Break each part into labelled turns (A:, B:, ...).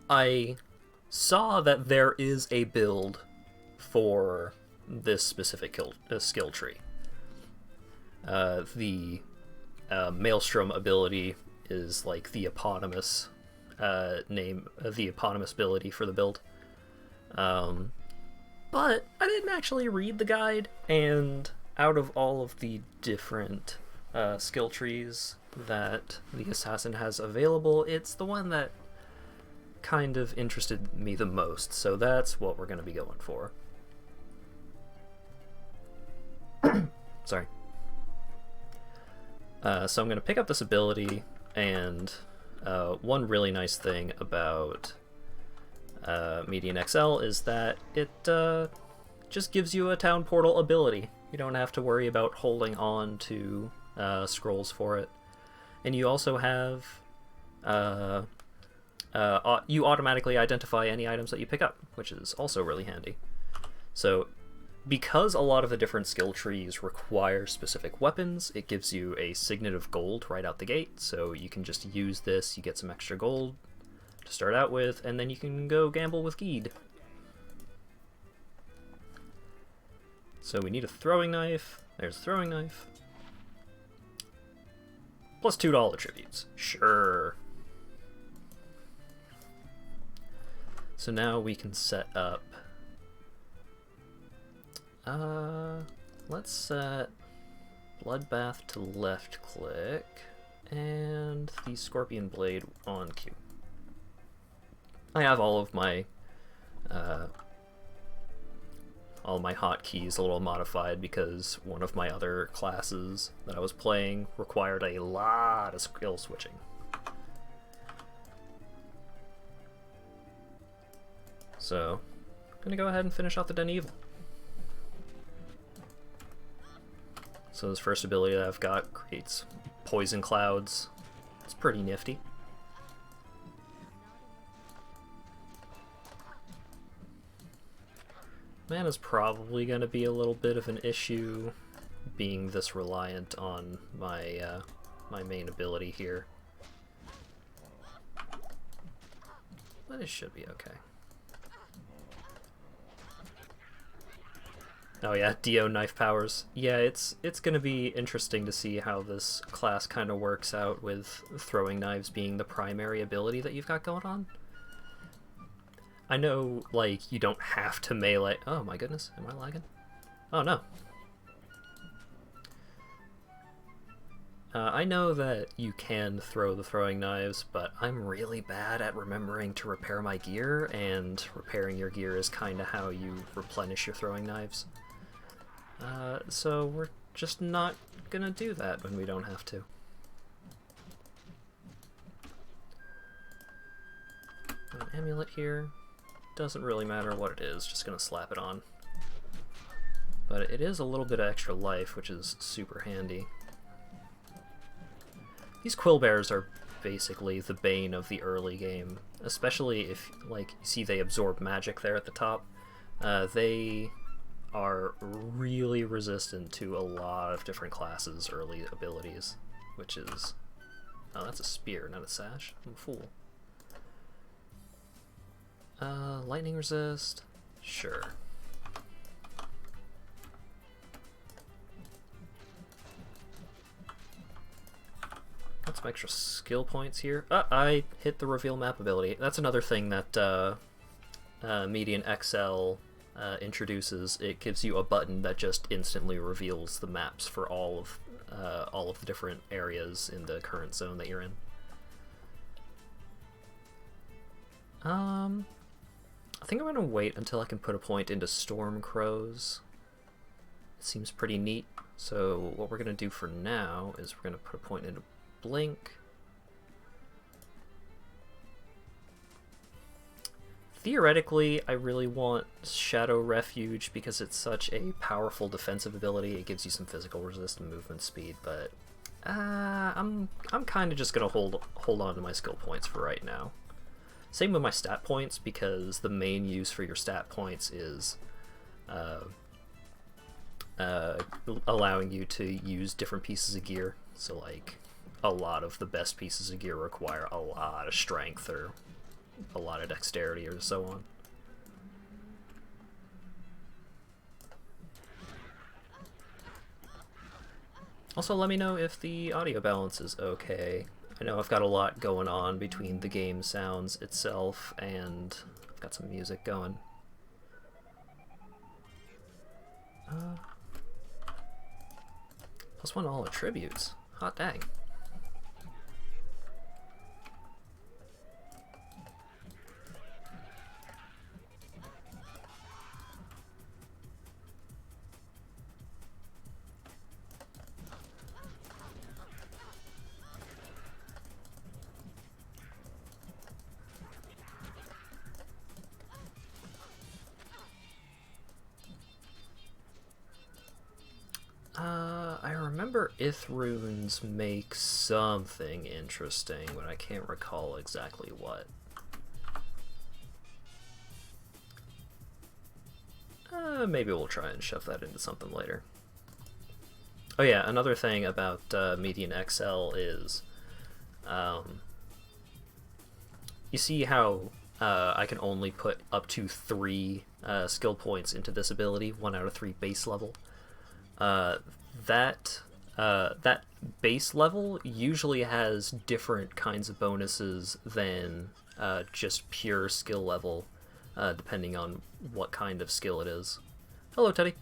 A: I saw that there is a build for this specific skill tree. The Maelstrom ability is like the eponymous the eponymous ability for the build. But I didn't actually read the guide, and out of all of the different skill trees that the assassin has available, it's the one that kind of interested me the most, so that's what we're going to be going for. Sorry. So I'm going to pick up this ability, and one really nice thing about Median XL is that it just gives you a town portal ability. You don't have to worry about holding on to scrolls for it. And you also have you automatically identify any items that you pick up, which is also really handy. So because a lot of the different skill trees require specific weapons, it gives you a signet of gold right out the gate, so you can just use this, you get some extra gold to start out with, and then you can go gamble with Geed. So we need a throwing knife. There's a throwing knife. Plus $2 attributes. Sure. So now we can set up... let's set Bloodbath to left click and the Scorpion Blade on Q. I have all of my hotkeys a little modified because one of my other classes that I was playing required a lot of skill switching. So, I'm gonna go ahead and finish off the Den Evil. So this first ability that I've got creates poison clouds. It's pretty nifty. Mana's probably going to be a little bit of an issue, being this reliant on my my main ability here. But it should be okay. Oh yeah, Dio knife powers. Yeah, it's gonna be interesting to see how this class kind of works out with throwing knives being the primary ability that you've got going on. I know, like, you don't have to melee... Oh my goodness, am I lagging? Oh no. I know that you can throw the throwing knives, but I'm really bad at remembering to repair my gear, and repairing your gear is kind of how you replenish your throwing knives. So we're just not gonna do that when we don't have to. An amulet here. Doesn't really matter what it is, just gonna slap it on. But it is a little bit of extra life, which is super handy. These quill bears are basically the bane of the early game, especially if, like, you see they absorb magic there at the top. They are really resistant to a lot of different classes' early abilities, which is... Oh, that's a spear, not a sash. I'm a fool. Lightning resist? Sure. Got some extra skill points here. I hit the reveal map ability. That's another thing that Median XL introduces. It gives you a button that just instantly reveals the maps for all of the different areas in the current zone that you're in. I think I'm gonna wait until I can put a point into Storm Crows. It seems pretty neat. So what we're gonna do for now is we're gonna put a point into Blink. Theoretically, I really want Shadow Refuge because it's such a powerful defensive ability. It gives you some physical resist and movement speed, but I'm kind of just gonna hold on to my skill points for right now. Same with my stat points, because the main use for your stat points is allowing you to use different pieces of gear. So, like, a lot of the best pieces of gear require a lot of strength or a lot of dexterity or so on. Also, let me know if the audio balance is okay. I know I've got a lot going on between the game sounds itself and I've got some music going. +1 all attributes. Hot dang. I remember Ith runes make something interesting, but I can't recall exactly what. Maybe we'll try and shove that into something later. Oh yeah, another thing about Median XL is, you see how I can only put up to 3 skill points into this ability, 1 out of 3 base level. That base level usually has different kinds of bonuses than just pure skill level, depending on what kind of skill it is. Hello, Teddy.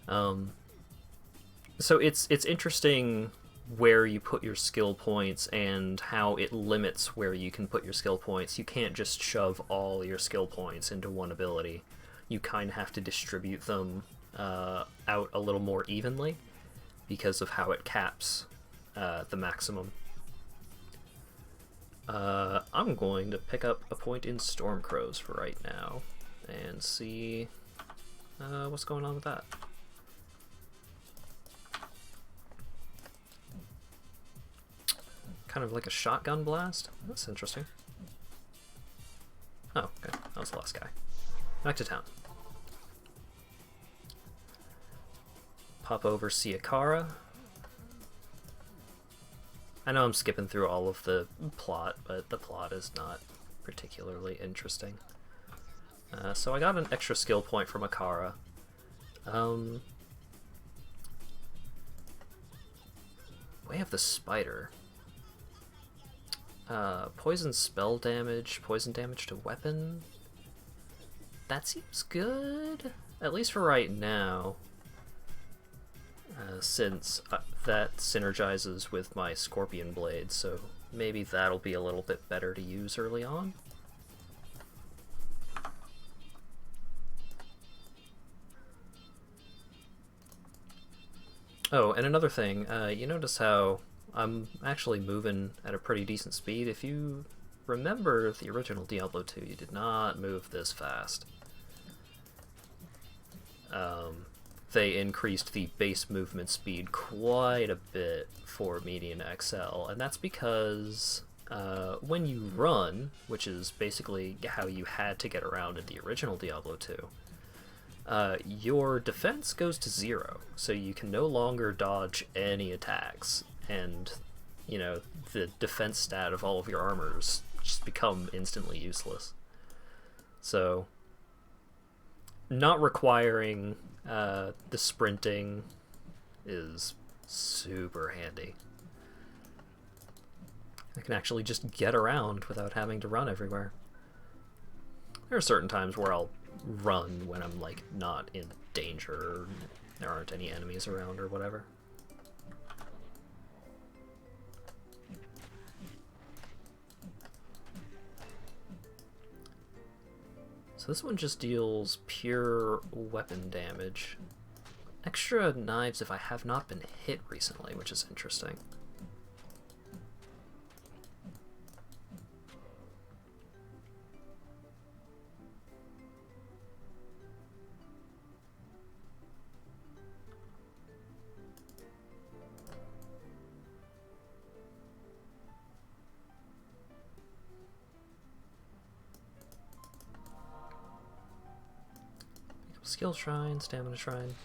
A: So it's interesting where you put your skill points and how it limits where you can put your skill points. You can't just shove all your skill points into one ability. You kind of have to distribute them out a little more evenly because of how it caps the maximum. I'm going to pick up a point in Stormcrows for right now and see what's going on with that. Kind of like a shotgun blast? That's interesting. Oh, okay. That was the last guy. Back to town. Pop over, see Akara. I know I'm skipping through all of the plot, but the plot is not particularly interesting. So I got an extra skill point from Akara. We have the spider. Poison spell damage, poison damage to weapon. That seems good, at least for right now. Since that synergizes with my Scorpion Blade, so maybe that'll be a little bit better to use early on. Oh, and another thing, you notice how I'm actually moving at a pretty decent speed. If you remember the original Diablo 2, you did not move this fast. They increased the base movement speed quite a bit for Median XL, and that's because when you run, which is basically how you had to get around in the original Diablo 2, your defense goes to 0, so you can no longer dodge any attacks, and, you know, the defense stat of all of your armors just become instantly useless. So, not requiring the sprinting is super handy. I can actually just get around without having to run everywhere. There are certain times where I'll run when I'm, like, not in danger, or there aren't any enemies around or whatever. So this one just deals pure weapon damage. Extra knives if I have not been hit recently, which is interesting. Skill shrine, stamina shrine.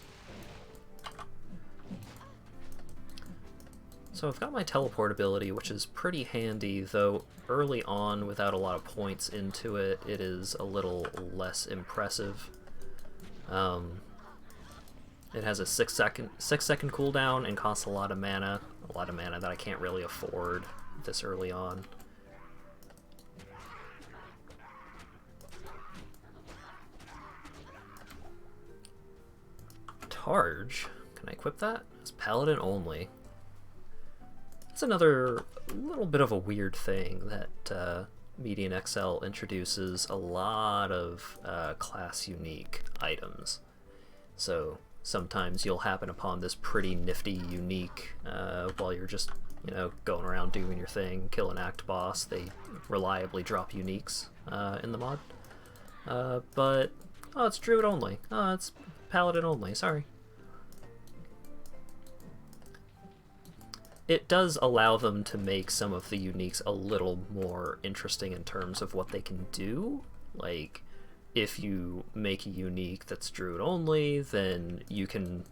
A: So I've got my teleport ability, which is pretty handy, though early on, without a lot of points into it, it is a little less impressive. It has a 6-second cooldown and costs a lot of mana that I can't really afford this early on. Targe, can I equip that? It's paladin only. It's another little bit of a weird thing that Median XL introduces a lot of class unique items. So sometimes you'll happen upon this pretty nifty unique while you're just, you know, going around doing your thing, kill an act boss. They reliably drop uniques in the mod. But, oh, it's druid only. Oh, it's paladin only, sorry. It does allow them to make some of the uniques a little more interesting in terms of what they can do. Like, if you make a unique that's druid only, then you can,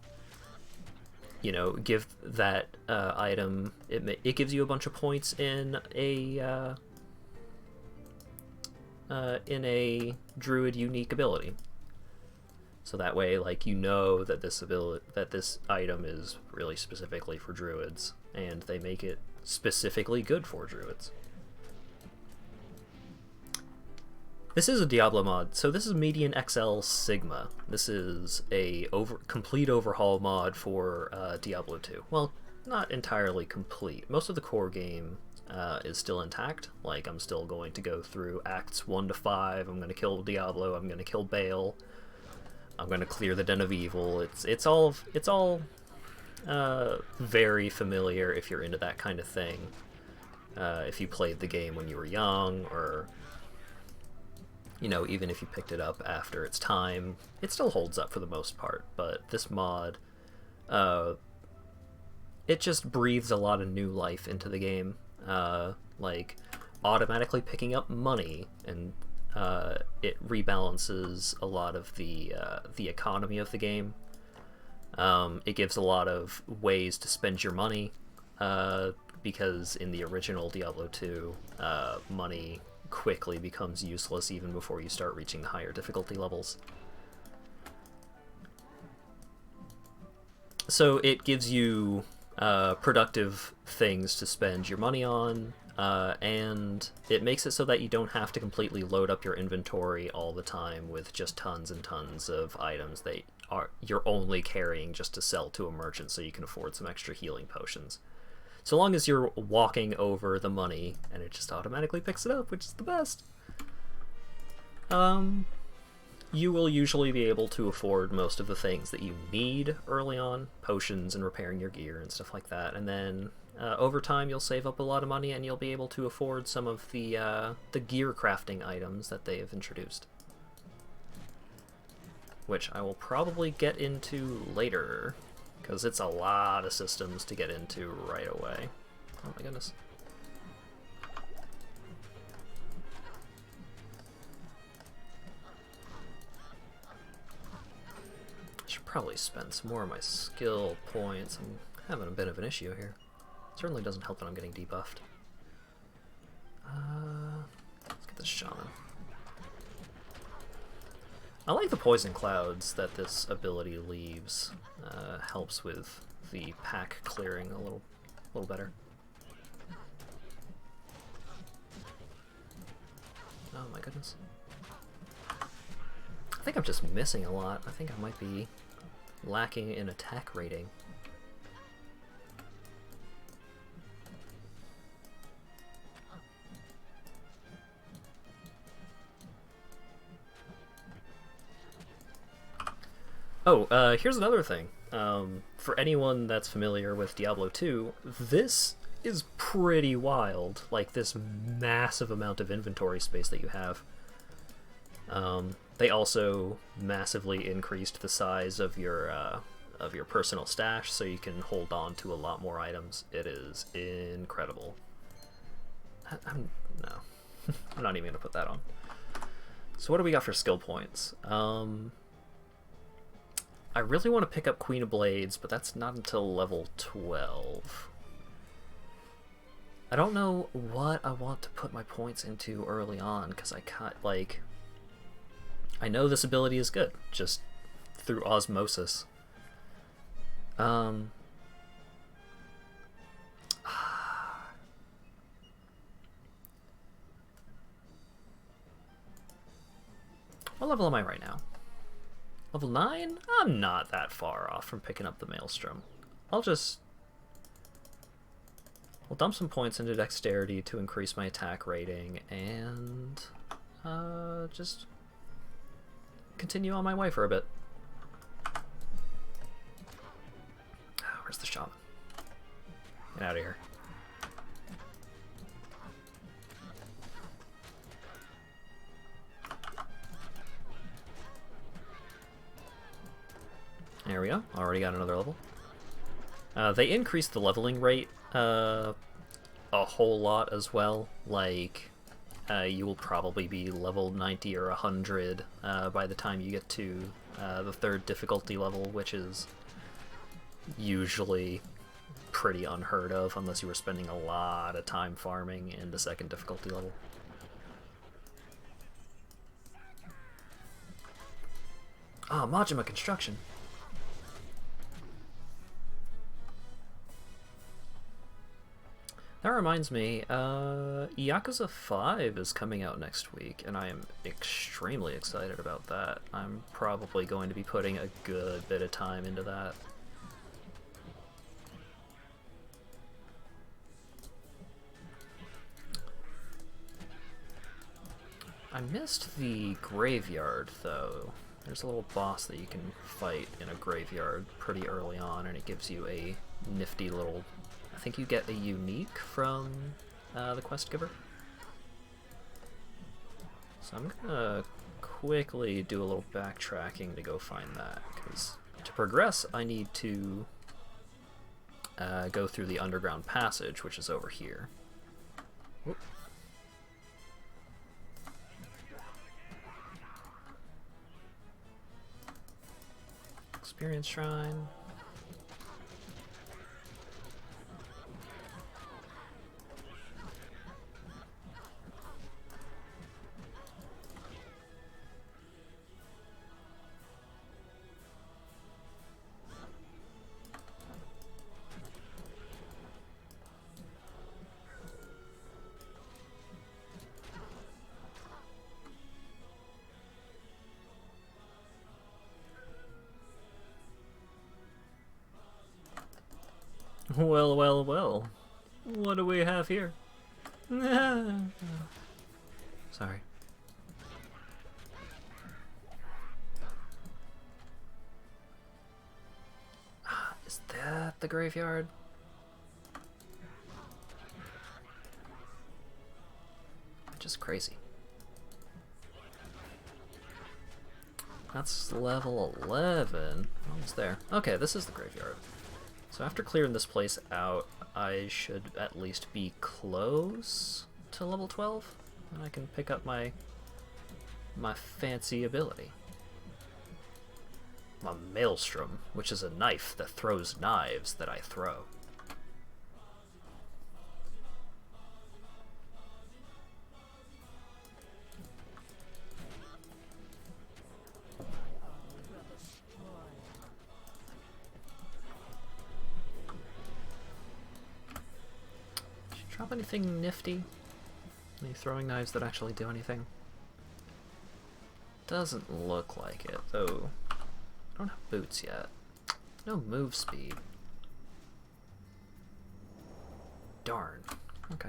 A: you know, give that item, it gives you a bunch of points in a druid unique ability. So that way, like, you know that this item is really specifically for druids, and they make it specifically good for druids. This is a Diablo mod, so this is Median XL Sigma. This is a complete overhaul mod for Diablo 2. Well, not entirely complete. Most of the core game is still intact. Like, I'm still going to go through Acts 1 to 5, I'm going to kill Diablo, I'm going to kill Baal, I'm going to clear the Den of Evil. It's all very familiar if you're into that kind of thing. If you played the game when you were young, or, you know, even if you picked it up after its time, it still holds up for the most part. But this mod, it just breathes a lot of new life into the game. Like, automatically picking up money, and it rebalances a lot of the economy of the game. It gives a lot of ways to spend your money, because in the original Diablo 2, money quickly becomes useless even before you start reaching the higher difficulty levels. So it gives you productive things to spend your money on, and it makes it so that you don't have to completely load up your inventory all the time with just tons and tons of items that you're only carrying just to sell to a merchant so you can afford some extra healing potions. So long as you're walking over the money, and it just automatically picks it up, which is the best. You will usually be able to afford most of the things that you need early on, potions and repairing your gear and stuff like that, and then over time you'll save up a lot of money and you'll be able to afford some of the gear crafting items that they have introduced, which I will probably get into later, because it's a lot of systems to get into right away. Oh my goodness. I should probably spend some more of my skill points. I'm having a bit of an issue here. It certainly doesn't help that I'm getting debuffed. Let's get this shaman. I like the poison clouds that this ability leaves. Helps with the pack clearing a little better. Oh my goodness. I think I'm just missing a lot. I think I might be lacking in attack rating. Oh, here's another thing. For anyone that's familiar with Diablo 2, this is pretty wild. Like, this massive amount of inventory space that you have. They also massively increased the size of your personal stash, so you can hold on to a lot more items. It is incredible. No, I'm not even gonna put that on. So what do we got for skill points? I really want to pick up Queen of Blades, but that's not until level 12. I don't know what I want to put my points into early on, because I can't, like... I know this ability is good, just through osmosis. What level am I right now? Level 9? I'm not that far off from picking up the Maelstrom. I'll dump some points into dexterity to increase my attack rating, and just continue on my way for a bit. Where's the shaman? Get out of here. There we go. Already got another level. They increased the leveling rate a whole lot as well. Like, you will probably be level 90 or 100 by the time you get to the 3rd difficulty level, which is usually pretty unheard of unless you were spending a lot of time farming in the 2nd difficulty level. Ah, Majima Construction. That reminds me, Yakuza 5 is coming out next week, and I am extremely excited about that. I'm probably going to be putting a good bit of time into that. I missed the graveyard, though. There's a little boss that you can fight in a graveyard pretty early on, and it gives you a nifty little... I think you get a unique from the quest giver. So I'm gonna quickly do a little backtracking to go find that, because to progress I need to go through the underground passage, which is over here. Whoop. Experience Shrine. Well, well, well. What do we have here? Sorry. Is that the graveyard? Just crazy. That's level 11. Almost there. Okay, this is the graveyard. So after clearing this place out, I should at least be close to level 12, and I can pick up my fancy ability. My Maelstrom, which is a knife that throws knives that I throw. Drop anything nifty? Any throwing knives that actually do anything? Doesn't look like it, though. I don't have boots yet. No move speed. Darn. Okay.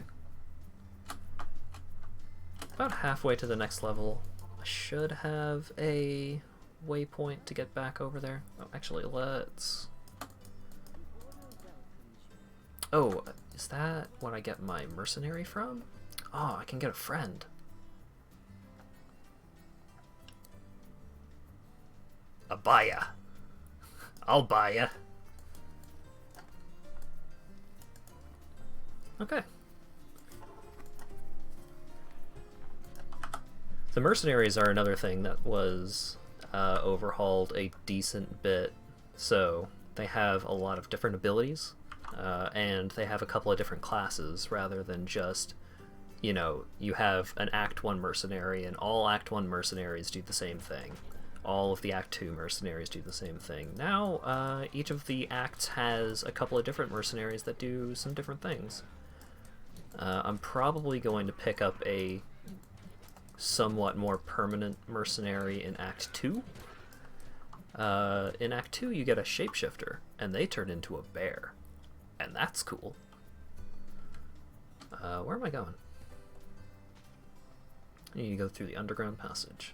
A: About halfway to the next level. I should have a waypoint to get back over there. Oh, actually, let's... Oh, is that what I get my mercenary from? Oh, I can get a friend. A buyer. I'll buy ya. Okay. The mercenaries are another thing that was overhauled a decent bit. So they have a lot of different abilities. and they have a couple of different classes rather than just, you know, you have an Act 1 mercenary and all Act 1 mercenaries do the same thing. All of the Act 2 mercenaries do the same thing. Now, each of the acts has a couple of different mercenaries that do some different things. I'm probably going to pick up a somewhat more permanent mercenary in Act 2. In Act 2, you get a shapeshifter, and they turn into a bear. And that's cool. Where am I going? I need to go through the underground passage.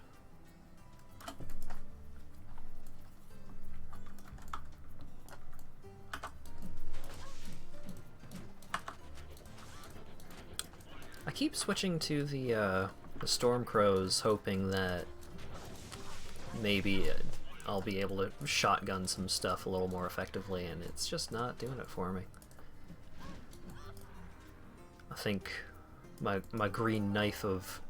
A: I keep switching to the Stormcrows, hoping that maybe I'll be able to shotgun some stuff a little more effectively, and it's just not doing it for me. I think my green knife of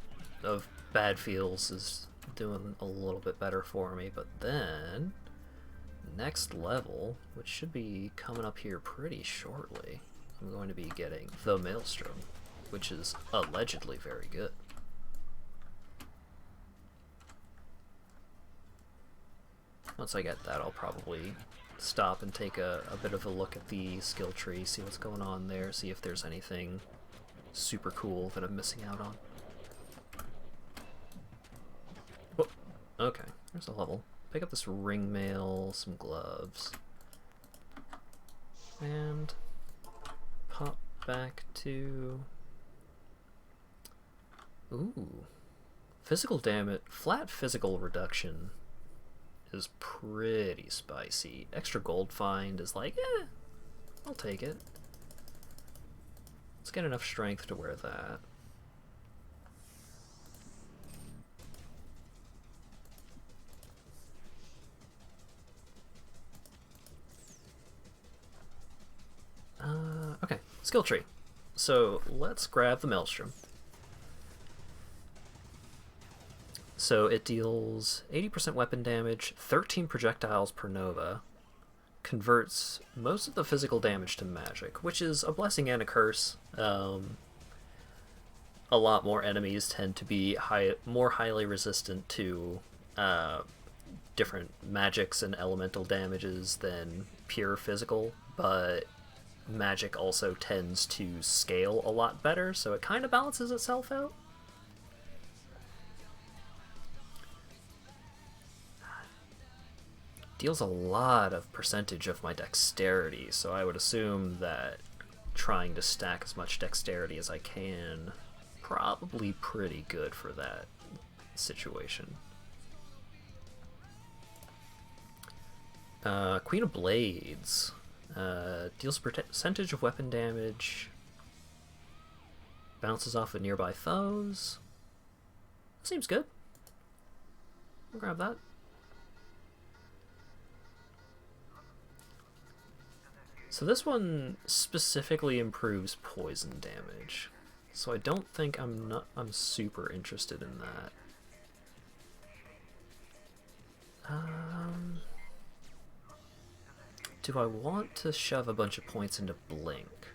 A: bad feels is doing a little bit better for me, but then next level, which should be coming up here pretty shortly, I'm going to be getting the Maelstrom, which is allegedly very good. Once I get that, I'll probably stop and take a bit of a look at the skill tree, see what's going on there, see if there's anything super cool that I'm missing out on. Oh, okay, there's a level. Pick up this ring mail, some gloves, and pop back to... Ooh. Physical damage, flat physical reduction is pretty spicy. Extra gold find is like, I'll take it. Let's get enough strength to wear that. Okay, skill tree. So let's grab the Maelstrom. So it deals 80% weapon damage, 13 projectiles per nova, converts most of the physical damage to magic, which is a blessing and a curse. A lot more enemies tend to be more highly resistant to different magics and elemental damages than pure physical, but magic also tends to scale a lot better, so it kind of balances itself out. Deals a lot of percentage of my dexterity, so I would assume that trying to stack as much dexterity as I can, probably pretty good for that situation. Queen of Blades. Deals percentage of weapon damage, bounces off of nearby foes. Seems good. I'll grab that. So this one specifically improves poison damage, so I don't think I'm super interested in that. Do I want to shove a bunch of points into Blink?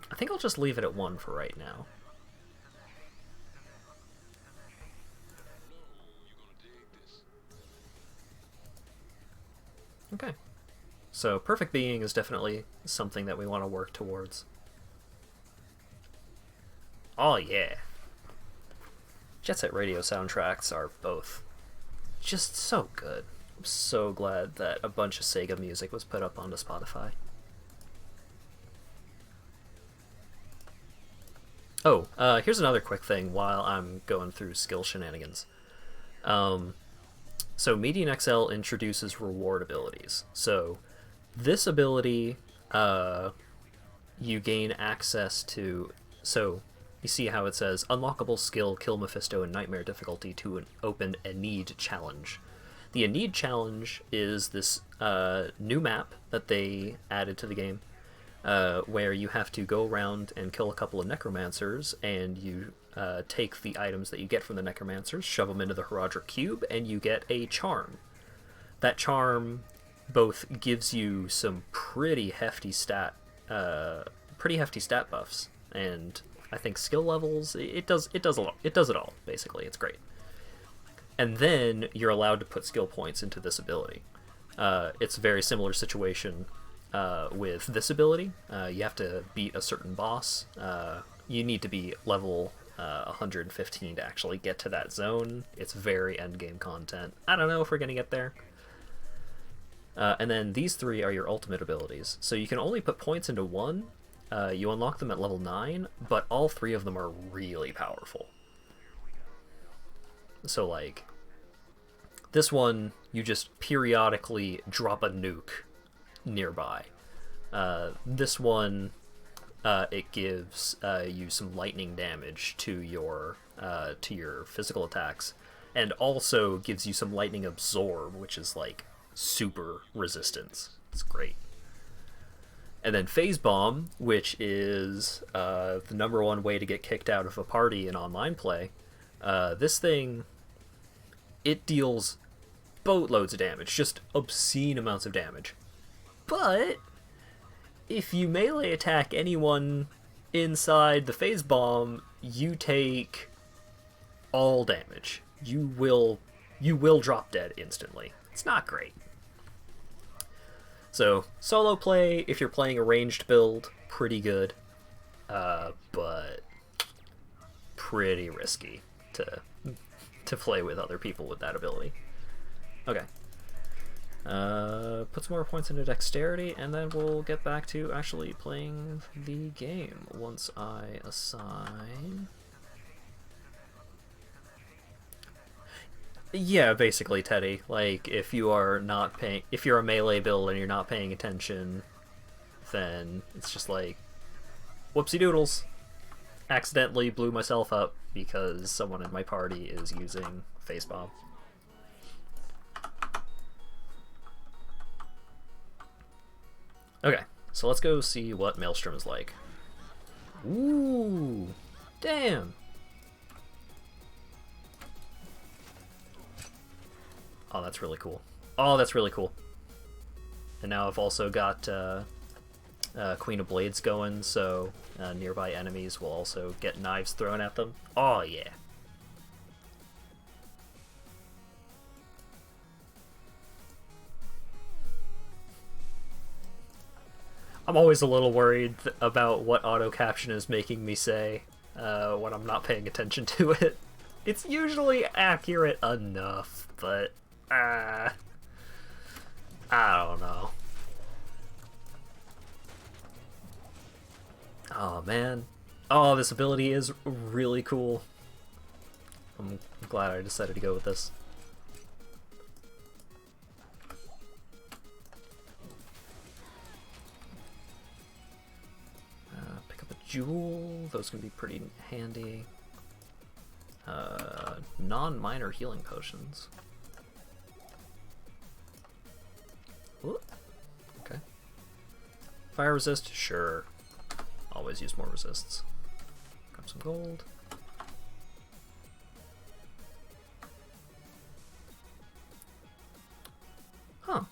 A: I think I'll just leave it at 1 for right now. Okay. So Perfect Being is definitely something that we want to work towards. Oh yeah. Jet Set Radio soundtracks are both just so good. I'm so glad that a bunch of Sega music was put up onto Spotify. Oh, here's another quick thing while I'm going through skill shenanigans. So Median XL introduces reward abilities. So this ability, you gain access to... So you see how it says, unlockable skill, kill Mephisto in nightmare difficulty to open a need challenge. The Need challenge is this new map that they added to the game, where you have to go around and kill a couple of necromancers, and you take the items that you get from the necromancers, shove them into the Herodric Cube, and you get a charm. That charm both gives you some pretty hefty stat buffs, and I think skill levels. It does a lot. It does it all basically. It's great. And then you're allowed to put skill points into this ability. It's a very similar situation with this ability. You have to beat a certain boss. You need to be level 115 to actually get to that zone. It's very endgame content. I don't know if we're going to get there. And then these three are your ultimate abilities. So you can only put points into one. You unlock them at level 9, but all three of them are really powerful. So, like, this one, you just periodically drop a nuke nearby. This one, it gives you some lightning damage to your physical attacks, and also gives you some lightning absorb, which is like super resistance. It's great. And then Phase Bomb, which is the #1 way to get kicked out of a party in online play. This thing, it deals boatloads of damage, just obscene amounts of damage. But if you melee attack anyone inside the Phase Bomb, you take all damage. You will drop dead instantly. It's not great. So, solo play, if you're playing a ranged build, pretty good. But pretty risky to play with other people with that ability. Okay. Put some more points into dexterity, and then we'll get back to actually playing the game once I assign. Yeah, basically, Teddy. Like, if you're a melee build and you're not paying attention, then it's just like, whoopsie doodles. Accidentally blew myself up because someone in my party is using Phase Bomb. Okay, so let's go see what Maelstrom is like. Ooh, damn. Oh, that's really cool. Oh, that's really cool. And now I've also got Queen of Blades going, so nearby enemies will also get knives thrown at them. Oh, yeah. I'm always a little worried about what auto caption is making me say when I'm not paying attention to it. It's usually accurate enough, but I don't know. Oh man. Oh, this ability is really cool. I'm glad I decided to go with this. Pick up a jewel. Those can be pretty handy. Non-minor healing potions. Ooh. Okay. Fire resist? Sure. Always use more resists. Grab some gold. Huh.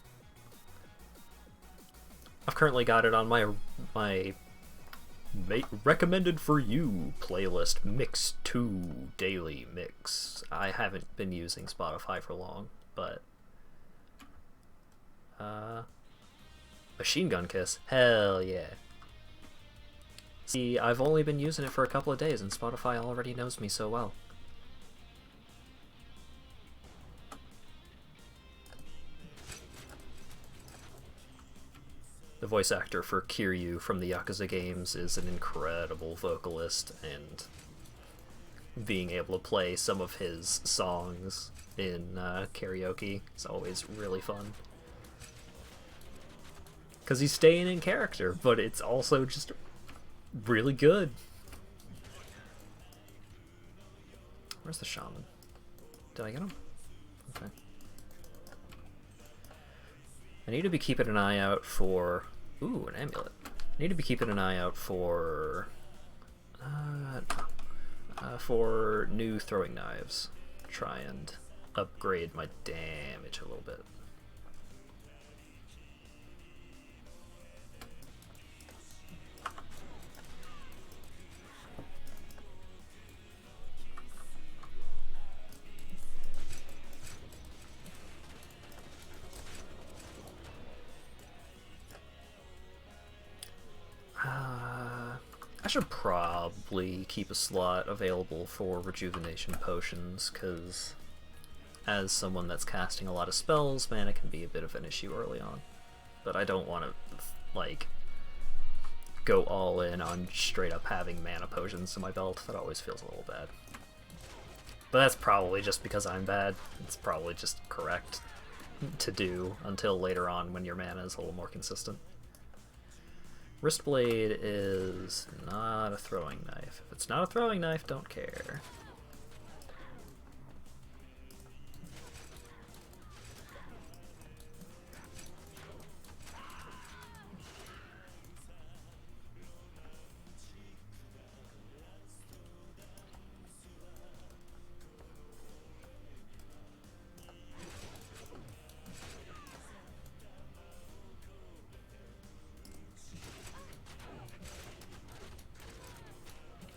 A: I've currently got it on my recommended for you playlist, Mix 2 Daily Mix. I haven't been using Spotify for long, but Machine Gun Kiss, hell yeah. See, I've only been using it for a couple of days and Spotify already knows me so well. The voice actor for Kiryu from the Yakuza games is an incredible vocalist, and being able to play some of his songs in karaoke is always really fun. Because he's staying in character, but it's also just really good. Where's the shaman? Did I get him? Okay. I need to be keeping an eye out for... Ooh, an amulet. I need to be keeping an eye out for new throwing knives. Try and upgrade my damage a little bit. should probably keep a slot available for rejuvenation potions, because as someone that's casting a lot of spells, mana can be a bit of an issue early on. But I don't want to, like, go all in on straight up having mana potions in my belt. That always feels a little bad. But that's probably just because I'm bad. It's probably just correct to do until later on when your mana is a little more consistent. Wristblade is not a throwing knife. If it's not a throwing knife, don't care.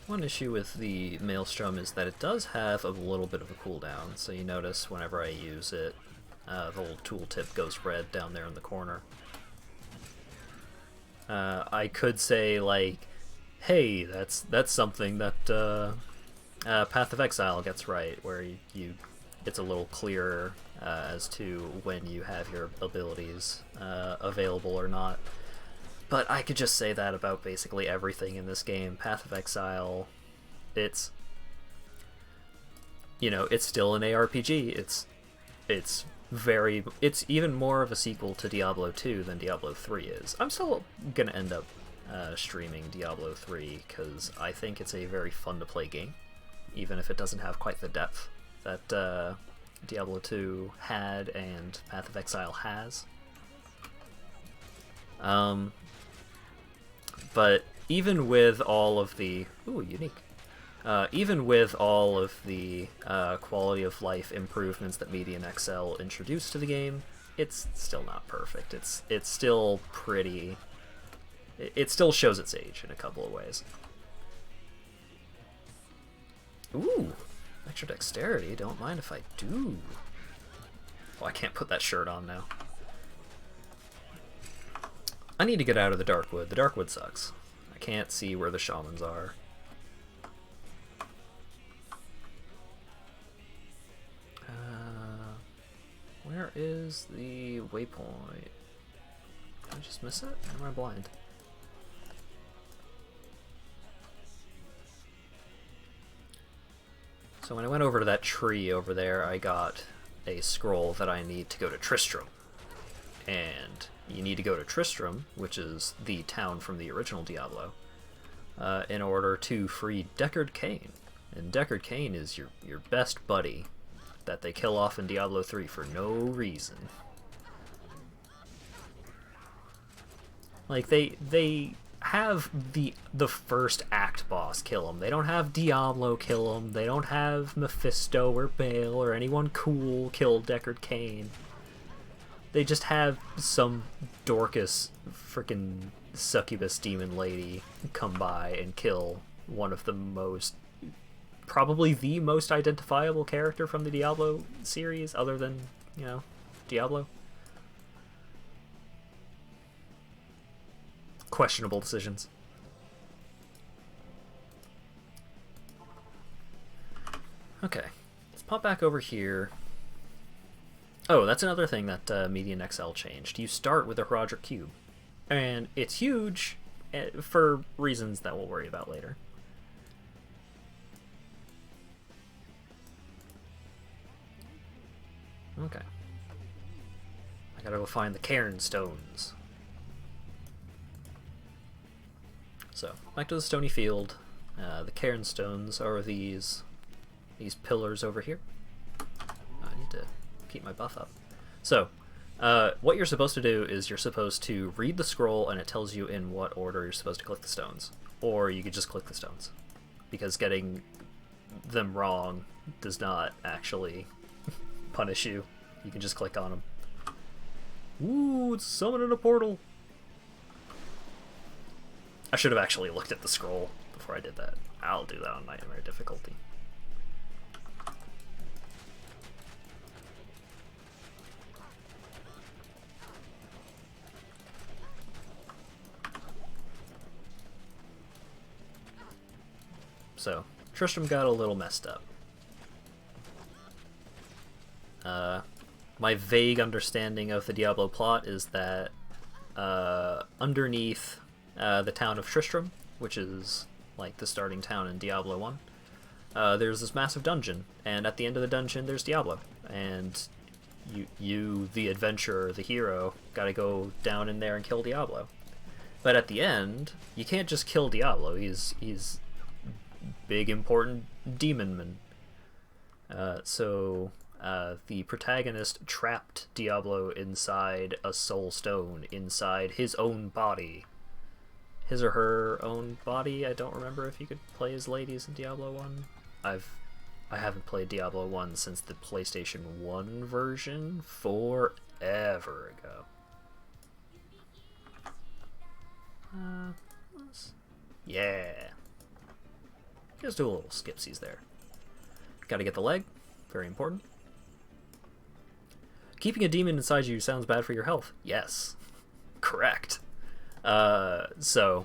A: One issue with the Maelstrom is that it does have a little bit of a cooldown, so you notice whenever I use it, the little tooltip goes red down there in the corner. I could say, like, hey, that's something that Path of Exile gets right, where it's a little clearer as to when you have your abilities available or not. But I could just say that about basically everything in this game. Path of Exile, it's, you know, it's still an ARPG. It's even more of a sequel to Diablo 2 than Diablo 3 is. I'm still gonna end up streaming Diablo 3 because I think it's a very fun to play game, even if it doesn't have quite the depth that Diablo 2 had and Path of Exile has. But even with all of the unique, even with all of the quality of life improvements that Median XL introduced to the game, it's still not perfect. It's still pretty. It still shows its age in a couple of ways. Ooh, extra dexterity. Don't mind if I do. Oh, I can't put that shirt on now. I need to get out of the Darkwood. The Darkwood sucks. I can't see where the shamans are. Where is the waypoint? Did I just miss it? Or am I blind? So when I went over to that tree over there, I got a scroll that I need to go to Tristram. And you need to go to Tristram, which is the town from the original Diablo, in order to free Deckard Cain. And Deckard Cain is your best buddy that they kill off in Diablo 3 for no reason. Like, they have the first act boss kill him. They don't have Diablo kill him. They don't have Mephisto or Baal or anyone cool kill Deckard Cain. They just have some Dorcas frickin' succubus demon lady come by and kill one of the probably the most identifiable character from the Diablo series, other than, you know, Diablo. Questionable decisions. Okay, let's pop back over here. Oh, that's another thing that Median XL changed. You start with a Roderick Cube, and it's huge for reasons that we'll worry about later. Okay. I gotta go find the Cairn Stones. So, back to the stony field. The Cairn Stones are these pillars over here. I need to keep my buff up. So, what you're supposed to do is you're supposed to read the scroll and it tells you in what order you're supposed to click the stones. Or you could just click the stones. Because getting them wrong does not actually punish you. You can just click on them. Ooh, it's summoning a portal! I should have actually looked at the scroll before I did that. I'll do that on Nightmare difficulty. So, Tristram got a little messed up. My vague understanding of the Diablo plot is that underneath the town of Tristram, which is like the starting town in Diablo 1, there's this massive dungeon, and at the end of the dungeon there's Diablo, and you the adventurer, the hero, gotta go down in there and kill Diablo. But at the end, you can't just kill Diablo. He's big important demon man. So the protagonist trapped Diablo inside a soul stone, inside his own body. His or her own body. I don't remember if you could play as ladies in Diablo 1. I haven't played Diablo 1 since the PlayStation 1 version forever ago. Yeah. Just do a little skipsies there. Gotta get the leg. Very important. Keeping a demon inside you sounds bad for your health. Yes. Correct. So,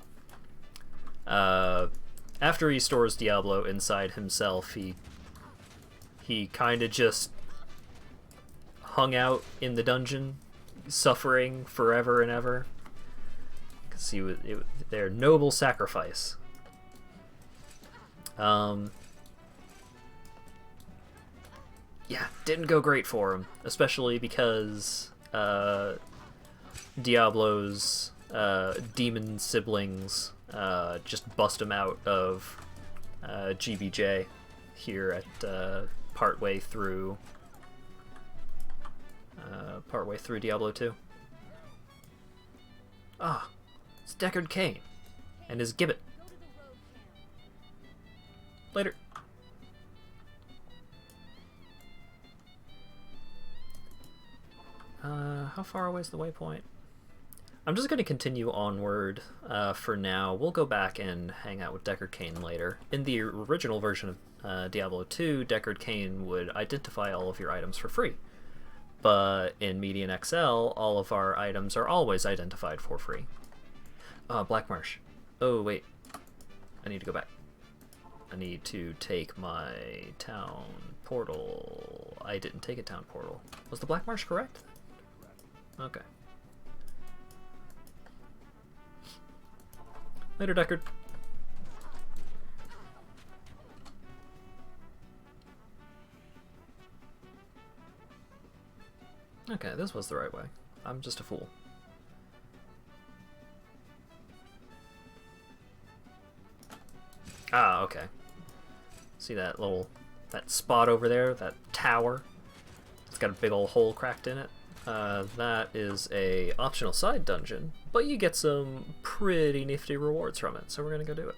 A: after he stores Diablo inside himself, he kind of just hung out in the dungeon, suffering forever and ever. Because their noble sacrifice. Yeah, didn't go great for him, especially because Diablo's demon siblings just bust him out of GBJ here at partway through Diablo 2. Ah, it's Deckard Cain and his gibbet. Later. How far away is the waypoint? I'm just going to continue onward for now. We'll go back and hang out with Deckard Cain later. In the original version of Diablo 2, Deckard Cain would identify all of your items for free. But in Median XL, all of our items are always identified for free. Black Marsh. Oh, wait. I need to go back. I need to take my town portal. I didn't take a town portal. Was the Black Marsh correct? Okay. Later, Deckard. Okay, this was the right way. I'm just a fool. Ah, okay. See that spot over there? That tower? It's got a big old hole cracked in it. That is a optional side dungeon, but you get some pretty nifty rewards from it, so we're gonna go do it.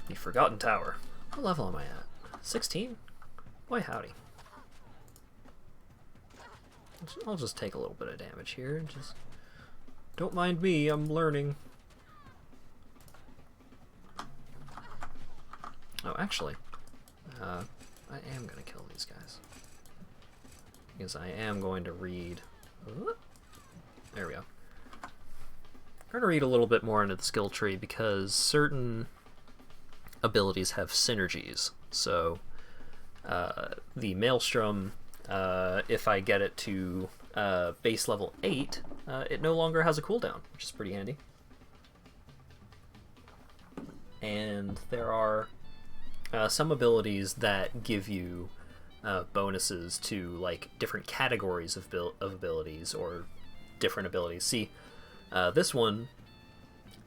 A: The Forgotten Tower. What level am I at? 16? Boy howdy. I'll just take a little bit of damage here. Just don't mind me, I'm learning. Oh, actually, I am going to kill these guys. Because I am going to read... There we go. I'm going to read a little bit more into the skill tree because certain abilities have synergies. So, the Maelstrom, if I get it to base level 8, it no longer has a cooldown, which is pretty handy. And there are some abilities that give you bonuses to like different categories of abilities or different abilities. See, this one,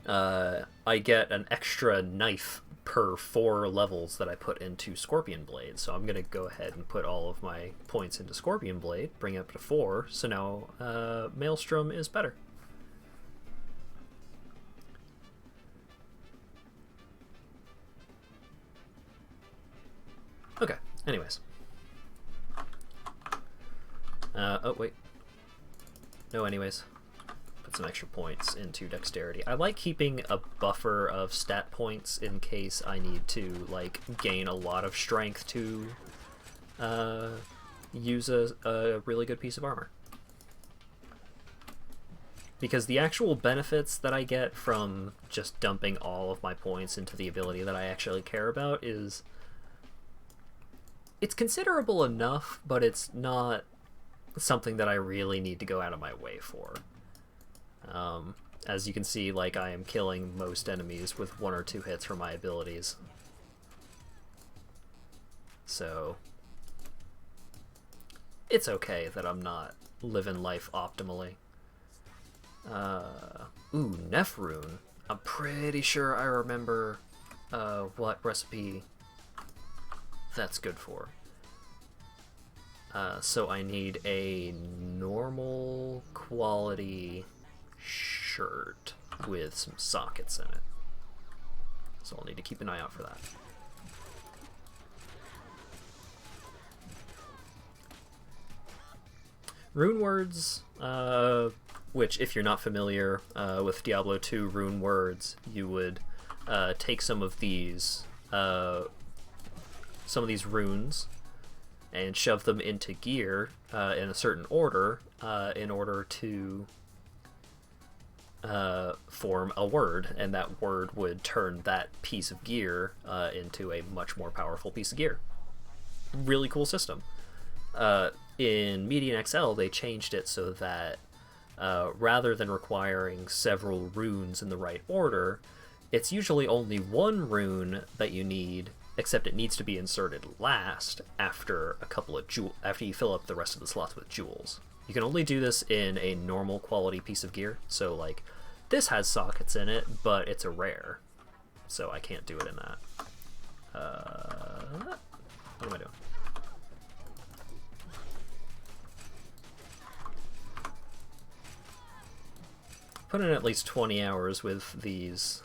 A: I get an extra knife per 4 levels that I put into Scorpion Blade. So I'm going to go ahead and put all of my points into Scorpion Blade, bring it up to 4, so now Maelstrom is better. Okay, anyways. Oh, wait. No, anyways. Put some extra points into Dexterity. I like keeping a buffer of stat points in case I need to, like, gain a lot of strength to use a really good piece of armor. because the actual benefits that I get from just dumping all of my points into the ability that I actually care about is... it's considerable enough, but it's not something that I really need to go out of my way for. As you can see, like, I am killing most enemies with 1 or 2 hits from my abilities. So it's okay that I'm not living life optimally. Ooh, Nephrune. I'm pretty sure I remember what recipe that's good for. So I need a normal quality shirt with some sockets in it. So I'll need to keep an eye out for that. Rune words, which, if you're not familiar with Diablo 2 rune words, you would take some of these runes and shove them into gear in a certain order in order to form a word, and that word would turn that piece of gear into a much more powerful piece of gear. Really cool system. In Median XL, they changed it so that rather than requiring several runes in the right order, it's usually only one rune that you need, except it needs to be inserted last after a couple of after you fill up the rest of the slots with jewels. You can only do this in a normal quality piece of gear, so like this has sockets in it, but it's a rare, so I can't do it in that. What am I doing? Put in at least 20 hours with these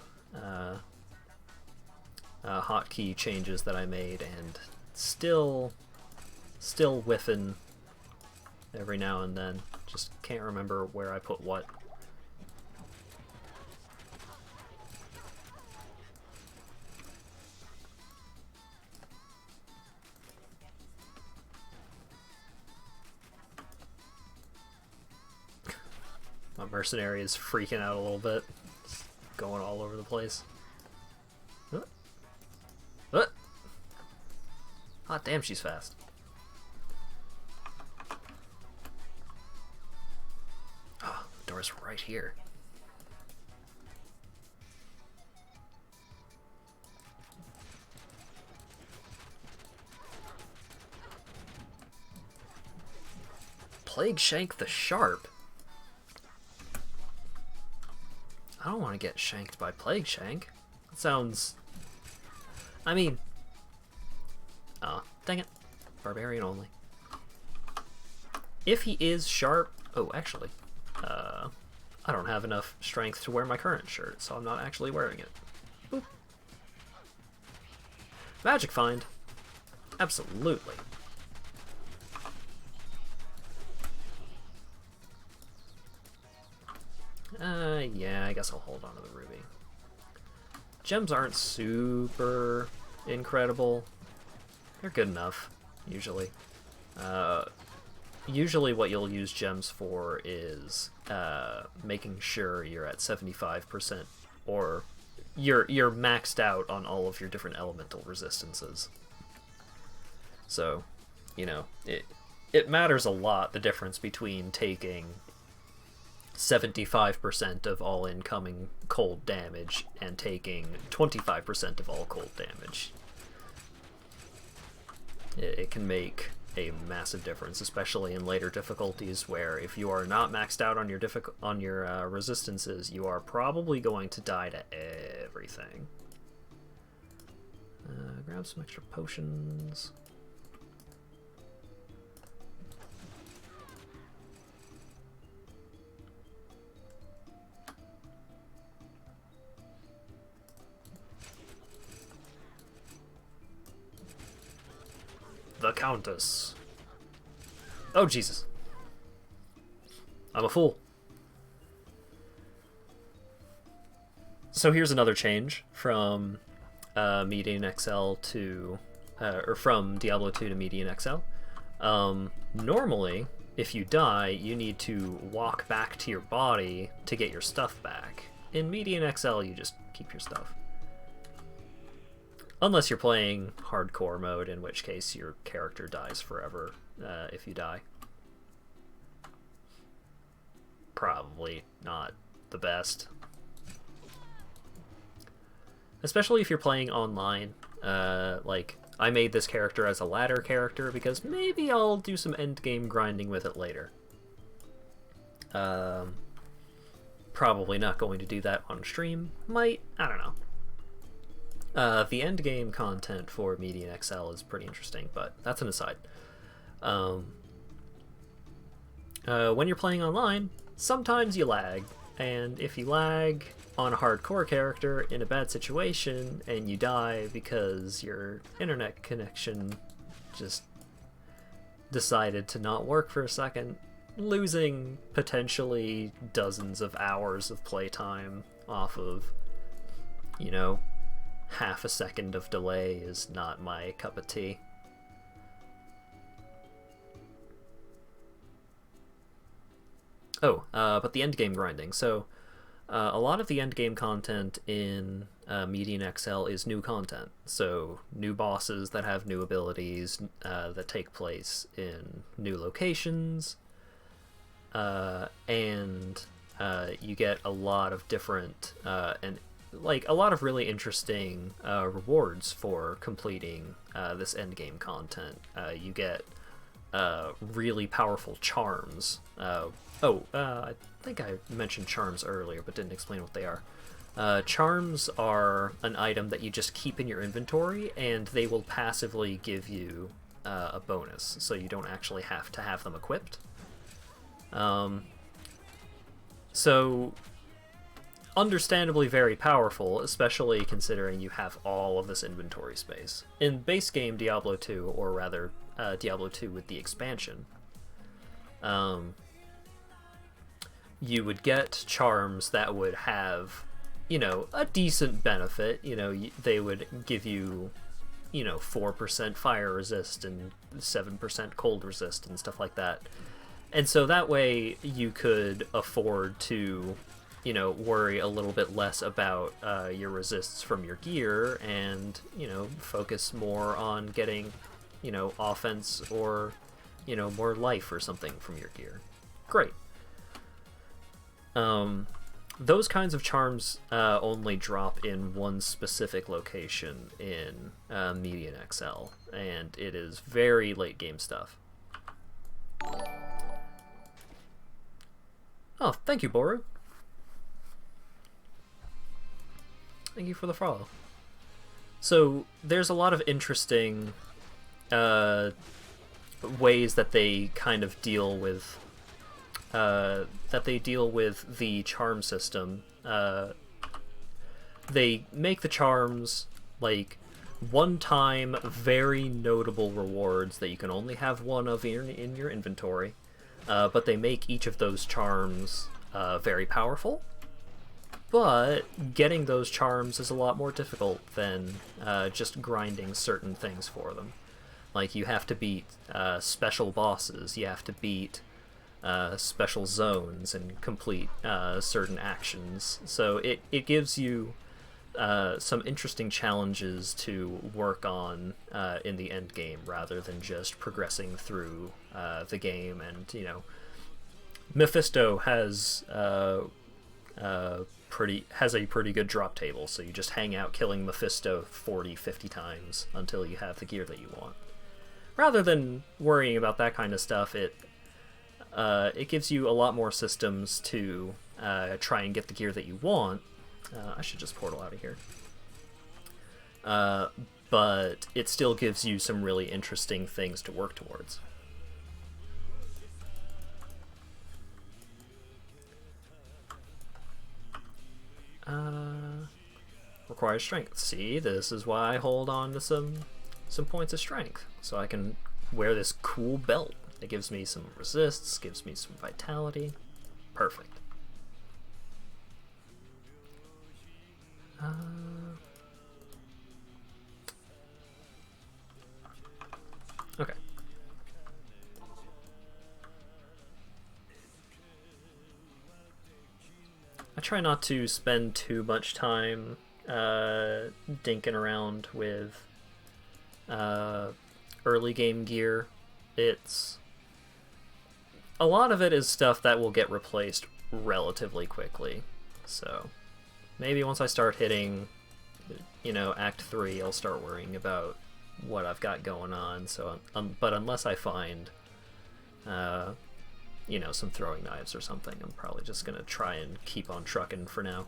A: hotkey changes that I made, and still whiffing every now and then. Just can't remember where I put what. My mercenary is freaking out a little bit. Just going all over the place. Hot damn, she's fast. Oh, the door's right here. Plague Shank the Sharp? I don't want to get shanked by Plague Shank. That sounds... I mean... oh, dang it. Barbarian only. If he is sharp... oh, actually. I don't have enough strength to wear my current shirt, so I'm not actually wearing it. Boop. Magic Find. Absolutely. Yeah, I guess I'll hold on to the ruby. Gems aren't super incredible. They're good enough, usually. Usually what you'll use gems for is making sure you're at 75%, or you're maxed out on all of your different elemental resistances. So, you know, it matters a lot, the difference between taking 75% of all incoming cold damage and taking 25% of all cold damage. It can make a massive difference, especially in later difficulties, where if you are not maxed out on your resistances, you are probably going to die to everything. Grab some extra potions. The Countess. Oh, Jesus. I'm a fool. So here's another change from Median XL to... or from Diablo 2 to Median XL. Normally, if you die, you need to walk back to your body to get your stuff back. In Median XL, you just keep your stuff. Unless you're playing hardcore mode, in which case your character dies forever if you die. Probably not the best. Especially if you're playing online. Like, I made this character as a ladder character because maybe I'll do some endgame grinding with it later. Probably not going to do that on stream. Might, I don't know. The endgame content for Median XL is pretty interesting, but that's an aside. When you're playing online, sometimes you lag, and if you lag on a hardcore character in a bad situation and you die because your internet connection just decided to not work for a second, losing potentially dozens of hours of playtime off of, you know, half a second of delay is not my cup of tea. Oh, but the endgame grinding. So, a lot of the endgame content in Median XL is new content. So, new bosses that have new abilities that take place in new locations. And you get a lot of different and like a lot of really interesting rewards for completing this endgame content. You get really powerful charms. I think I mentioned charms earlier, but didn't explain what they are. Charms are an item that you just keep in your inventory, and they will passively give you a bonus, so you don't actually have to have them equipped. So, understandably very powerful, especially considering you have all of this inventory space. In base game Diablo 2, or rather Diablo 2 with the expansion, you would get charms that would have, you know, a decent benefit. You know, they would give you, you know, 4% fire resist and 7% cold resist and stuff like that. And so that way you could afford to, you know, worry a little bit less about your resists from your gear and, you know, focus more on getting, you know, offense or, you know, more life or something from your gear. Great. Those kinds of charms only drop in one specific location in Median XL, and it is very late game stuff. Oh, thank you, Boru. Thank you for the follow. So, there's a lot of interesting ways that they kind of deal with the charm system. They make the charms like one-time, very notable rewards that you can only have one of in your inventory, but they make each of those charms very powerful. But getting those charms is a lot more difficult than just grinding certain things for them. Like, you have to beat special bosses, you have to beat special zones and complete certain actions. So it gives you some interesting challenges to work on in the end game, rather than just progressing through the game. And, you know, Mephisto has a pretty good drop table, so you just hang out killing Mephisto 40-50 times until you have the gear that you want. Rather than worrying about that kind of stuff, it gives you a lot more systems to try and get the gear that you want. I should just portal out of here. But it still gives you some really interesting things to work towards. Requires strength. See, this is why I hold on to some points of strength, so I can wear this cool belt. It gives me some resists, gives me some vitality. Perfect. Okay. I try not to spend too much time dinking around with early game gear. It's a lot of it is stuff that will get replaced relatively quickly. So maybe once I start hitting, Act 3, I'll start worrying about what I've got going on. So, but unless I find, some throwing knives or something, I'm probably just gonna try and keep on trucking for now.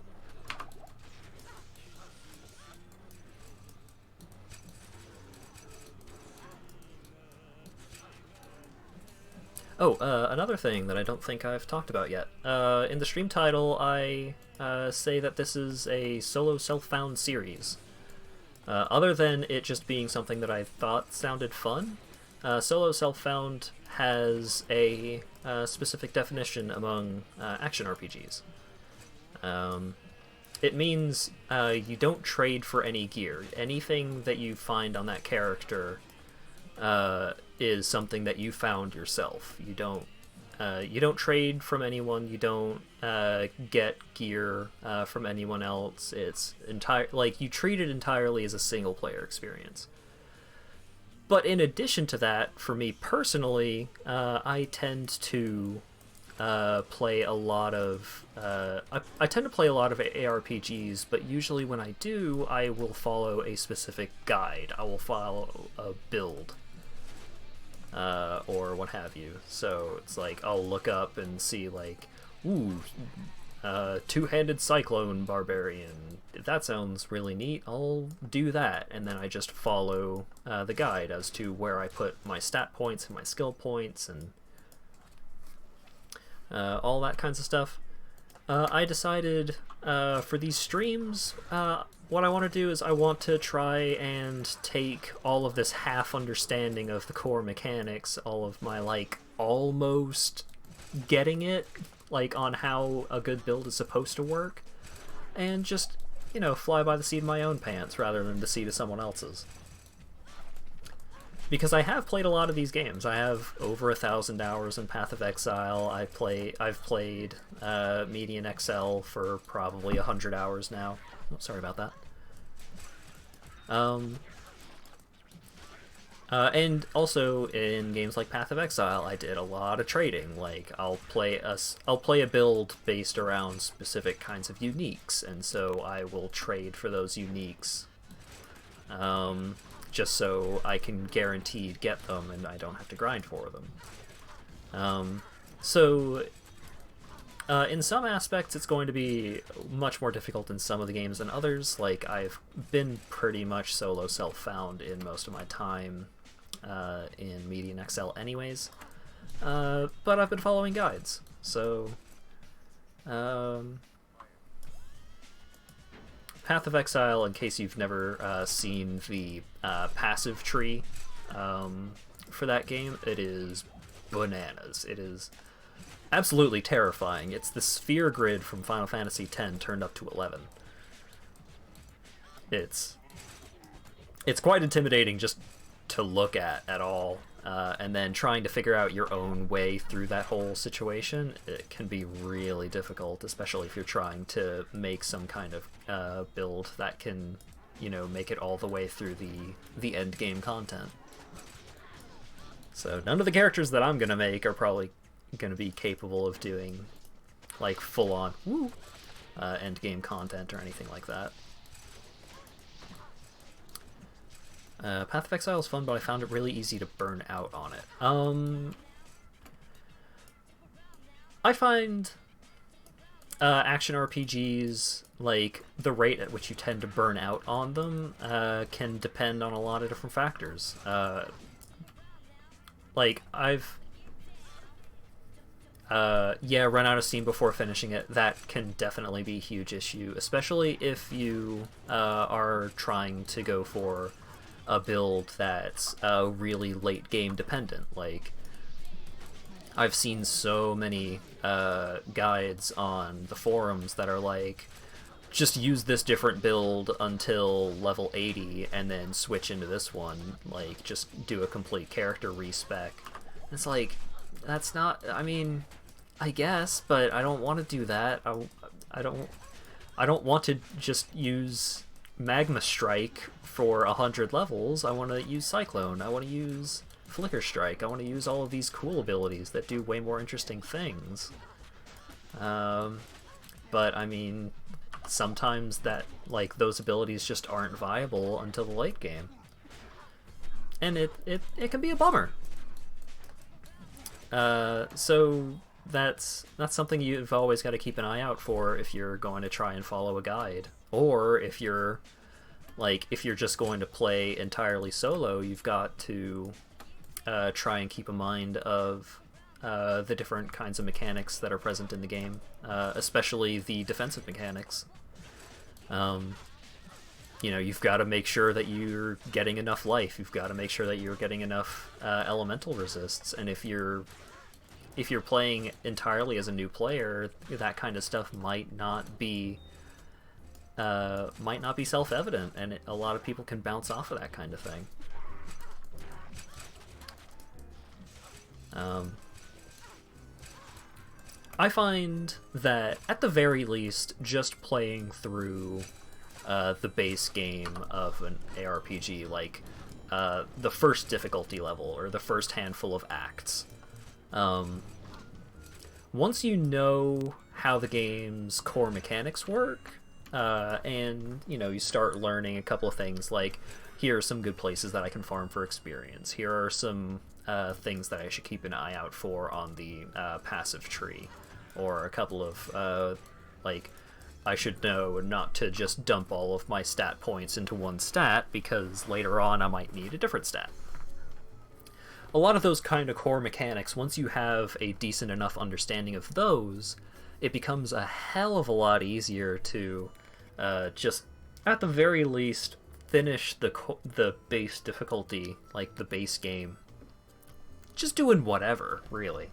A: Oh, another thing that I don't think I've talked about yet. In the stream title, I say that this is a solo self-found series. Other than it just being something that I thought sounded fun, solo self-found has a specific definition among action RPGs. It means you don't trade for any gear. Anything that you find on that character is something that you found yourself. You don't trade from anyone. You don't get gear from anyone else. It's you treat it entirely as a single player experience. But in addition to that, for me personally, I tend to play a lot of I tend to play a lot of ARPGs, but usually when I do, I will follow a specific guide. I will follow a build. Or what have you. So it's like I'll look up and see like, ooh, two-handed cyclone barbarian. If that sounds really neat, I'll do that, and then I just follow the guide as to where I put my stat points and my skill points and all that kinds of stuff. I decided for these streams, what I want to do is I want to try and take all of this half understanding of the core mechanics, all of my almost getting it, on how a good build is supposed to work, and just, fly by the seat of my own pants rather than the seat of someone else's. Because I have played a lot of these games. I have over 1,000 hours in Path of Exile. I've played Median XL for probably 100 hours now. Oh, sorry about that. And also in games like Path of Exile, I did a lot of trading. I'll play a build based around specific kinds of uniques, and so I will trade for those uniques, just so I can guaranteed get them and I don't have to grind for them. In some aspects, it's going to be much more difficult in some of the games than others. I've been pretty much solo self-found in most of my time in Median XL anyways, but I've been following guides, so Path of Exile, in case you've never seen the passive tree for that game, it is bananas. It is absolutely terrifying. It's the sphere grid from Final Fantasy X turned up to 11. It's quite intimidating just to look at all, and then trying to figure out your own way through that whole situation, it can be really difficult, especially if you're trying to make some kind of build that can, make it all the way through the end game content. So none of the characters that I'm gonna make are probably gonna be capable of doing full-on end game content or anything like that. Path of Exile is fun, but I found it really easy to burn out on it. I find action RPGs, the rate at which you tend to burn out on them can depend on a lot of different factors. I've run out of steam before finishing it. That can definitely be a huge issue, especially if you are trying to go for a build that's really late game dependent. I've seen so many guides on the forums that are just use this different build until level 80 and then switch into this one, just do a complete character respec. It's that's not, I mean, I guess, but I don't want to do that. I don't want to just use Magma Strike for 100 levels. I want to use Cyclone. I want to use Flicker Strike. I want to use all of these cool abilities that do way more interesting things. But I mean, sometimes that, like, those abilities just aren't viable until the late game. And it can be a bummer. So that's something you've always got to keep an eye out for if you're going to try and follow a guide. Or if you're just going to play entirely solo, you've got to try and keep a mind of the different kinds of mechanics that are present in the game, especially the defensive mechanics. You've got to make sure that you're getting enough life. You've got to make sure that you're getting enough elemental resists. And if you're playing entirely as a new player, that kind of stuff might not be self-evident, and a lot of people can bounce off of that kind of thing. I find that, at the very least, just playing through the base game of an ARPG, like the first difficulty level or the first handful of acts, once you know how the game's core mechanics work, and you start learning a couple of things, like, here are some good places that I can farm for experience, here are some things that I should keep an eye out for on the passive tree, or a couple of I should know not to just dump all of my stat points into one stat, because later on I might need a different stat. A lot of those kind of core mechanics, once you have a decent enough understanding of those, it becomes a hell of a lot easier to just, at the very least, finish the base difficulty, like the base game, just doing whatever, really.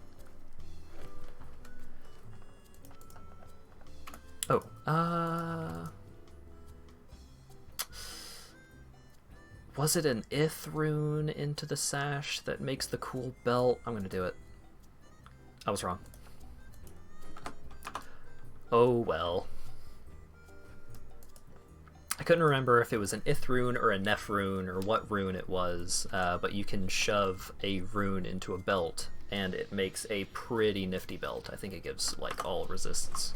A: Was it an Ith rune into the sash that makes the cool belt? I'm gonna do it. I was wrong. Oh well. I couldn't remember if it was an Ith rune or a Neph rune or what rune it was, but you can shove a rune into a belt and it makes a pretty nifty belt. I think it gives, like, all resists.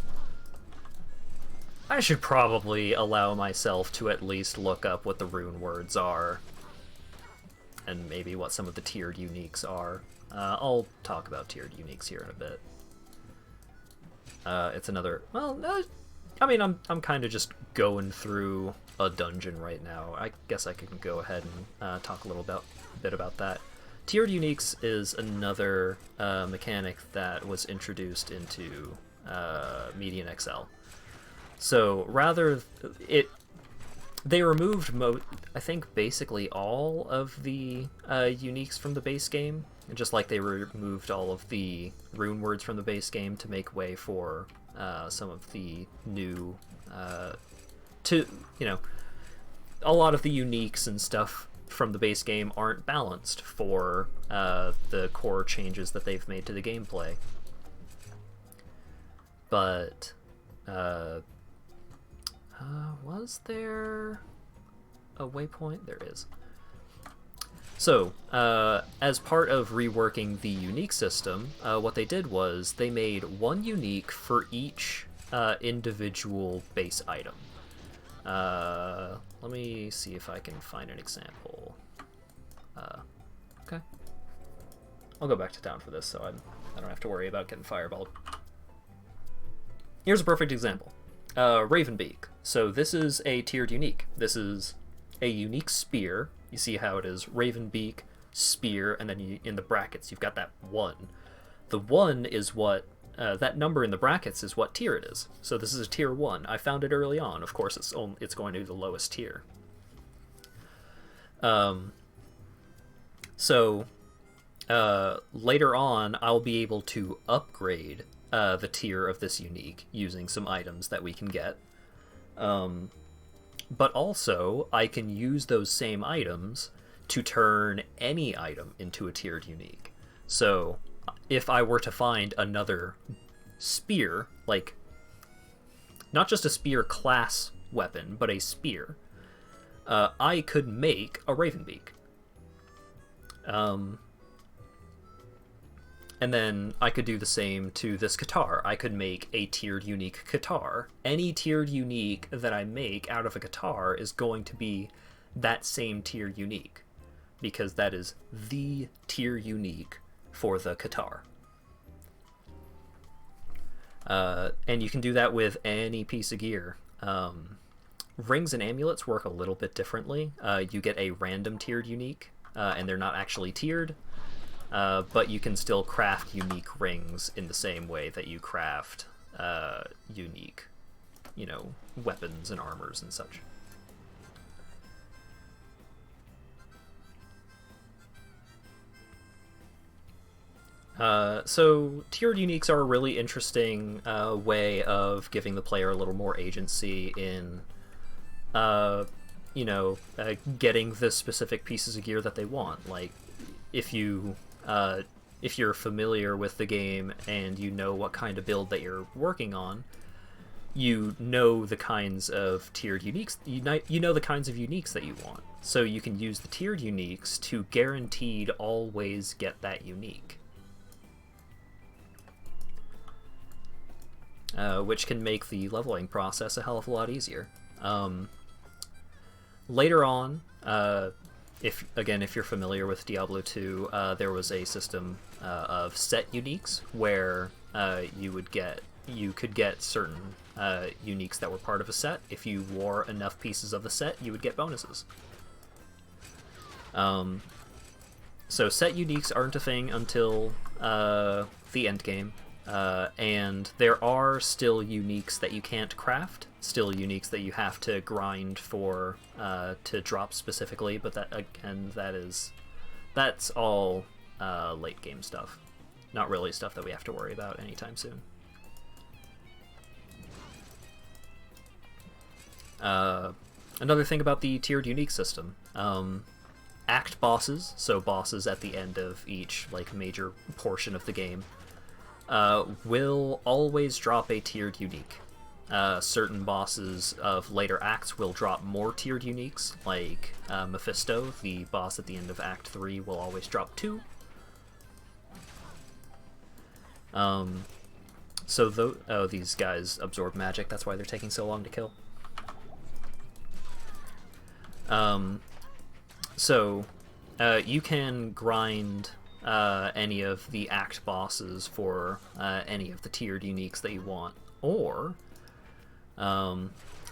A: I should probably allow myself to at least look up what the rune words are, and maybe what some of the tiered uniques are. I'll talk about tiered uniques here in a bit. It's another... Well, I mean, I'm kind of just going through a dungeon right now. I guess I can go ahead and talk a little bit about that. Tiered uniques is another mechanic that was introduced into Median XL. So they removed I think basically all of the uniques from the base game, just like they removed all of the rune words from the base game to make way for some of the new a lot of the uniques and stuff from the base game aren't balanced for the core changes that they've made to the gameplay. But was there a waypoint? There is. So, as part of reworking the unique system, what they did was they made one unique for each individual base item. Let me see if I can find an example. Okay. I'll go back to town for this, so I don't have to worry about getting fireballed. Here's a perfect example. Ravenbeak. So this is a tiered unique. This is a unique spear. You see how it is Ravenbeak, spear, and then in the brackets you've got that 1. The 1 is what, that number in the brackets is what tier it is. So this is a tier 1. I found it early on. Of course it's going to be the lowest tier. So later on I'll be able to upgrade the tier of this unique using some items that we can get. But also, I can use those same items to turn any item into a tiered unique. So, if I were to find another spear, like, not just a spear class weapon, but a spear, I could make a Ravenbeak. And then I could do the same to this guitar. I could make a tiered unique guitar. Any tiered unique that I make out of a guitar is going to be that same tier unique, because that is the tier unique for the guitar. And you can do that with any piece of gear. Rings and amulets work a little bit differently. You get a random tiered unique, and they're not actually tiered. But you can still craft unique rings in the same way that you craft unique, weapons and armors and such. So tiered uniques are a really interesting way of giving the player a little more agency in, getting the specific pieces of gear that they want. Like, if you're familiar with the game and you know what kind of build that you're working on, you know the kinds of tiered uniques, you know the kinds of uniques that you want. So you can use the tiered uniques to guaranteed always get that unique. Which can make the leveling process a hell of a lot easier. Later on, if you're familiar with Diablo 2, there was a system of set uniques where you could get certain uniques that were part of a set. If you wore enough pieces of the set, you would get bonuses. So set uniques aren't a thing until the end game. And there are still uniques that you can't craft, still uniques that you have to grind for to drop specifically, but that's all late game stuff. Not really stuff that we have to worry about anytime soon. Another thing about the tiered unique system, act bosses, so bosses at the end of each major portion of the game, will always drop a tiered unique. Certain bosses of later acts will drop more tiered uniques, like Mephisto, the boss at the end of Act 3, will always drop 2. These guys absorb magic, that's why they're taking so long to kill. You can grind any of the act bosses for any of the tiered uniques that you want, or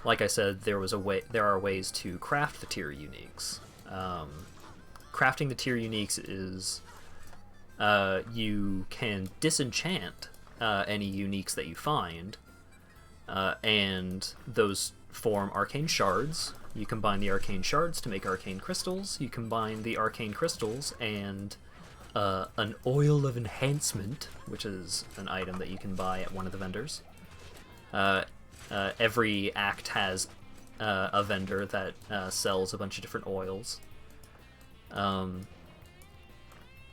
A: like I said, there are ways to craft the tier uniques. Crafting the tier uniques is you can disenchant any uniques that you find, and those form arcane shards. You combine the arcane shards to make arcane crystals. You combine the arcane crystals and an oil of enhancement, which is an item that you can buy at one of the vendors. Every act has a vendor that sells a bunch of different oils. And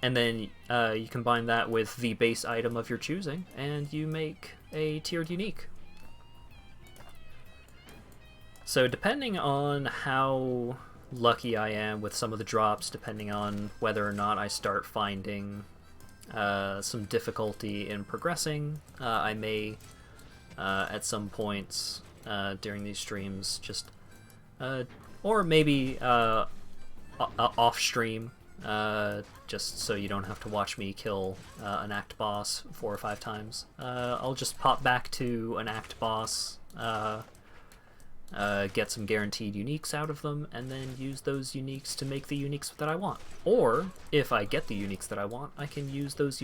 A: then you combine that with the base item of your choosing, and you make a tiered unique. So depending on how lucky I am with some of the drops, depending on whether or not I start finding some difficulty in progressing, I may at some points during these streams just or maybe off stream, just so you don't have to watch me kill an act boss 4 or 5 times, I'll just pop back to an act boss, get some guaranteed uniques out of them, and then use those uniques to make the uniques that I want. Or, if I get the uniques that I want, I can use those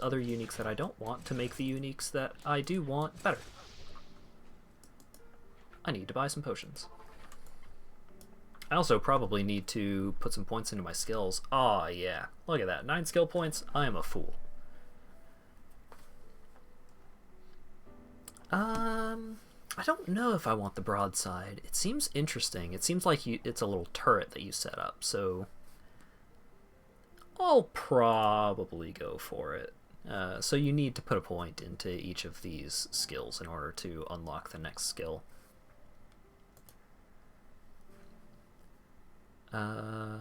A: other uniques that I don't want to make the uniques that I do want better. I need to buy some potions. I also probably need to put some points into my skills. Aw, yeah. Look at that. 9 skill points. I am a fool. I don't know if I want the broadside. It seems interesting. It seems like it's a little turret that you set up, so I'll probably go for it. So you need to put a point into each of these skills in order to unlock the next skill. I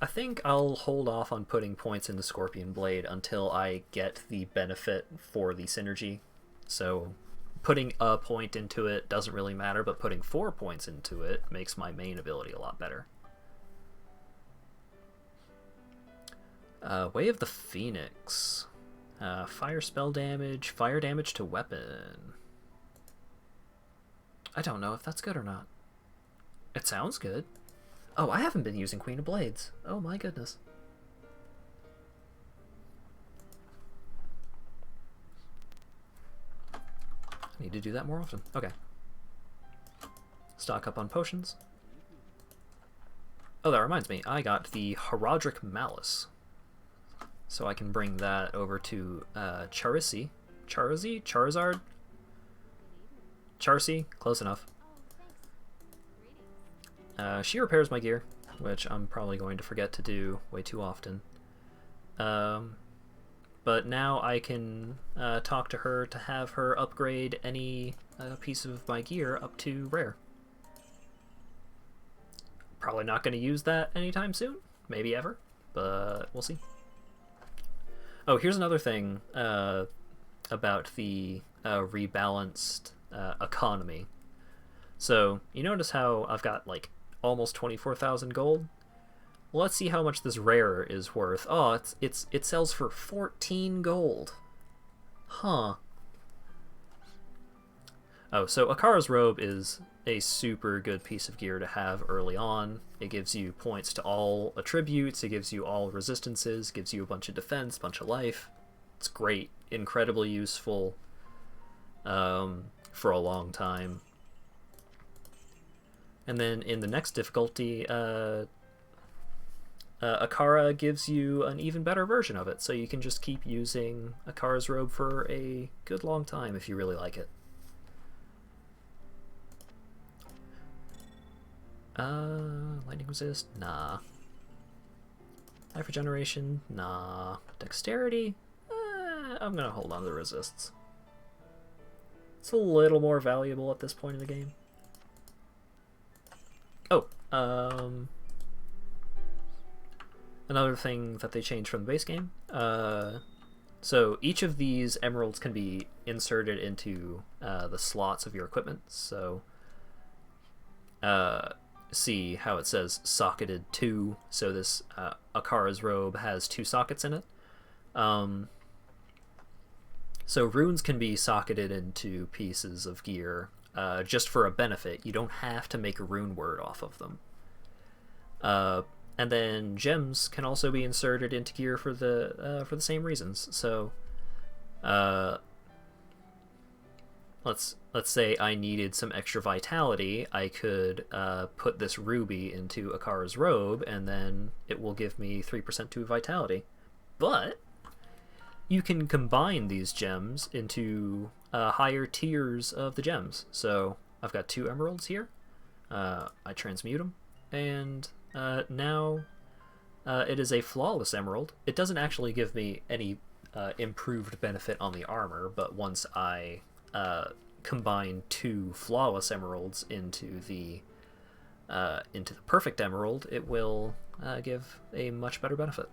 A: think I'll hold off on putting points into Scorpion Blade until I get the benefit for the synergy. So putting a point into it doesn't really matter, but putting 4 points into it makes my main ability a lot better. Way of the Phoenix. Fire spell damage, fire damage to weapon. I don't know if that's good or not. It sounds good. Oh, I haven't been using Queen of Blades. Oh my goodness. I need to do that more often. Okay. Stock up on potions. Oh, that reminds me. I got the Herodric Malice. So I can bring that over to Charizard? Charcy? Close enough. She repairs my gear, which I'm probably going to forget to do way too often. But now I can talk to her to have her upgrade any piece of my gear up to rare. Probably not going to use that anytime soon, maybe ever, but we'll see. Oh, here's another thing about the rebalanced economy. So you notice how I've got like almost 24,000 gold? Well, let's see how much this rare is worth. Oh, it sells for 14 gold. Huh. Oh, so Akara's Robe is a super good piece of gear to have early on. It gives you points to all attributes, it gives you all resistances, gives you a bunch of defense, bunch of life. It's great, incredibly useful for a long time. And then in the next difficulty, Akara gives you an even better version of it, so you can just keep using Akara's Robe for a good long time if you really like it. Lightning resist? Nah. Life regeneration? Nah. Dexterity? I'm gonna hold on to the resists. It's a little more valuable at this point in the game. Oh, another thing that they changed from the base game. So each of these emeralds can be inserted into the slots of your equipment. So see how it says socketed 2. So this Akara's Robe has 2 sockets in it. So runes can be socketed into pieces of gear just for a benefit. You don't have to make a rune word off of them. And then gems can also be inserted into gear for the same reasons. So let's say I needed some extra vitality, I could put this ruby into Akara's Robe, and then it will give me 3% to vitality. But you can combine these gems into higher tiers of the gems. So I've got 2 emeralds here. I transmute them, and now it is a flawless emerald. It doesn't actually give me any improved benefit on the armor, but once I combine 2 flawless emeralds into the perfect emerald, it will give a much better benefit.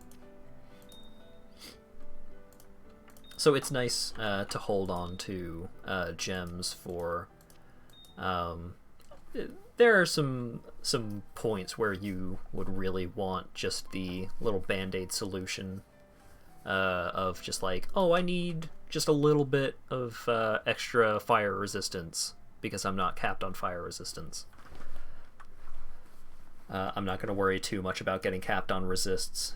A: So it's nice to hold on to gems for. There are some points where you would really want just the little band-aid solution of just like, oh, I need just a little bit of extra fire resistance because I'm not capped on fire resistance. I'm not going to worry too much about getting capped on resists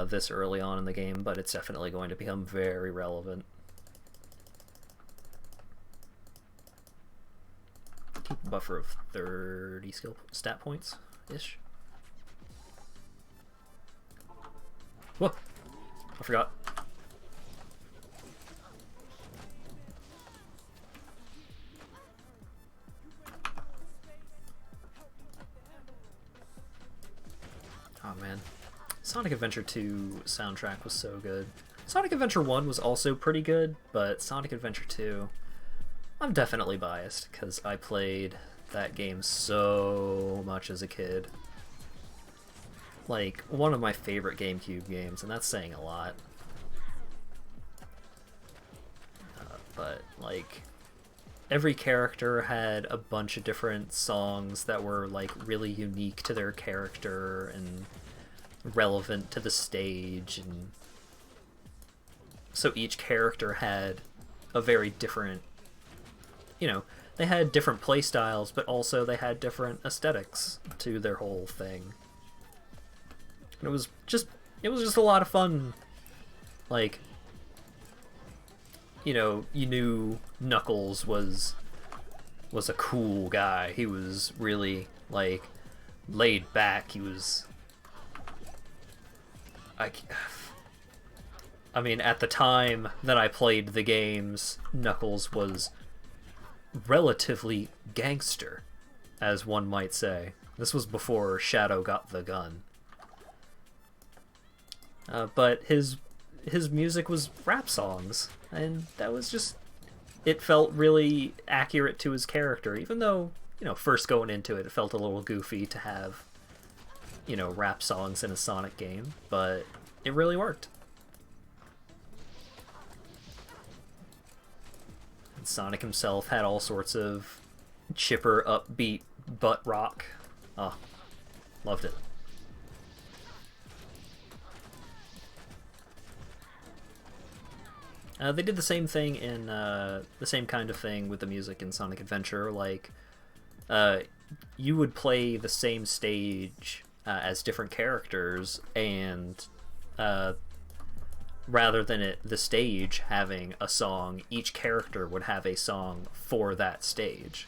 A: this early on in the game, but it's definitely going to become very relevant. Keep a buffer of 30 skill stat points ish. Whoa! I forgot. Oh man. Sonic Adventure 2 soundtrack was so good. Sonic Adventure 1 was also pretty good, but Sonic Adventure 2, I'm definitely biased, because I played that game so much as a kid. Like, one of my favorite GameCube games, and that's saying a lot. But, like, every character had a bunch of different songs that were, like, really unique to their character and relevant to the stage, and so each character had a very different, you know, they had different play styles, but also they had different aesthetics to their whole thing. And it was just a lot of fun. Like, you know, you knew Knuckles was a cool guy. He was really, like, laid back. He was, I mean, at the time that I played the games, Knuckles was relatively gangster, as one might say. This was before Shadow got the gun. But his music was rap songs, and that was just, it felt really accurate to his character, even though, you know, first going into it, it felt a little goofy to have, you know, rap songs in a Sonic game, but it really worked. And Sonic himself had all sorts of chipper, upbeat butt rock. Oh, loved it. They did the same thing in the same kind of thing with the music in Sonic Adventure. Like, you would play the same stage as different characters, and rather than the stage having a song, each character would have a song for that stage.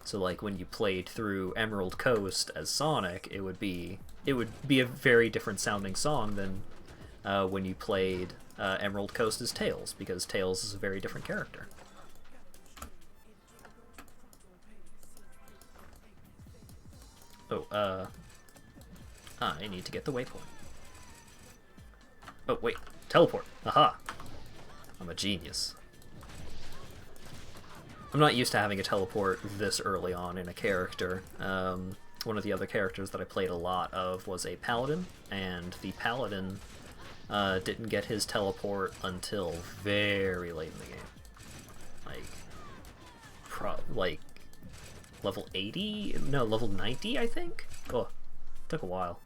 A: So, like, when you played through Emerald Coast as Sonic, it would be a very different sounding song than when you played Emerald Coast as Tails, because Tails is a very different character. Oh, I need to get the waypoint. Oh, wait. Teleport. Aha. I'm a genius. I'm not used to having a teleport this early on in a character. One of the other characters that I played a lot of was a paladin, and the paladin didn't get his teleport until very late in the game. Like level 80? No, level 90, I think? Oh, took a while.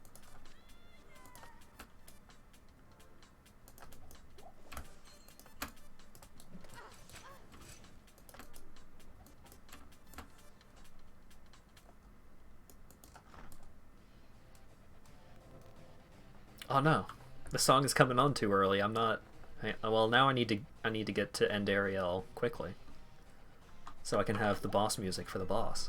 A: Oh no, the song is coming on too early. I'm not. Well, now I need to get to End Ariel quickly, so I can have the boss music for the boss.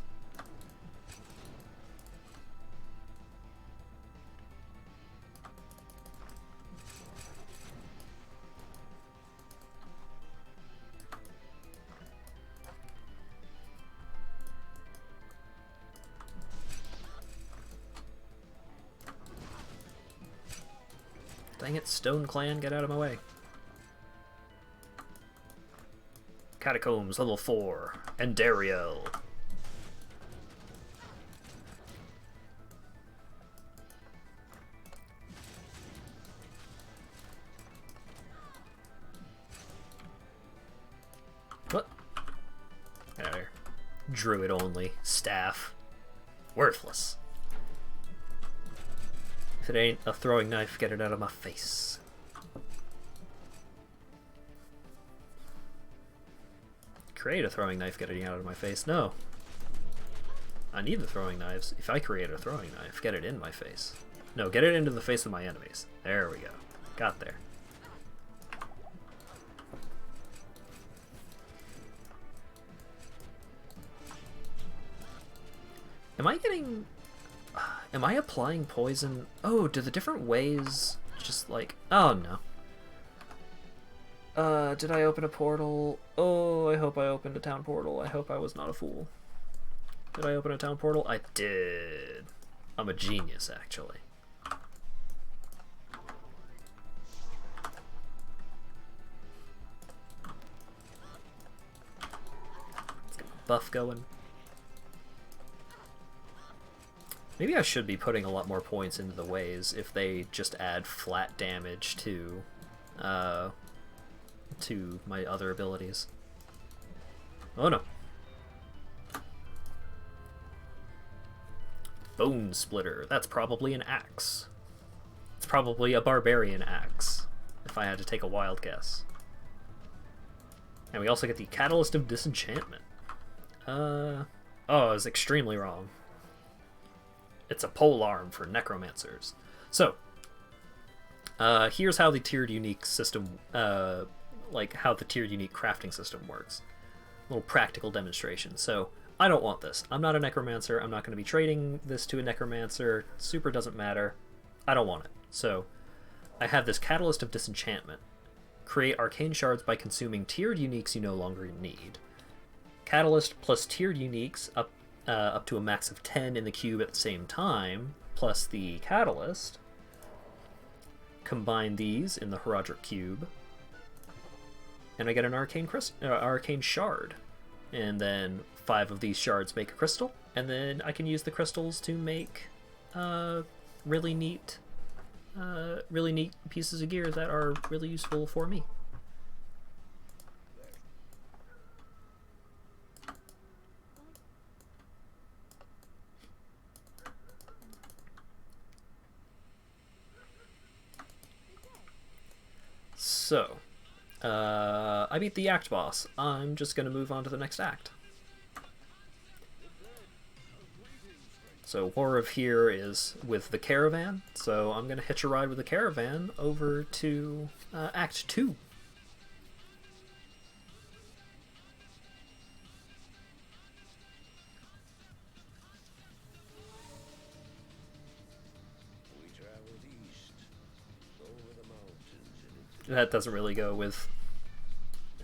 A: Dang it, Stone Clan, get out of my way. Catacombs, level 4, Endariel. What? There. Druid only. Staff. Worthless. If it ain't a throwing knife, get it out of my face. Create a throwing knife, get it out of my face. No. I need the throwing knives. If I create a throwing knife, get it in my face. No, get it into the face of my enemies. There we go. Got there. Am I applying poison? Oh, do the different ways just like... Oh, no. Did I open a portal? Oh, I hope I opened a town portal. I hope I was not a fool. Did I open a town portal? I did. I'm a genius, actually. buff going. Maybe I should be putting a lot more points into the ways if they just add flat damage to my other abilities. Oh no. Bone Splitter. That's probably an axe. It's probably a barbarian axe, if I had to take a wild guess. And we also get the Catalyst of Disenchantment. Oh, I was extremely wrong. It's a polearm for necromancers. So, here's how the tiered unique system, like how the tiered unique crafting system works. A little practical demonstration. So, I don't want this. I'm not a necromancer. I'm not going to be trading this to a necromancer. Super doesn't matter. I don't want it. So, I have this Catalyst of Disenchantment. Create arcane shards by consuming tiered uniques you no longer need. Catalyst plus tiered uniques up to a max of 10 in the cube at the same time, plus the Catalyst. Combine these in the Herodric Cube, and I get an arcane shard. And then 5 of these shards make a crystal, and then I can use the crystals to make really neat pieces of gear that are really useful for me. So, I beat the act boss. I'm just going to move on to the next act. So War of here is with the caravan, so I'm going to hitch a ride with the caravan over to Act 2. That doesn't really go with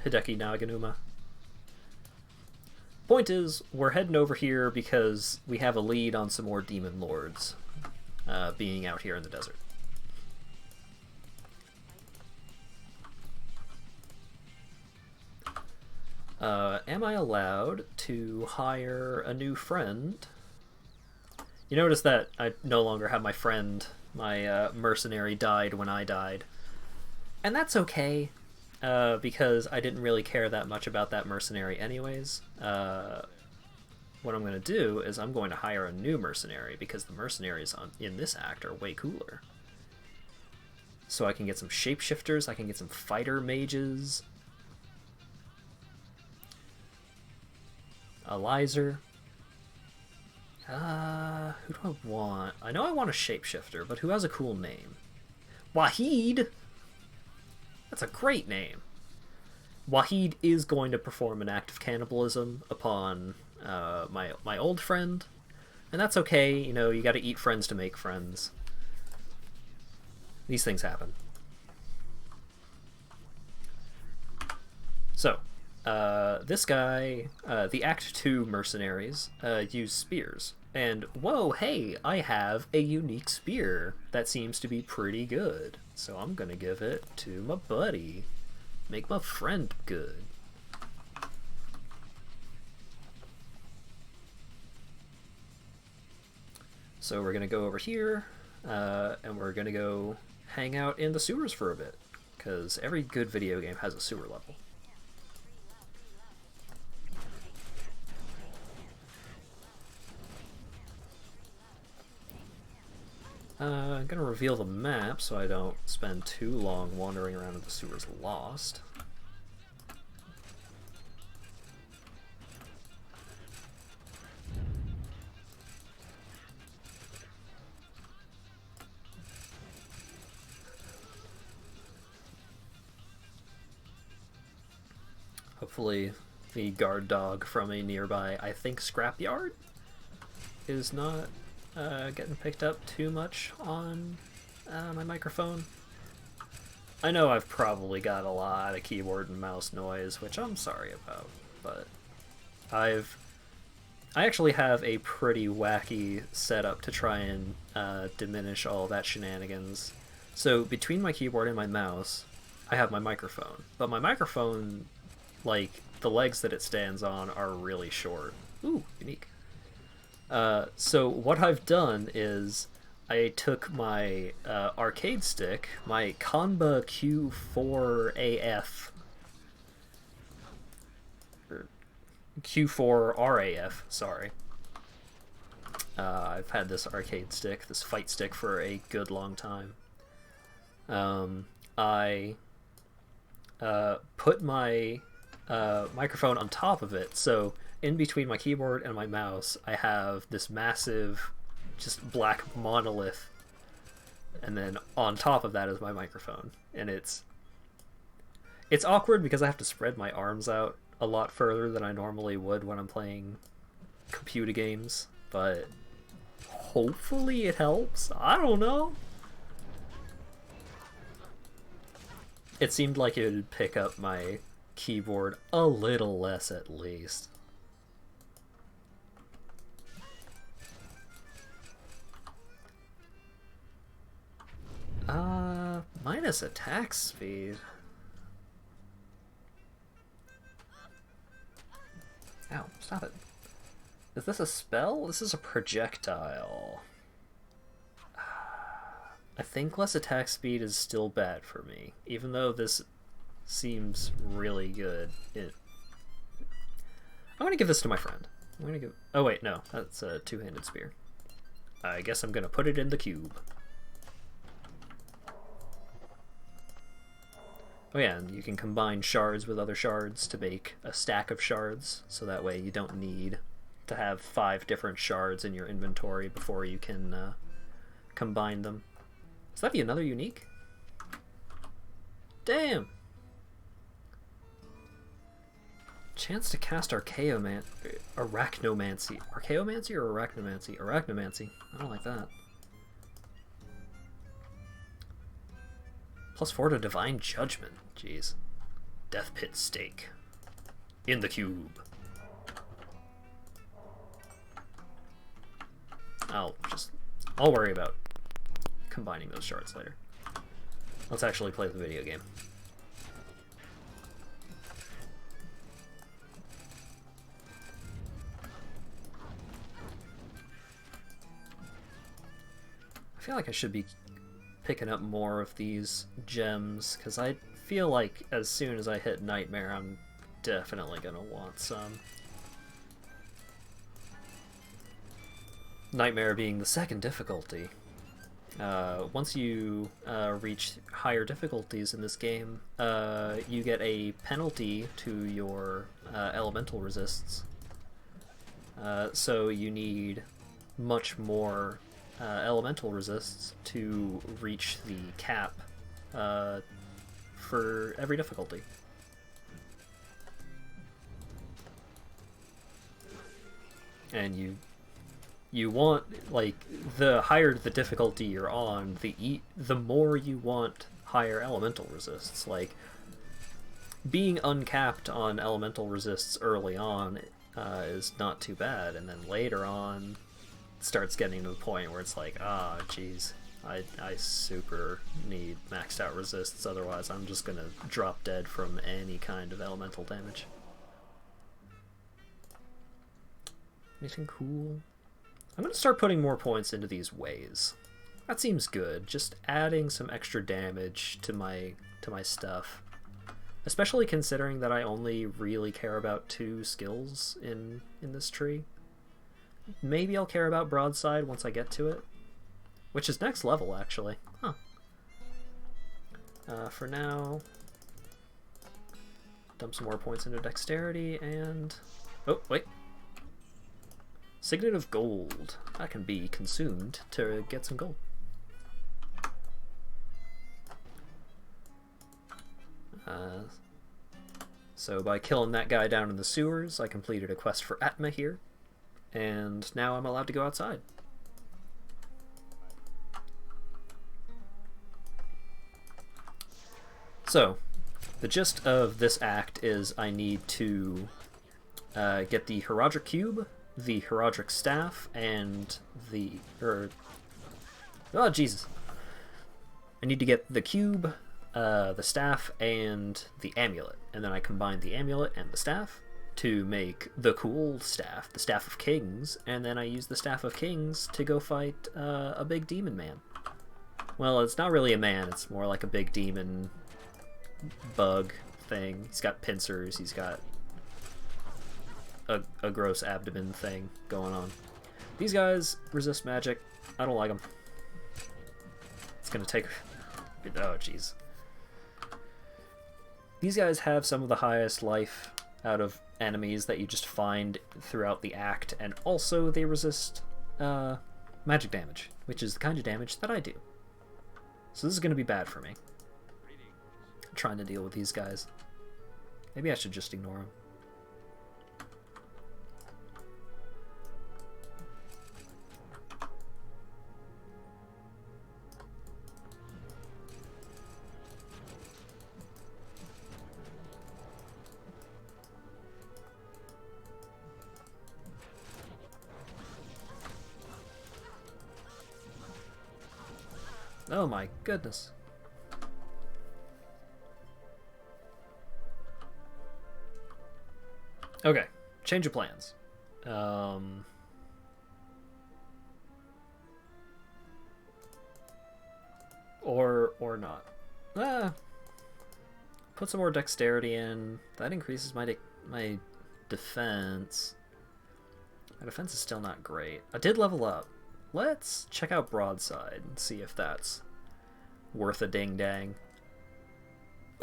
A: Hideki Naganuma. Point is, we're heading over here because we have a lead on some more demon lords being out here in the desert. Am I allowed to hire a new friend? You notice that I no longer have my friend. My mercenary died when I died. And that's okay. Because I didn't really care that much about that mercenary anyways. What I'm going to do is I'm going to hire a new mercenary because the mercenaries in this act are way cooler. So I can get some shapeshifters, I can get some fighter mages, a Lizer. Who do I want? I know I want a shapeshifter, but who has a cool name? Wahid! That's a great name. Wahid is going to perform an act of cannibalism upon my old friend, and that's okay. You know, you got to eat friends to make friends. These things happen. So, this guy, the Act 2 mercenaries, use spears. And, whoa, hey, I have a unique spear that seems to be pretty good. So I'm gonna give it to my buddy. Make my friend good. So we're gonna go over here, and we're gonna go hang out in the sewers for a bit. Because every good video game has a sewer level. I'm going to reveal the map so I don't spend too long wandering around in the sewers lost. Hopefully the guard dog from a nearby, I think, scrapyard is not getting picked up too much on my microphone. I know I've probably got a lot of keyboard and mouse noise, which I'm sorry about, but I actually have a pretty wacky setup to try and diminish all that shenanigans. So between my keyboard and my mouse, I have my microphone, but my microphone, like, the legs that it stands on are really short. Ooh, unique. So what I've done is I took my arcade stick, my Kanba Q4AF, or Q4RAF, sorry. I've had this arcade stick, this fight stick, for a good long time. I put my microphone on top of it, so in between my keyboard and my mouse, I have this massive, just black monolith, and then on top of that is my microphone. And it's awkward because I have to spread my arms out a lot further than I normally would when I'm playing computer games, but hopefully it helps. I don't know. It seemed like it would pick up my keyboard a little less at least. Minus attack speed. Ow, stop it. Is this a spell? This is a projectile. I think less attack speed is still bad for me, even though this seems really good. I'm gonna give this to my friend. I'm gonna give... Oh wait, no, that's a two-handed spear. I guess I'm gonna put it in the cube. Oh yeah, and you can combine shards with other shards to make a stack of shards, so that way you don't need to have 5 different shards in your inventory before you can combine them. Does that be another unique? Damn! Chance to cast Archaeomancy. Arachnomancy. Archaeomancy or Arachnomancy? Arachnomancy. I don't like that. +4 to Divine Judgment. Jeez. Death Pit Stake. In the cube. I'll worry about combining those shards later. Let's actually play the video game. I feel like I should be picking up more of these gems, because I feel like as soon as I hit Nightmare, I'm definitely gonna want some. Nightmare being the second difficulty. Once you reach higher difficulties in this game, you get a penalty to your elemental resists. So you need much more elemental resists to reach the cap for every difficulty. And you want, like, the higher the difficulty you're on, the more you want higher elemental resists. Like, being uncapped on elemental resists early on is not too bad, and then later on it starts getting to the point where it's like, ah, geez, I super need maxed out resists, otherwise I'm just gonna drop dead from any kind of elemental damage. Anything cool? I'm gonna start putting more points into these ways. That seems good, just adding some extra damage to my stuff. Especially considering that I only really care about 2 skills in this tree. Maybe I'll care about Broadside once I get to it. Which is next level, actually. Huh. For now, dump some more points into Dexterity, and... Oh, wait. Signet of Gold. That can be consumed to get some gold. So by killing that guy down in the sewers, I completed a quest for Atma here, and now I'm allowed to go outside. So, the gist of this act is I need to get the Herodric Cube, the Herodric Staff, and oh, Jesus. I need to get the cube, the staff and the amulet, and then I combined the amulet and the staff to make the cool staff, the Staff of Kings, and then I used the Staff of Kings to go fight a big demon man. Well, it's not really a man, it's more like a big demon bug thing. He's got pincers, he's got a gross abdomen thing going on. These guys resist magic. I don't like them. It's gonna take... Oh, jeez. These guys have some of the highest life out of enemies that you just find throughout the act, and also they resist magic damage, which is the kind of damage that I do. So this is going to be bad for me. I'm trying to deal with these guys. Maybe I should just ignore them. Oh my goodness. Okay, change of plans. Or not. Put some more dexterity in. That increases my defense. My defense is still not great. I did level up. Let's check out Broadside and see if that's worth a ding-dang.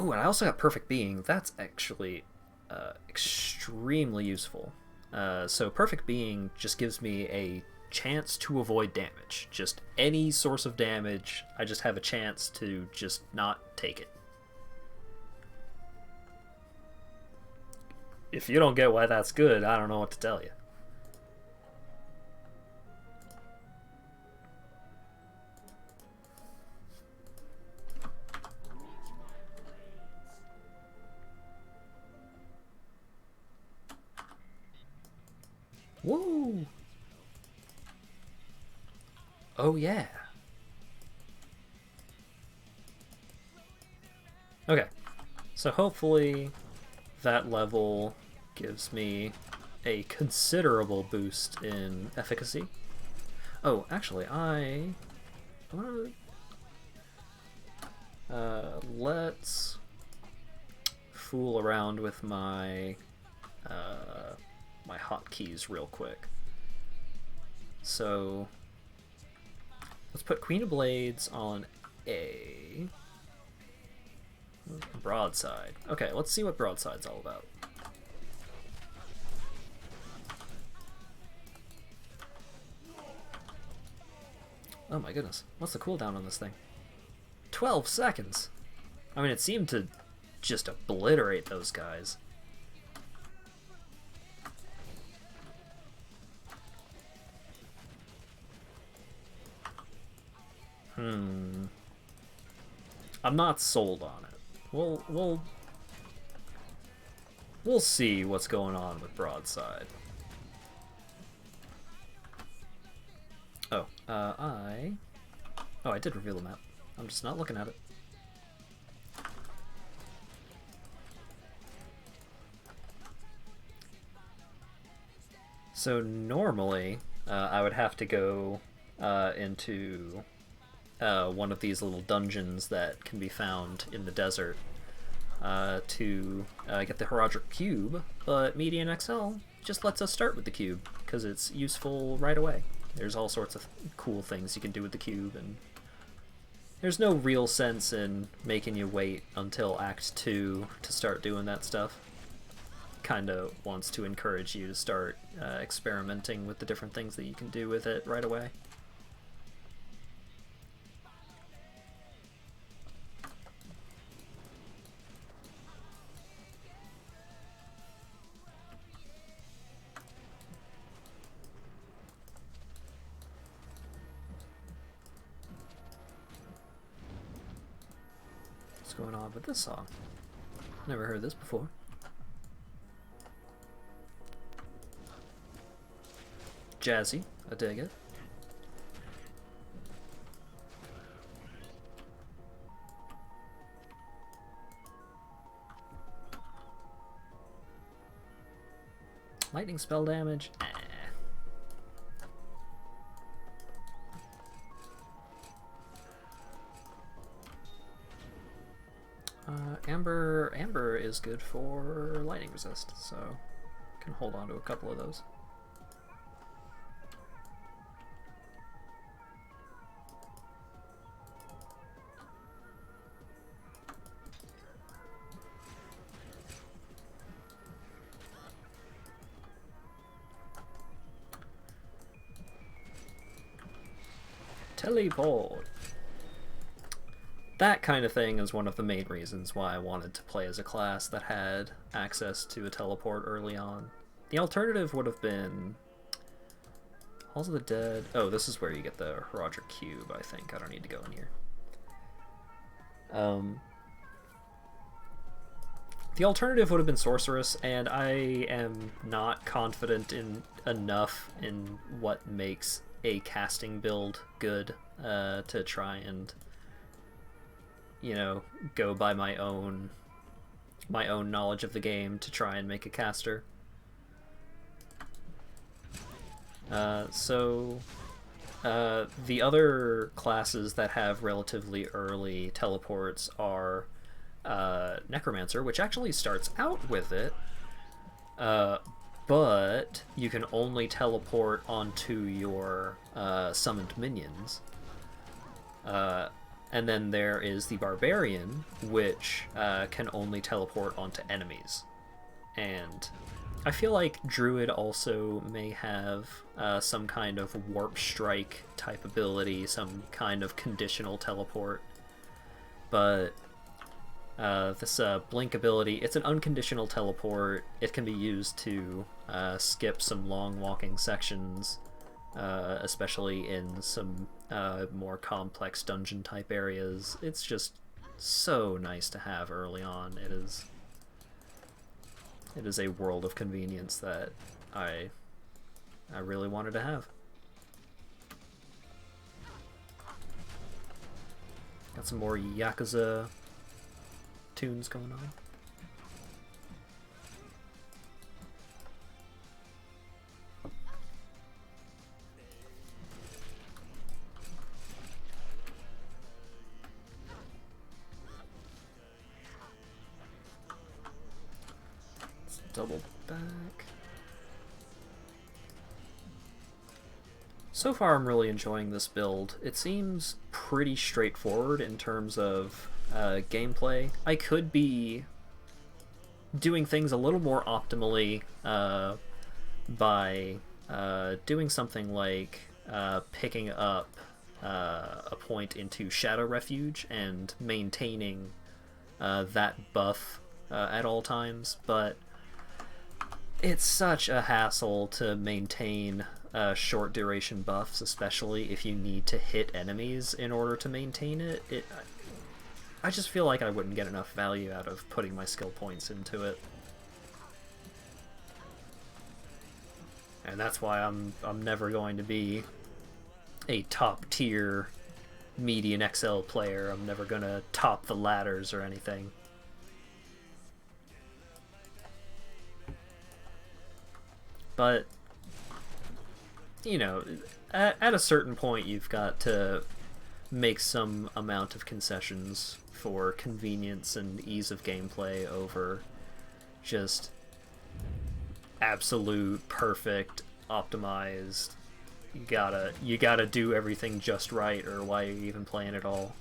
A: Ooh, and I also got Perfect Being. That's actually extremely useful. So Perfect Being just gives me a chance to avoid damage. Just any source of damage, I just have a chance to just not take it. If you don't get why that's good, I don't know what to tell you. Woo! Oh yeah. Okay, so hopefully that level gives me a considerable boost in efficacy. Oh, actually, let's fool around with my my hotkeys real quick. So let's put Queen of Blades on A. Broadside. Okay, let's see what Broadside's all about. Oh my goodness, what's the cooldown on this thing? 12 seconds! I mean, it seemed to just obliterate those guys. I'm not sold on it. We'll see what's going on with Broadside. Oh, I did reveal the map. I'm just not looking at it. So normally, I would have to go into one of these little dungeons that can be found in the desert to get the Heraldric Cube, but Median XL just lets us start with the cube because it's useful right away. There's all sorts of cool things you can do with the cube, and there's no real sense in making you wait until Act 2 to start doing that stuff. Kinda wants to encourage you to start experimenting with the different things that you can do with it right away. What's going on with this song? Never heard this before. Jazzy, I dig it. Lightning spell damage? Amber is good for lightning resist, so can hold on to a couple of those. Teleport. That kind of thing is one of the main reasons why I wanted to play as a class that had access to a teleport early on. The alternative would have been Halls of the Dead. Oh, this is where you get the Roger Cube, I think. I don't need to go in here. The alternative would have been Sorceress, and I am not confident enough in what makes a casting build good to try and, you know, go by my own knowledge of the game to try and make a caster. So the other classes that have relatively early teleports are Necromancer, which actually starts out with it, but you can only teleport onto your summoned minions. And then there is the Barbarian, which can only teleport onto enemies. And I feel like Druid also may have some kind of Warp Strike type ability, some kind of conditional teleport. But this Blink ability, it's an unconditional teleport. It can be used to skip some long walking sections, especially in some more complex dungeon type areas. It's just so nice to have early on. It is a world of convenience that I really wanted to have. Got some more Yakuza tunes going on. Let's double back. So far I'm really enjoying this build. It seems pretty straightforward in terms of gameplay. I could be doing things a little more optimally by doing something like picking up a point into Shadow Refuge and maintaining that buff at all times, but it's such a hassle to maintain short duration buffs, especially if you need to hit enemies in order to maintain it. I just feel like I wouldn't get enough value out of putting my skill points into it. And that's why I'm never going to be a top tier median XL player. I'm never gonna top the ladders or anything. But, you know, at a certain point you've got to make some amount of concessions for convenience and ease of gameplay over just absolute perfect optimized. You gotta do everything just right, or why are you even playing at all?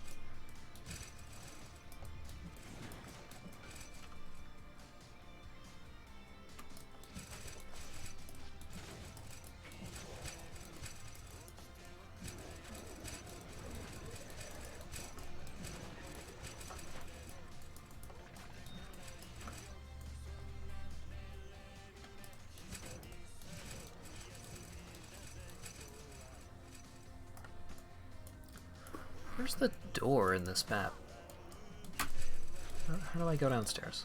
A: Where's the door in this map? How do I go downstairs?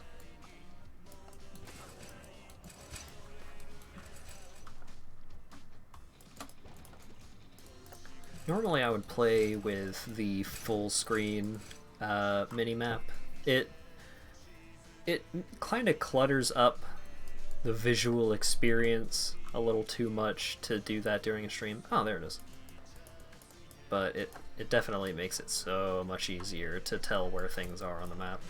A: Normally I would play with the full screen minimap. It kind of clutters up the visual experience a little too much to do that during a stream. Oh, there it is. But it definitely makes it so much easier to tell where things are on the map.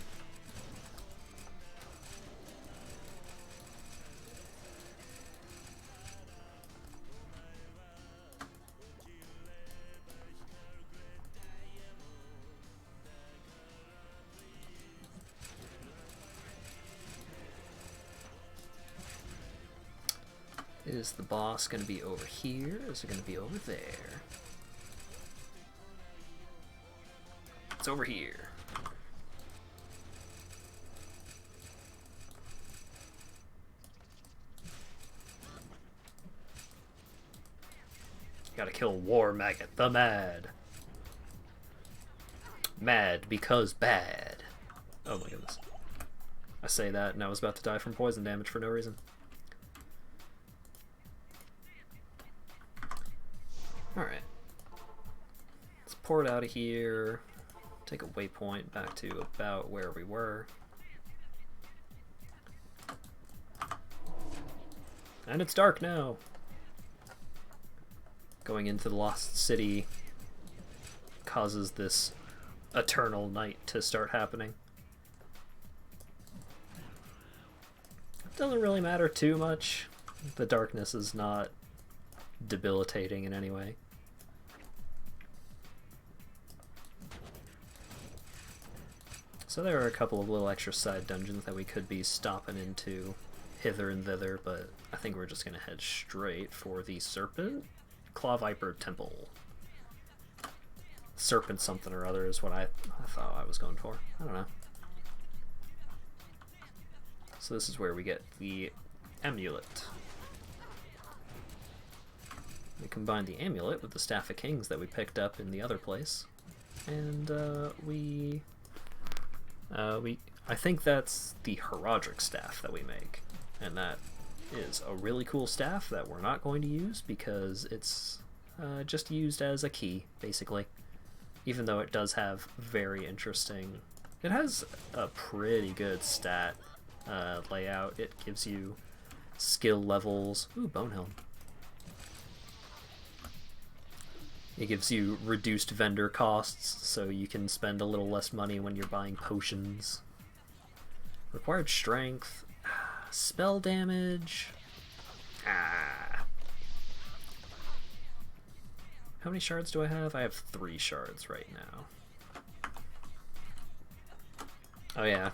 A: Is the boss going to be over here? Is it going to be over there? It's over here. Gotta kill War Maggot the Mad. Mad because bad. Oh my goodness. I say that and I was about to die from poison damage for no reason. Alright. Let's pour it out of here. Take a waypoint back to about where we were. And it's dark now. Going into the Lost City causes this eternal night to start happening. It doesn't really matter too much. The darkness is not debilitating in any way. So there are a couple of little extra side dungeons that we could be stopping into hither and thither, but I think we're just going to head straight for the Serpent Claw Viper Temple. Serpent something or other is what I thought I was going for. I don't know. So this is where we get the amulet. We combine the amulet with the Staff of Kings that we picked up in the other place, and I think that's the Heraldric Staff that we make, and that is a really cool staff that we're not going to use because it's just used as a key, basically. Even though it does have very interesting... It has a pretty good stat layout. It gives you skill levels. Ooh, Bone Helm. It gives you reduced vendor costs, so you can spend a little less money when you're buying potions. Required strength. Spell damage. How many shards do I have? I have 3 shards right now. Oh yeah.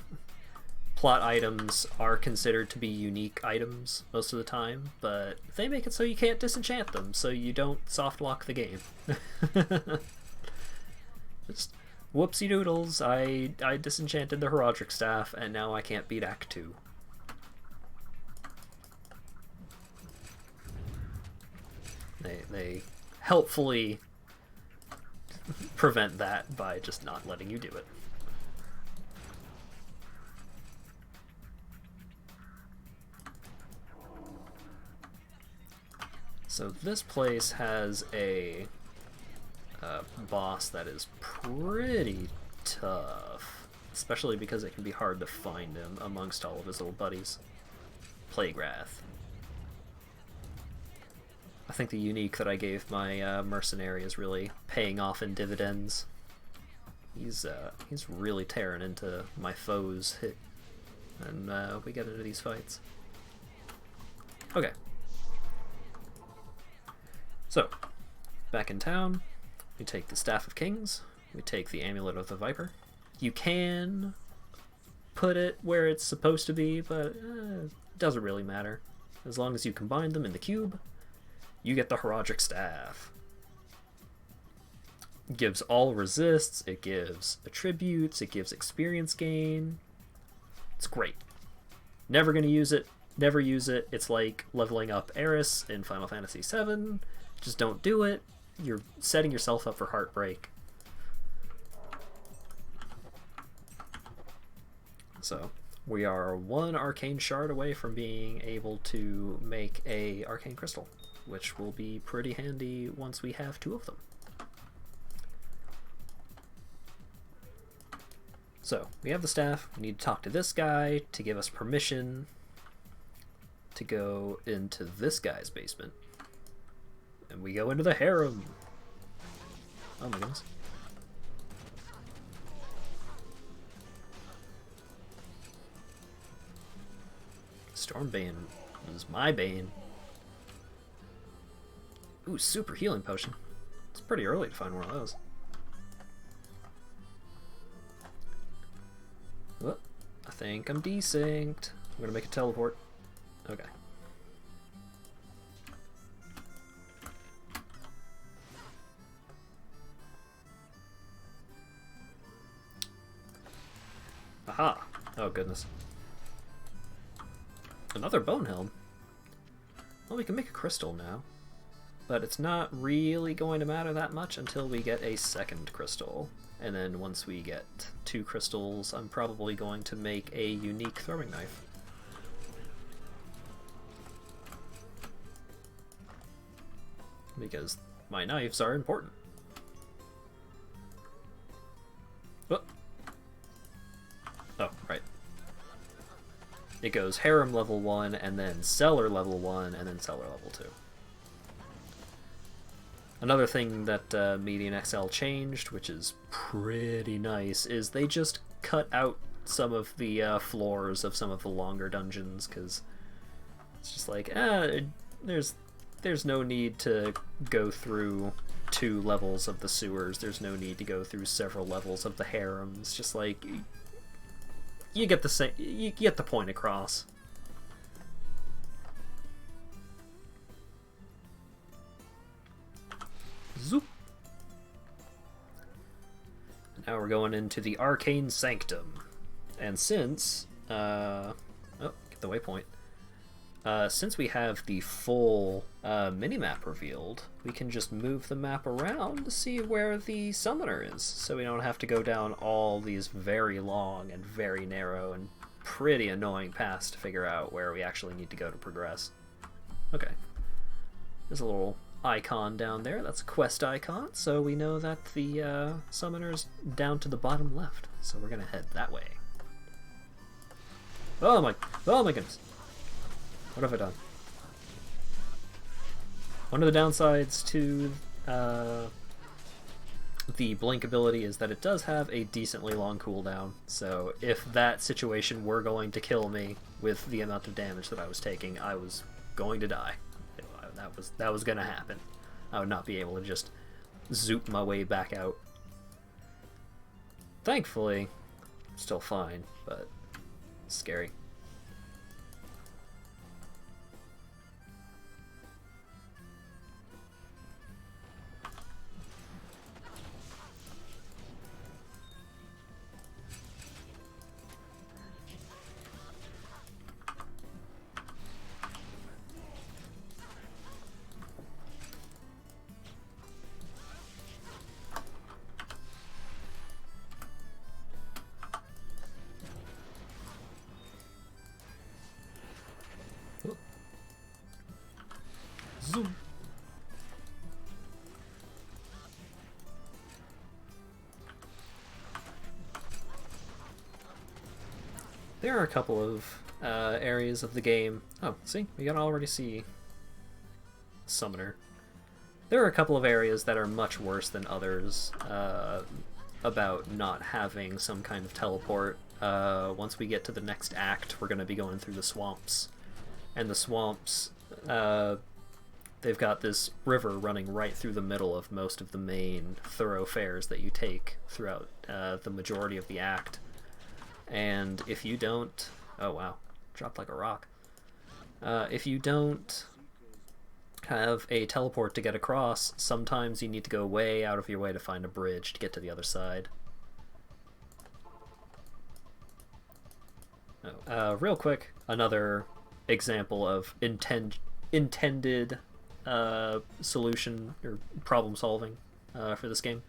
A: Plot items are considered to be unique items most of the time, but they make it so you can't disenchant them, so you don't soft lock the game. Just whoopsie doodles, I disenchanted the Heraldric Staff, and now I can't beat Act 2. They helpfully prevent that by just not letting you do it. So this place has a boss that is pretty tough, especially because it can be hard to find him amongst all of his little buddies. Plaguewrath. I think the unique that I gave my mercenary is really paying off in dividends. He's really tearing into my foes' hit, and we get into these fights. Okay. So, back in town, we take the Staff of Kings, we take the Amulet of the Viper. You can put it where it's supposed to be, but it doesn't really matter. As long as you combine them in the cube, you get the Heraldric Staff. It gives all resists, it gives attributes, it gives experience gain. It's great. Never gonna use it, never use it. It's like leveling up Eris in Final Fantasy VII. Just don't do it. You're setting yourself up for heartbreak. So, we are 1 arcane shard away from being able to make a arcane crystal, which will be pretty handy once we have 2 of them. So, we have the staff. We need to talk to this guy to give us permission to go into this guy's basement. And we go into the harem. Oh my goodness. Stormbane is my bane. Ooh, super healing potion. It's pretty early to find one of those. Oh, I think I'm desynced. I'm gonna make a teleport. Okay. Aha! Oh goodness. Another bone helm. Well, we can make a crystal now. But it's not really going to matter that much until we get a second crystal. And then once we get 2 crystals, I'm probably going to make a unique throwing knife. Because my knives are important. Oh, right. It goes harem level 1, and then cellar level 1, and then cellar level 2. Another thing that Median XL changed, which is pretty nice, is they just cut out some of the floors of some of the longer dungeons, because it's just like, there's no need to go through 2 levels of the sewers, there's no need to go through several levels of the harems, just like, you get the point across. Zoop. Now we're going into the Arcane Sanctum. And since, get the waypoint. Since we have the full minimap revealed, we can just move the map around to see where the summoner is, so we don't have to go down all these very long and very narrow and pretty annoying paths to figure out where we actually need to go to progress. Okay. There's a little icon down there. That's a quest icon, so we know that the summoner's down to the bottom left. So we're gonna head that way. Oh my goodness. What have I done? One of the downsides to the blink ability is that it does have a decently long cooldown, so if that situation were going to kill me with the amount of damage that I was taking, I was going to die. That was gonna happen. I would not be able to just zoop my way back out. Thankfully, still fine, but scary. Zoom. There are a couple of areas of the game. Oh, see? We can already see Summoner. There are a couple of areas that are much worse than others about not having some kind of teleport. Once we get to the next act, we're going to be going through the swamps. And the swamps, they've got this river running right through the middle of most of the main thoroughfares that you take throughout the majority of the act. And if you don't... Oh wow, dropped like a rock. If you don't have a teleport to get across, sometimes you need to go way out of your way to find a bridge to get to the other side. Oh, real quick, another example of intended solution or problem solving for this game.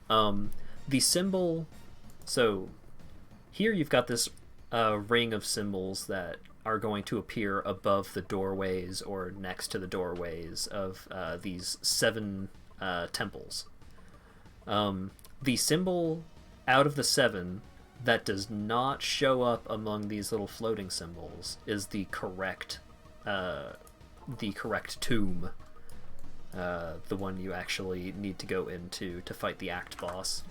A: The symbol... So here you've got this ring of symbols that are going to appear above the doorways or next to the doorways of these 7 temples. The symbol out of the 7 that does not show up among these little floating symbols is the correct the correct tomb, the one you actually need to go into to fight the Act boss.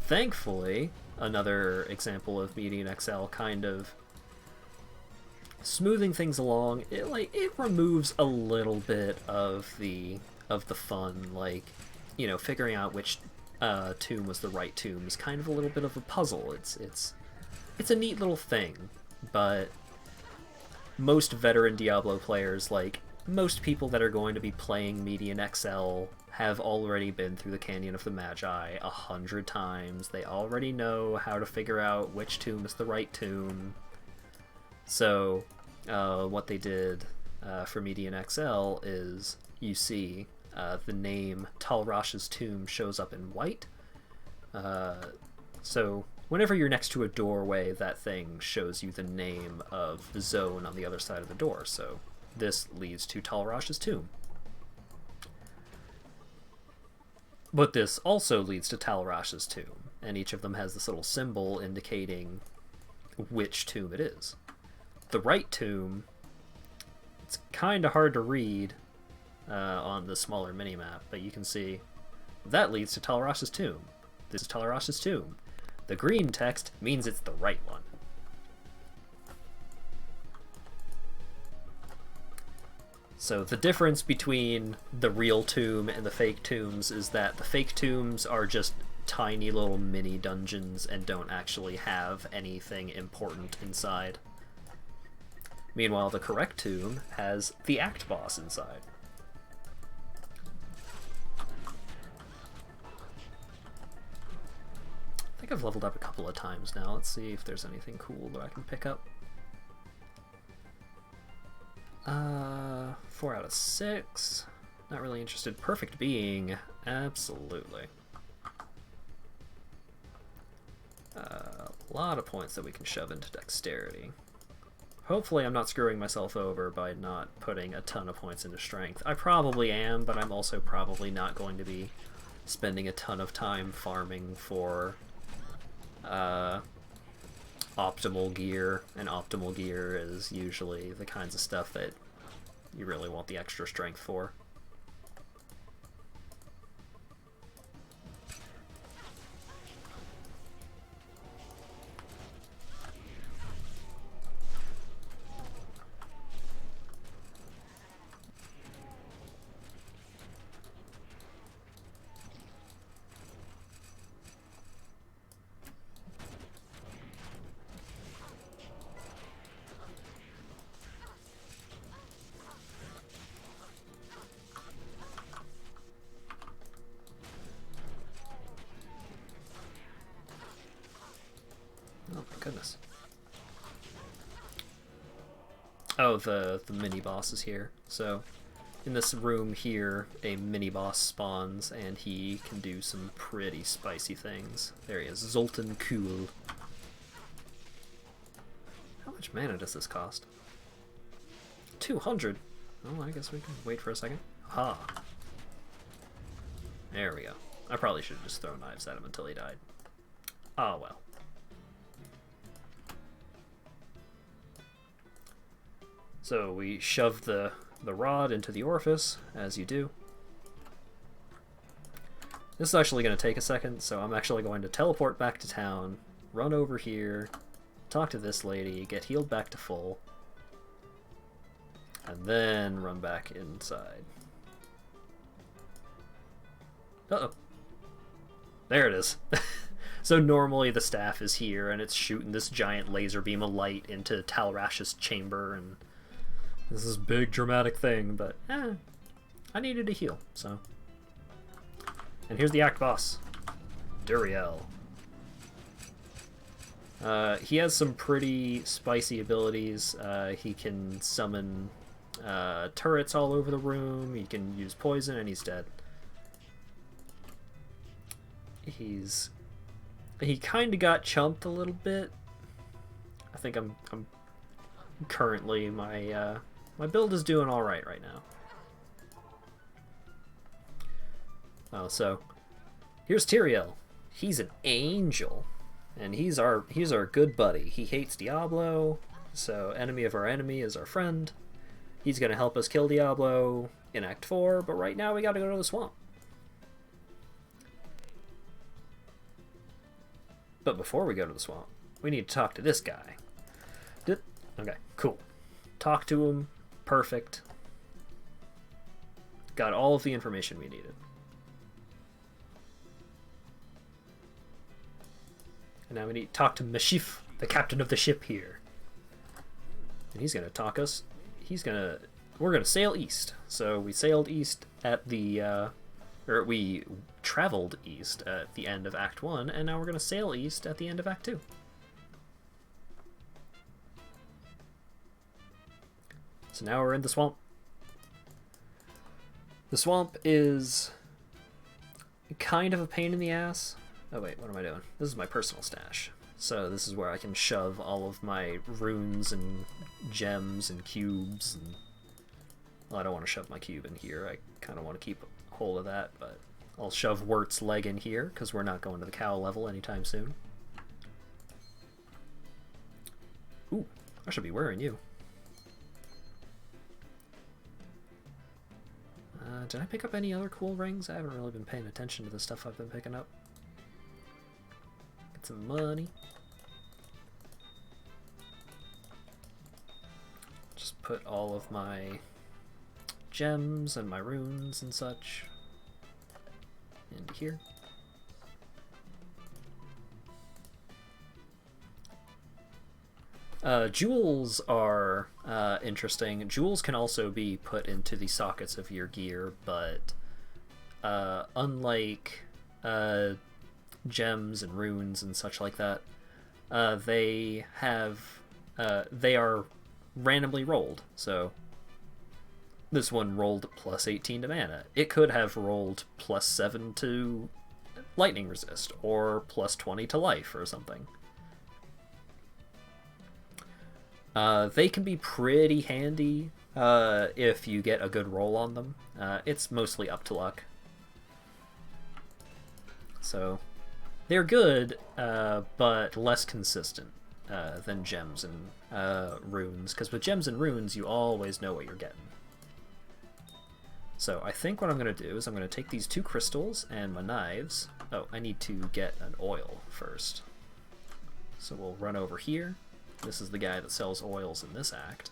A: Thankfully, another example of Median XL kind of smoothing things along. It removes a little bit of the fun, like, you know, figuring out which tomb was the right tomb is kind of a little bit of a puzzle. It's a neat little thing, but most veteran Diablo players, like most people that are going to be playing Median XL, have already been through the Canyon of the Magi 100 times. They already know how to figure out which tomb is the right tomb. So what they did for Median XL is, you see the name Talrash's tomb shows up in white. So whenever you're next to a doorway, that thing shows you the name of the zone on the other side of the door. So this leads to Talrash's tomb. But this also leads to Talrash's tomb, and each of them has this little symbol indicating which tomb it is. The right tomb, it's kind of hard to read on the smaller minimap, but you can see that leads to Talrash's tomb. This is Talrash's tomb. The green text means it's the right one. So the difference between the real tomb and the fake tombs is that the fake tombs are just tiny little mini dungeons and don't actually have anything important inside. Meanwhile, the correct tomb has the Act boss inside. I think I've leveled up a couple of times now. Let's see if there's anything cool that I can pick up. 4 out of 6. Not really interested. Perfect Being. Absolutely. A lot of points that we can shove into Dexterity. Hopefully I'm not screwing myself over by not putting a ton of points into Strength. I probably am, but I'm also probably not going to be spending a ton of time farming for optimal gear, and optimal gear is usually the kinds of stuff that you really want the extra strength for. Goodness. Oh, the mini boss is here. So in this room here, a mini boss spawns, and he can do some pretty spicy things. There he is, Zoltan Kuhl. How much mana does this cost? 200. Oh, I guess we can wait for a second. Ha. There we go. I probably should have just thrown knives at him until he died. Ah, well. So we shove the rod into the orifice, as you do. This is actually going to take a second, so I'm actually going to teleport back to town, run over here, talk to this lady, get healed back to full, and then run back inside. Uh-oh. There it is. So normally the staff is here, and it's shooting this giant laser beam of light into Talrash's chamber, and this is a big dramatic thing, but I needed to heal, so. And here's the Act boss, Duriel. He has some pretty spicy abilities. He can summon turrets all over the room, he can use poison, and he's dead. He kind of got chumped a little bit. I think I'm currently, my build is doing alright right now. Oh, so here's Tyrael. He's an angel, and he's our good buddy. He hates Diablo, so enemy of our enemy is our friend. He's going to help us kill Diablo in Act 4, but right now we got to go to the swamp. But before we go to the swamp, we need to talk to this guy. Okay, cool. Talk to him. Perfect. Got all of the information we needed. And now we need to talk to Mashif, the captain of the ship here. And he's going to talk us. We're going to sail east. So we sailed east at the, we traveled east at the end of Act 1, and now we're going to sail east at the end of Act 2. So now we're in the swamp. The swamp is kind of a pain in the ass. Oh wait, what am I doing? This is my personal stash. So this is where I can shove all of my runes and gems and cubes. And well, I don't want to shove my cube in here. I kind of want to keep hold of that, but I'll shove Wirt's leg in here because we're not going to the cow level anytime soon. Ooh, I should be wearing you. Did I pick up any other cool rings? I haven't really been paying attention to the stuff I've been picking up. Get some money. Just put all of my gems and my runes and such into here. Jewels are interesting. Jewels can also be put into the sockets of your gear, but unlike gems and runes and such like that, they are randomly rolled. So this one rolled plus 18 to mana. It could have rolled plus 7 to lightning resist, or plus 20 to life or something. They can be pretty handy if you get a good roll on them. It's mostly up to luck. So they're good, but less consistent than gems and runes, because with gems and runes you always know what you're getting. So I think what I'm going to do is I'm going to take these 2 crystals and my knives. Oh, I need to get an oil first. So we'll run over here. This is the guy that sells oils in this act.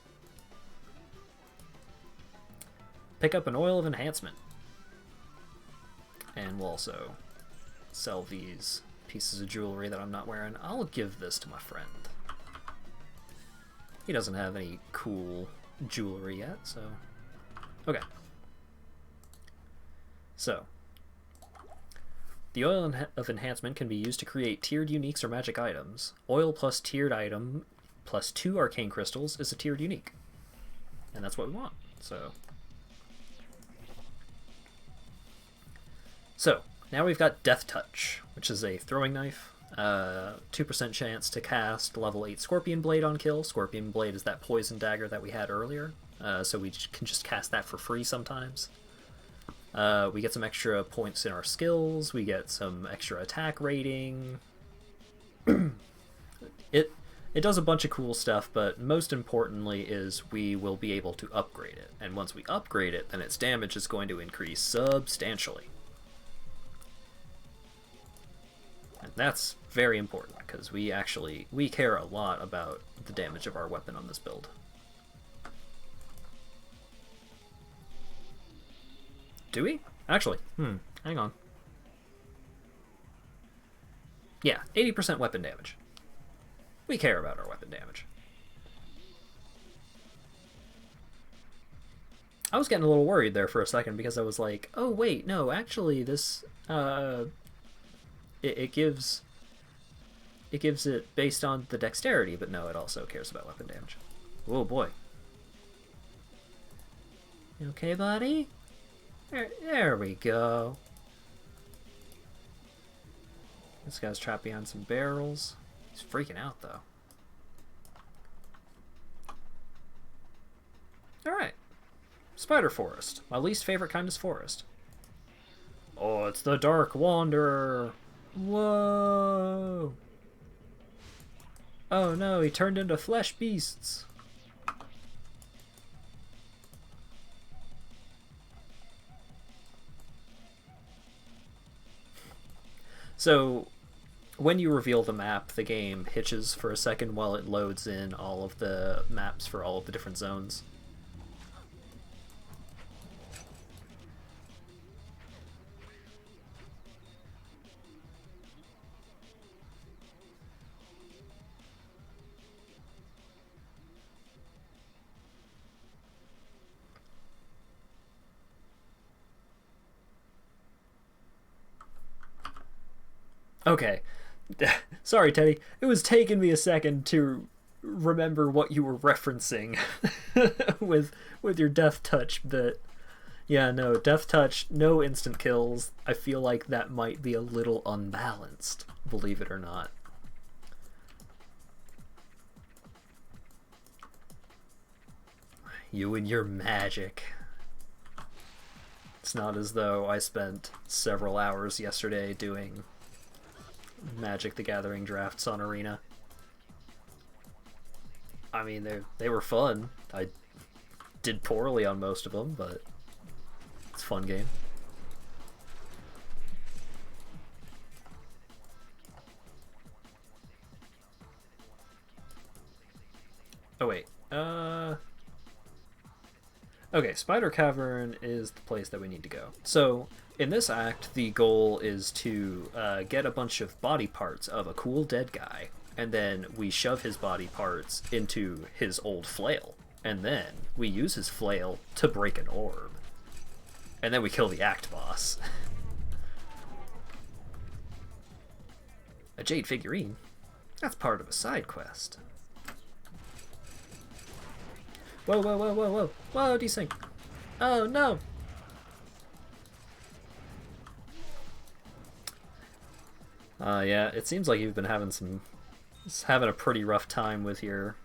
A: Pick up an oil of enhancement. And we'll also sell these pieces of jewelry that I'm not wearing. I'll give this to my friend. He doesn't have any cool jewelry yet, so... Okay. So, the oil of enhancement can be used to create tiered uniques or magic items. Oil plus tiered item plus 2 arcane crystals is a tiered unique. And that's what we want. So now we've got Death Touch, which is a throwing knife. 2% chance to cast level 8 Scorpion Blade on kill. Scorpion Blade is that poison dagger that we had earlier. So we can just cast that for free sometimes. We get some extra points in our skills. We get some extra attack rating. It does a bunch of cool stuff, but most importantly is we will be able to upgrade it. And once we upgrade it, then its damage is going to increase substantially. And that's very important, because we care a lot about the damage of our weapon on this build. Do we? Actually, hang on. Yeah, 80% weapon damage. We care about our weapon damage. I was getting a little worried there for a second, because I was like, oh wait, no, actually this, it gives it based on the dexterity, but no, it also cares about weapon damage. Oh boy. You okay, buddy? There we go. This guy's trapped behind some barrels. He's freaking out, though. Alright. Spider Forest. My least favorite kind is forest. Oh, it's the Dark Wanderer. Whoa. Oh no, he turned into flesh beasts. So when you reveal the map, the game hitches for a second while it loads in all of the maps for all of the different zones. Okay. Sorry, Teddy. It was taking me a second to remember what you were referencing with your death touch bit. Yeah, no, death touch, no instant kills. I feel like that might be a little unbalanced, believe it or not. You and your magic. It's not as though I spent several hours yesterday doing Magic the Gathering drafts on Arena. I mean, they were fun. I did poorly on most of them, but it's a fun game. Oh wait, okay, Spider Cavern is the place that we need to go. So, in this act, the goal is to get a bunch of body parts of a cool dead guy, and then we shove his body parts into his old flail, and then we use his flail to break an orb. And then we kill the act boss. A jade figurine? That's part of a side quest. Whoa, whoa, whoa, whoa, whoa. Whoa, desync. Oh, no. Yeah, it seems like you've been having a pretty rough time with your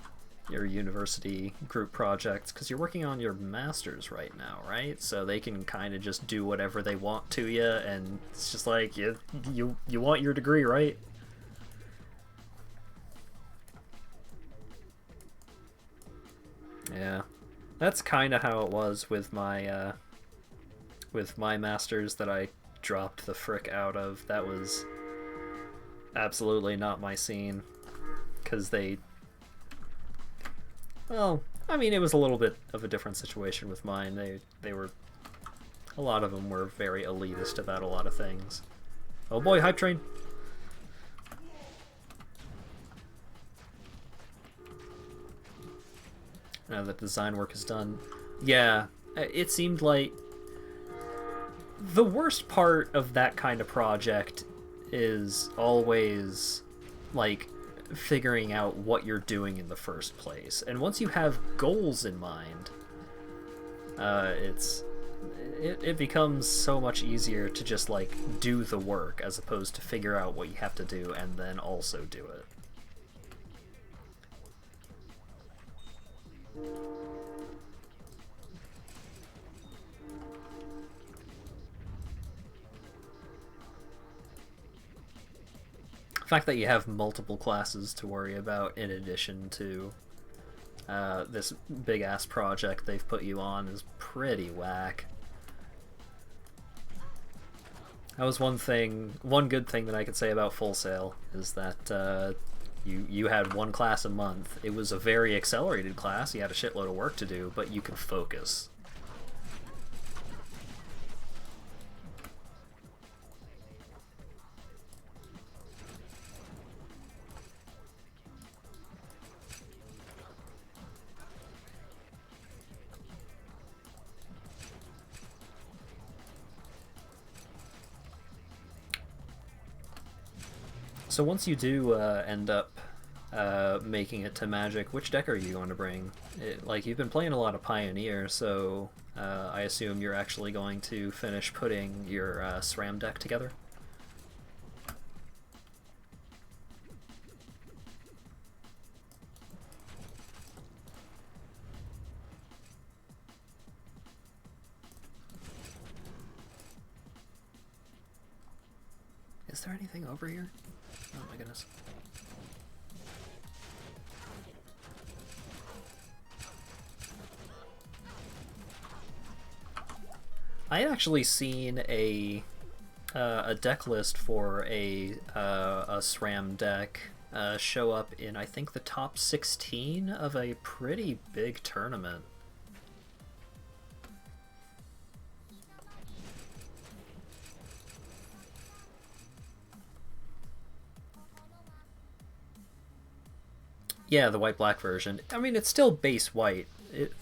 A: university group projects, because you're working on your masters right now, right? So they can kind of just do whatever they want to you, and it's just like, you want your degree, right? Yeah, that's kind of how it was with my masters that I dropped the frick out of. That was absolutely not my scene, because well, I mean, it was a little bit of a different situation with mine. They were, a lot of them were very elitist about a lot of things. Oh boy, hype train. Now that design work is done. Yeah, it seemed like the worst part of that kind of project is always like figuring out what you're doing in the first place. And once you have goals in mind, it becomes so much easier to just like do the work as opposed to figure out what you have to do and then also do it. The fact that you have multiple classes to worry about in addition to this big ass project they've put you on is pretty whack. That was one good thing that I could say about Full Sail is that you had one class a month. It was a very accelerated class. You had a shitload of work to do, but you could focus. So once you do end up making it to Magic, which deck are you going to bring? Like, you've been playing a lot of Pioneer, so I assume you're actually going to finish putting your SRAM deck together? Is there anything over here? Oh my goodness. I had actually seen a a deck list for a SRAM deck show up in, I think, the top 16 of a pretty big tournament. Yeah, the white-black version. I mean, it's still base white.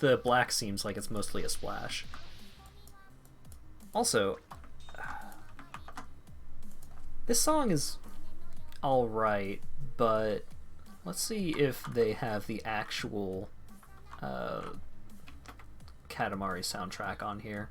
A: The black seems like it's mostly a splash. Also, this song is alright, but let's see if they have the actual Katamari soundtrack on here.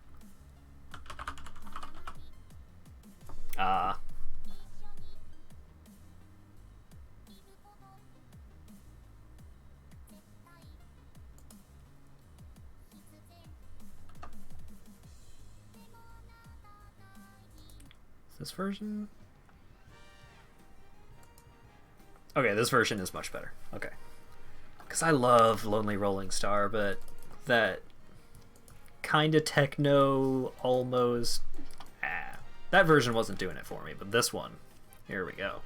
A: This version? Okay, this version is much better. Okay. Because I love Lonely Rolling Star, but that kind of techno, almost... that version wasn't doing it for me, but this one, here we go.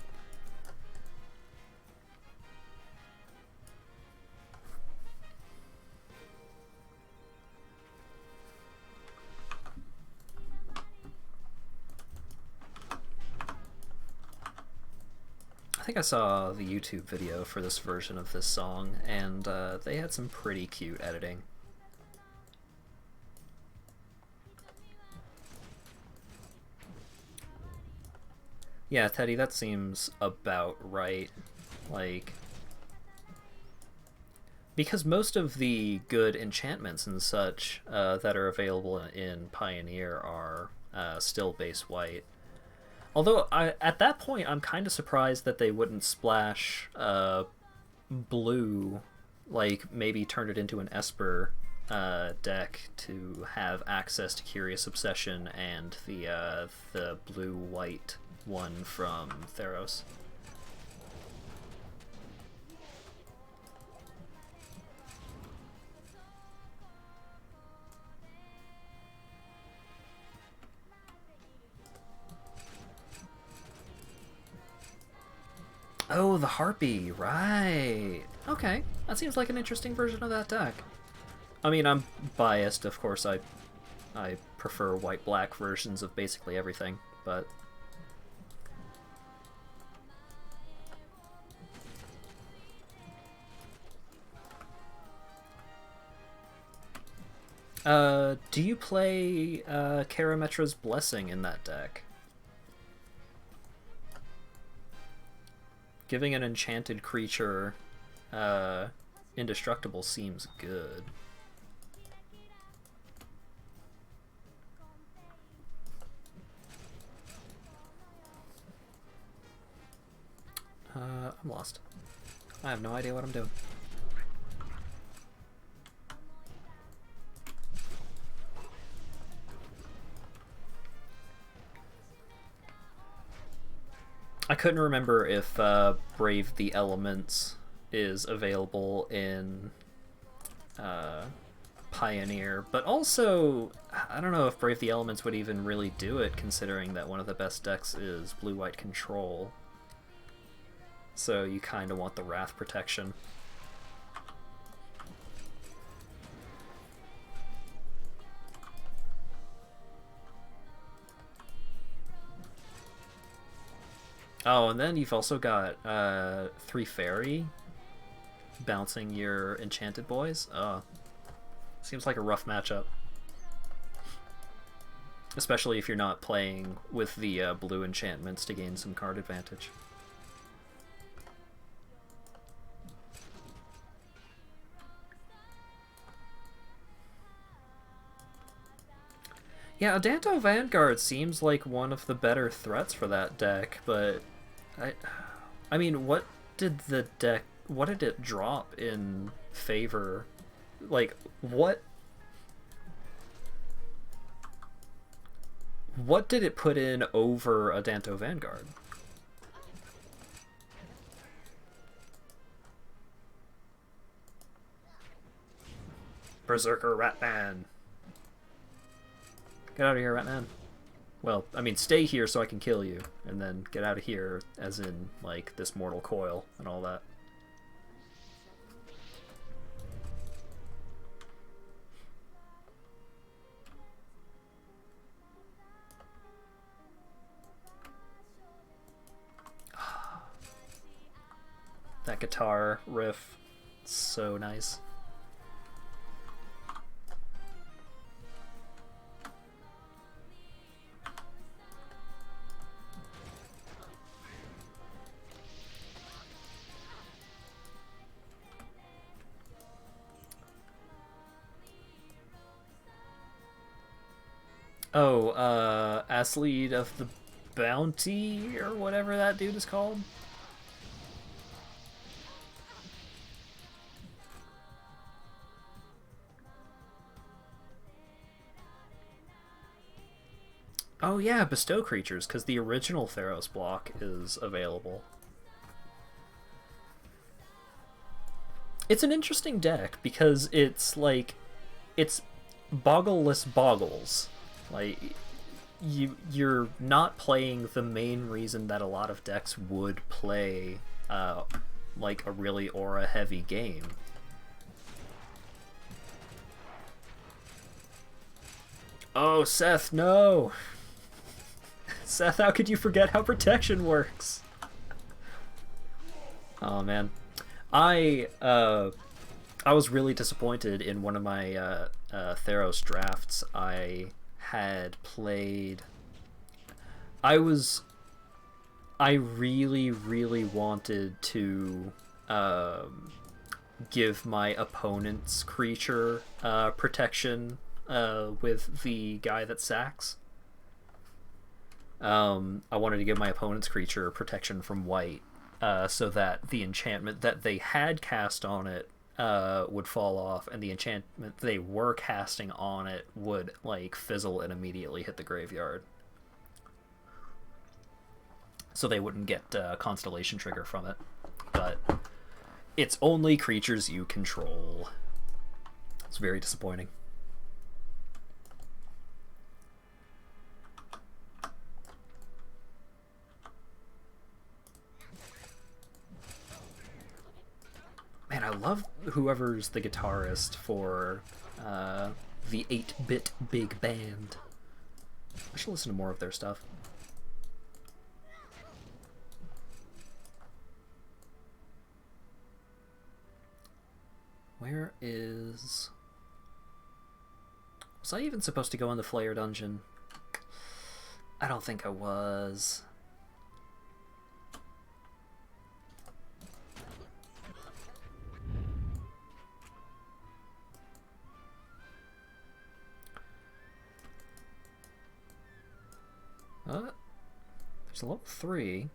A: I think I saw the YouTube video for this version of this song, and they had some pretty cute editing. Yeah, Teddy, that seems about right. Like, because most of the good enchantments and such that are available in Pioneer are still base white. Although, at that point, I'm kind of surprised that they wouldn't splash blue, like maybe turn it into an Esper deck to have access to Curious Obsession and the blue-white one from Theros. Oh, the Harpy, right. Okay, that seems like an interesting version of that deck. I mean, I'm biased, of course. I prefer white-black versions of basically everything, but... do you play Karametra's Blessing in that deck? Giving an enchanted creature indestructible seems good. I'm lost. I have no idea what I'm doing. I couldn't remember if Brave the Elements is available in Pioneer, but also, I don't know if Brave the Elements would even really do it, considering that one of the best decks is Blue-White Control. So you kind of want the Wrath protection. Oh, and then you've also got 3 Fairy bouncing your Enchanted Boys. Seems like a rough matchup. Especially if you're not playing with the blue enchantments to gain some card advantage. Yeah, Adanto Vanguard seems like one of the better threats for that deck, but I mean, what did it drop in favor? Like, what did it put in over Adanto Vanguard? Berserker Ratman. Get out of here, Ratman. Well, I mean, stay here so I can kill you, and then get out of here, as in, like, this mortal coil and all that. That guitar riff, so nice. Oh, Athlete of the Bounty, or whatever that dude is called. Oh yeah, bestow creatures, because the original Theros block is available. It's an interesting deck, because it's, like, it's boggleless boggles. Like, you're not playing the main reason that a lot of decks would play, like, a really aura-heavy game. Oh, Seth, no! Seth, how could you forget how protection works? Oh, man. I was really disappointed in one of my Theros drafts. I had played... I really, really wanted to give my opponent's creature protection with the guy that sacks. I wanted to give my opponent's creature protection from white, so that the enchantment that they had cast on it would fall off, and the enchantment they were casting on it would, like, fizzle and immediately hit the graveyard. So they wouldn't get Constellation Trigger from it. But it's only creatures you control. It's very disappointing. Man, I love whoever's the guitarist for the 8-bit big band. I should listen to more of their stuff. Where is... Was I even supposed to go in the Flayer dungeon? I don't think I was. There's a level 3.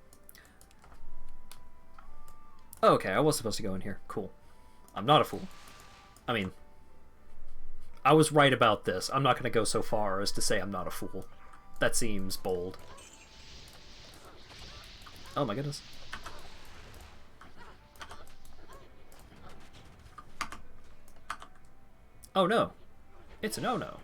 A: Oh, okay, I was supposed to go in here. Cool. I'm not a fool. I mean, I was right about this. I'm not going to go so far as to say I'm not a fool. That seems bold. Oh my goodness. Oh no. It's a no-no.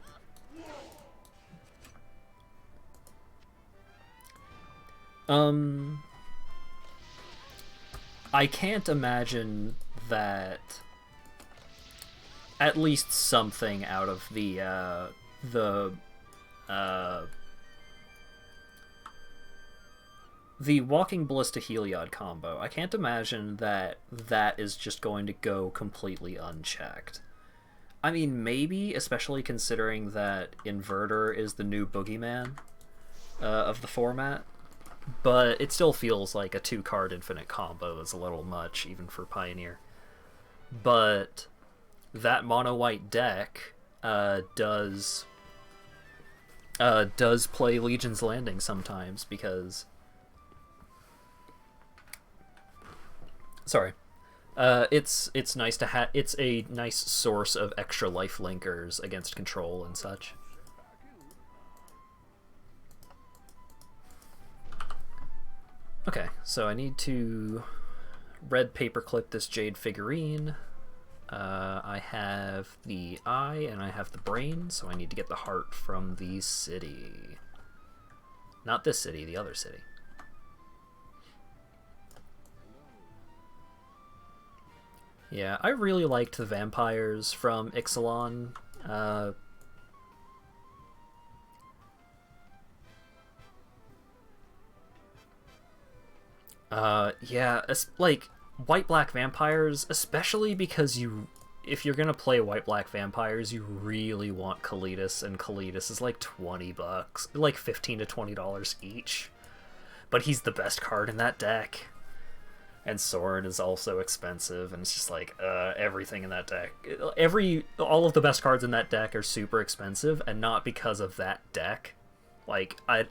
A: I can't imagine that at least something out of the Walking Ballista Heliod combo, I can't imagine that that is just going to go completely unchecked. I mean, maybe, especially considering that Inverter is the new boogeyman of the format. But it still feels like a 2-card infinite combo is a little much, even for Pioneer. But that mono-white deck does play Legion's Landing sometimes, because... Sorry. It's nice to have... It's a nice source of extra life linkers against control and such. Okay, so I need to red paperclip this jade figurine. I have the eye and I have the brain, so I need to get the heart from the city. Not this city, the other city. Yeah, I really liked the vampires from Ixalan. Yeah, like, white-black vampires, especially because if you're gonna play white-black vampires, you really want Kalitas, and Kalitas is like $20, like $15 to $20 each. But he's the best card in that deck. And Sorin is also expensive, and it's just like, everything in that deck. All of the best cards in that deck are super expensive, and not because of that deck. Like, I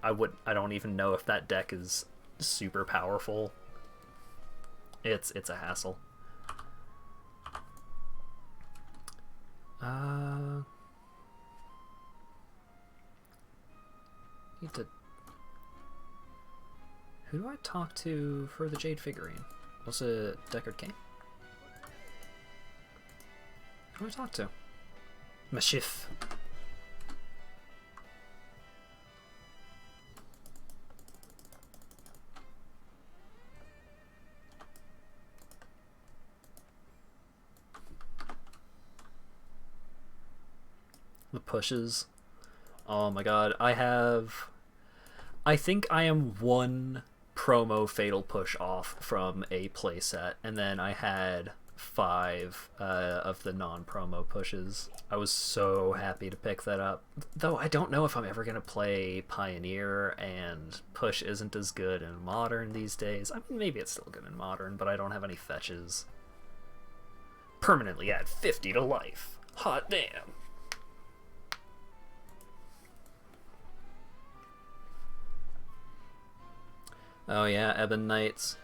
A: don't even know if that deck is super powerful. It's a hassle. Need to... Who do I talk to for the Jade figurine? Was it Deckard Cain? Who do I talk to? Mashif. The pushes. Oh my god, I think I am one promo fatal push off from a playset, and then I had 5 of the non-promo pushes. I was so happy to pick that up. Though I don't know if I'm ever going to play Pioneer, and push isn't as good in Modern these days. I mean, maybe it's still good in Modern, but I don't have any fetches. Permanently add 50 to life. Hot damn. Oh yeah, Ebon Knights.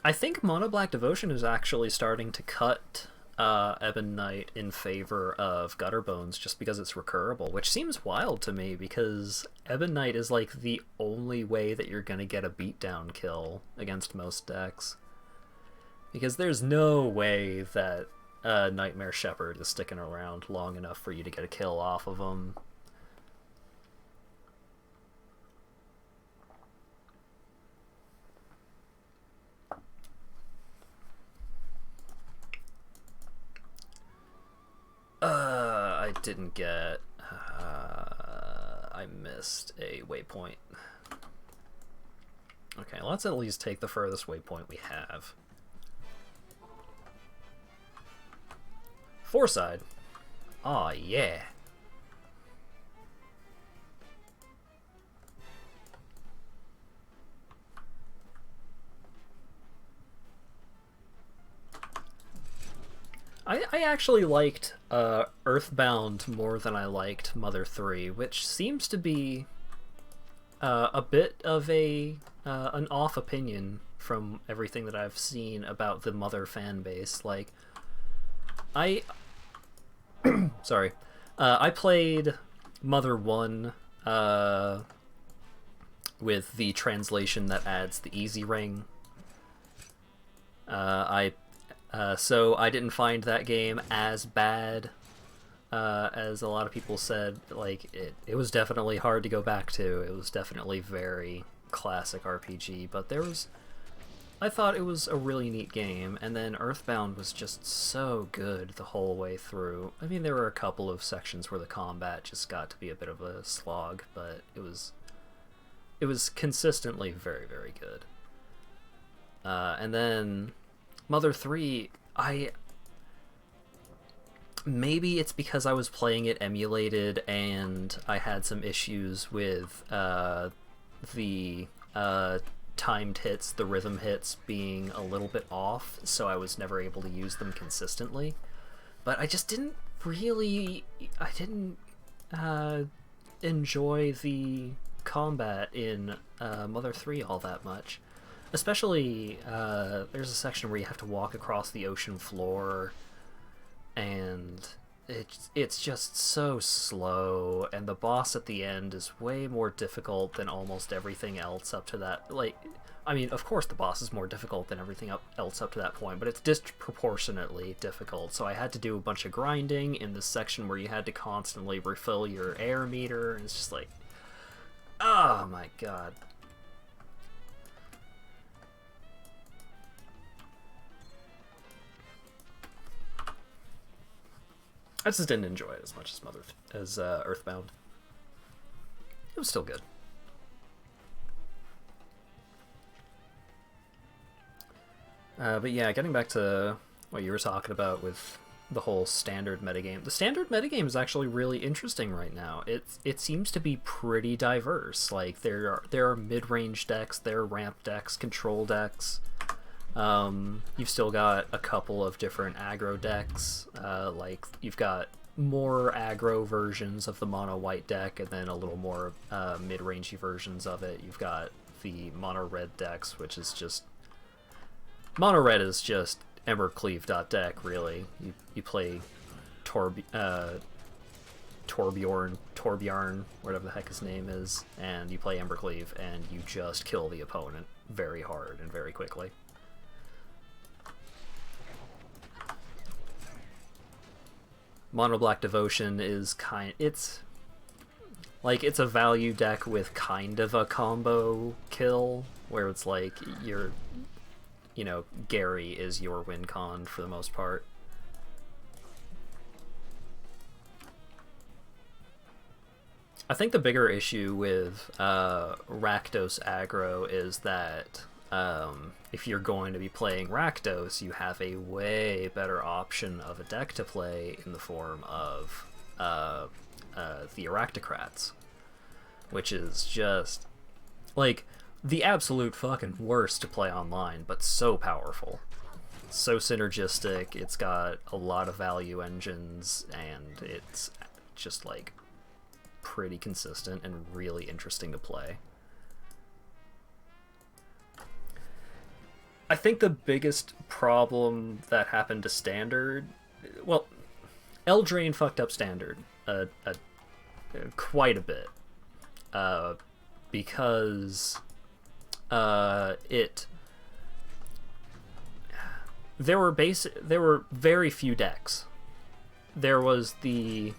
A: I think Mono Black Devotion is actually starting to cut Ebon Knight in favor of Gutter Bones just because it's recurable, which seems wild to me because Ebon Knight is like the only way that you're gonna get a beatdown kill against most decks. Because there's no way that Nightmare Shepherd is sticking around long enough for you to get a kill off of him. I didn't get... I missed a waypoint. Okay, let's at least take the furthest waypoint we have. Fourside. Aw, yeah. I actually liked Earthbound more than I liked Mother 3, which seems to be a bit of an off opinion from everything that I've seen about the Mother fan base. Like, sorry. I played Mother 1 with the translation that adds the easy ring. So I didn't find that game as bad as a lot of people said. Like, it was definitely hard to go back to. It was definitely very classic RPG, but I thought it was a really neat game, and then Earthbound was just so good the whole way through. I mean, there were a couple of sections where the combat just got to be a bit of a slog, but it was consistently very, very good. And then Mother 3, maybe it's because I was playing it emulated and I had some issues with the timed hits, the rhythm hits being a little bit off, so I was never able to use them consistently. But I just didn't enjoy the combat in Mother 3 all that much. Especially, there's a section where you have to walk across the ocean floor, and it's just so slow, and the boss at the end is way more difficult than almost everything else up to that. Like, I mean, of course the boss is more difficult than everything else up to that point, but it's disproportionately difficult, so I had to do a bunch of grinding in this section where you had to constantly refill your air meter, and it's just like... Oh my god. I just didn't enjoy it as much as Earthbound. It was still good. But yeah, getting back to what you were talking about with the whole standard metagame. The standard metagame is actually really interesting right now. It seems to be pretty diverse. Like there are mid-range decks, there are ramp decks, control decks. You've still got a couple of different aggro decks. Like you've got more aggro versions of the mono white deck, and then a little more mid-rangey versions of it. You've got the mono red decks, which is just mono red is just Embercleave.deck, really. You play Torbjorn, whatever the heck his name is, and you play Embercleave, and you just kill the opponent very hard and very quickly. Mono Black Devotion is it's a value deck with kind of a combo kill, where it's like Gary is your win con for the most part. I think the bigger issue with Rakdos aggro is that if you're going to be playing Rakdos, you have a way better option of a deck to play in the form of the Aractocrats, which is just like the absolute fucking worst to play online, but so powerful. So synergistic, it's got a lot of value engines, and it's just like pretty consistent and really interesting to play. I think the biggest problem that happened to Standard, well, Eldraine fucked up Standard quite a bit, because there were very few decks. There was the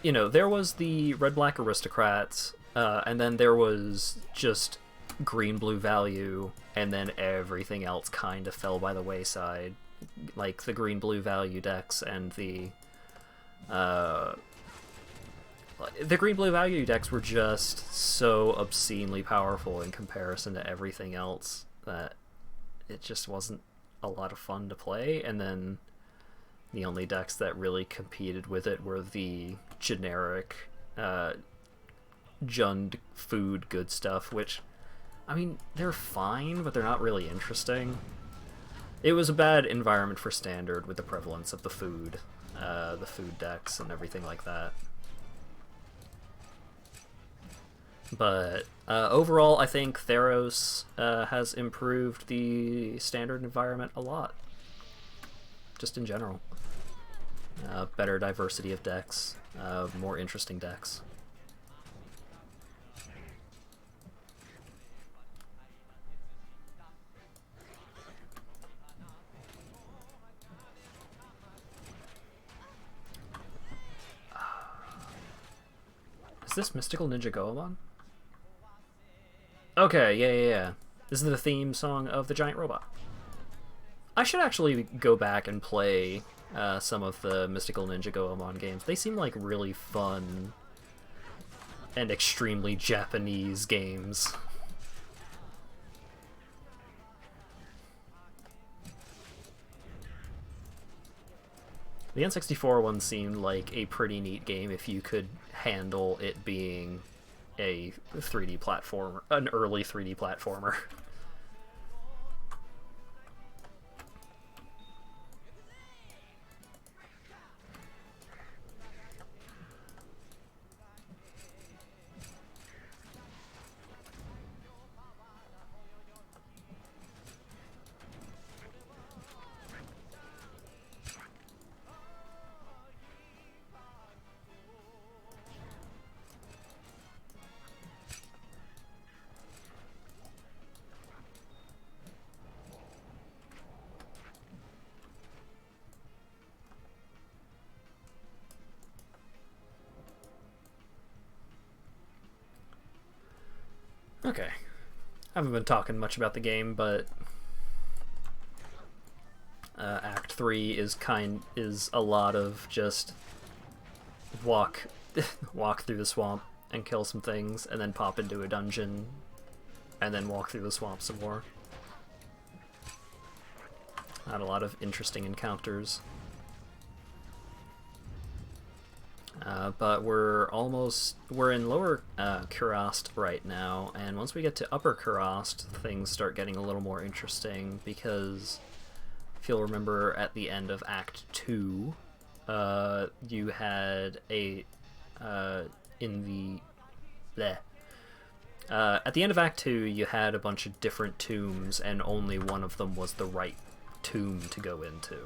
A: there was the red-black aristocrats, and then there was just green-blue value, and then everything else kind of fell by the wayside. Like the green-blue value decks and the green-blue value decks were just so obscenely powerful in comparison to everything else that it just wasn't a lot of fun to play. And then the only decks that really competed with it were the generic Jund food good stuff, which, I mean, they're fine, but they're not really interesting. It was a bad environment for Standard with the prevalence of the food decks and everything like that. But overall, I think Theros has improved the Standard environment a lot, just in general. Better diversity of decks, more interesting decks. Is this Mystical Ninja Goemon? Okay, yeah. This is the theme song of the Giant Robot. I should actually go back and play some of the Mystical Ninja Goemon games. They seem like really fun and extremely Japanese games. The N64 one seemed like a pretty neat game if you could handle it being a 3D platformer, an early 3D platformer. Okay. I haven't been talking much about the game, but Act 3 is a lot of just walk through the swamp and kill some things, and then pop into a dungeon, and then walk through the swamp some more. Not a lot of interesting encounters. But we're in Lower Kurast right now, and once we get to Upper Kurast, things start getting a little more interesting, because if you'll remember at the end of Act 2, you had at the end of Act 2, you had a bunch of different tombs, and only one of them was the right tomb to go into.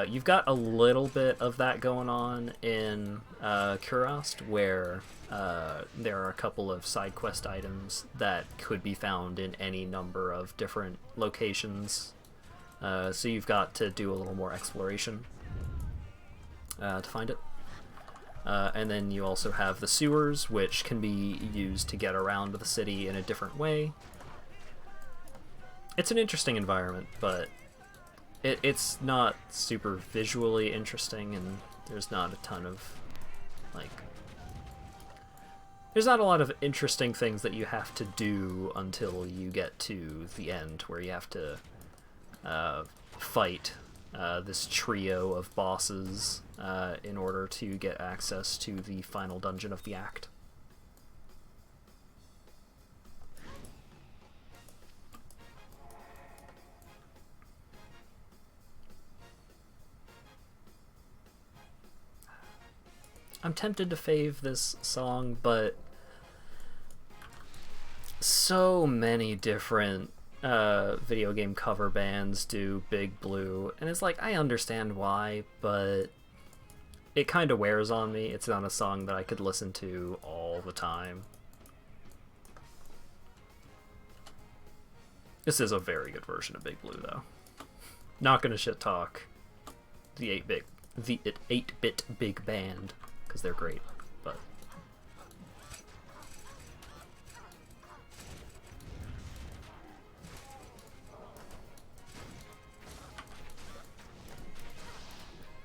A: You've got a little bit of that going on in Kurast, where there are a couple of side quest items that could be found in any number of different locations. So you've got to do a little more exploration to find it. And then you also have the sewers, which can be used to get around the city in a different way. It's an interesting environment, but it's not super visually interesting, and there's not a ton of, like... There's not a lot of interesting things that you have to do until you get to the end, where you have to fight this trio of bosses in order to get access to the final dungeon of the act. I'm tempted to fave this song, but so many different video game cover bands do Big Blue, and it's like, I understand why, but it kind of wears on me. It's not a song that I could listen to all the time. This is a very good version of Big Blue, though. Not gonna shit talk the 8-bit big band, because they're great, but...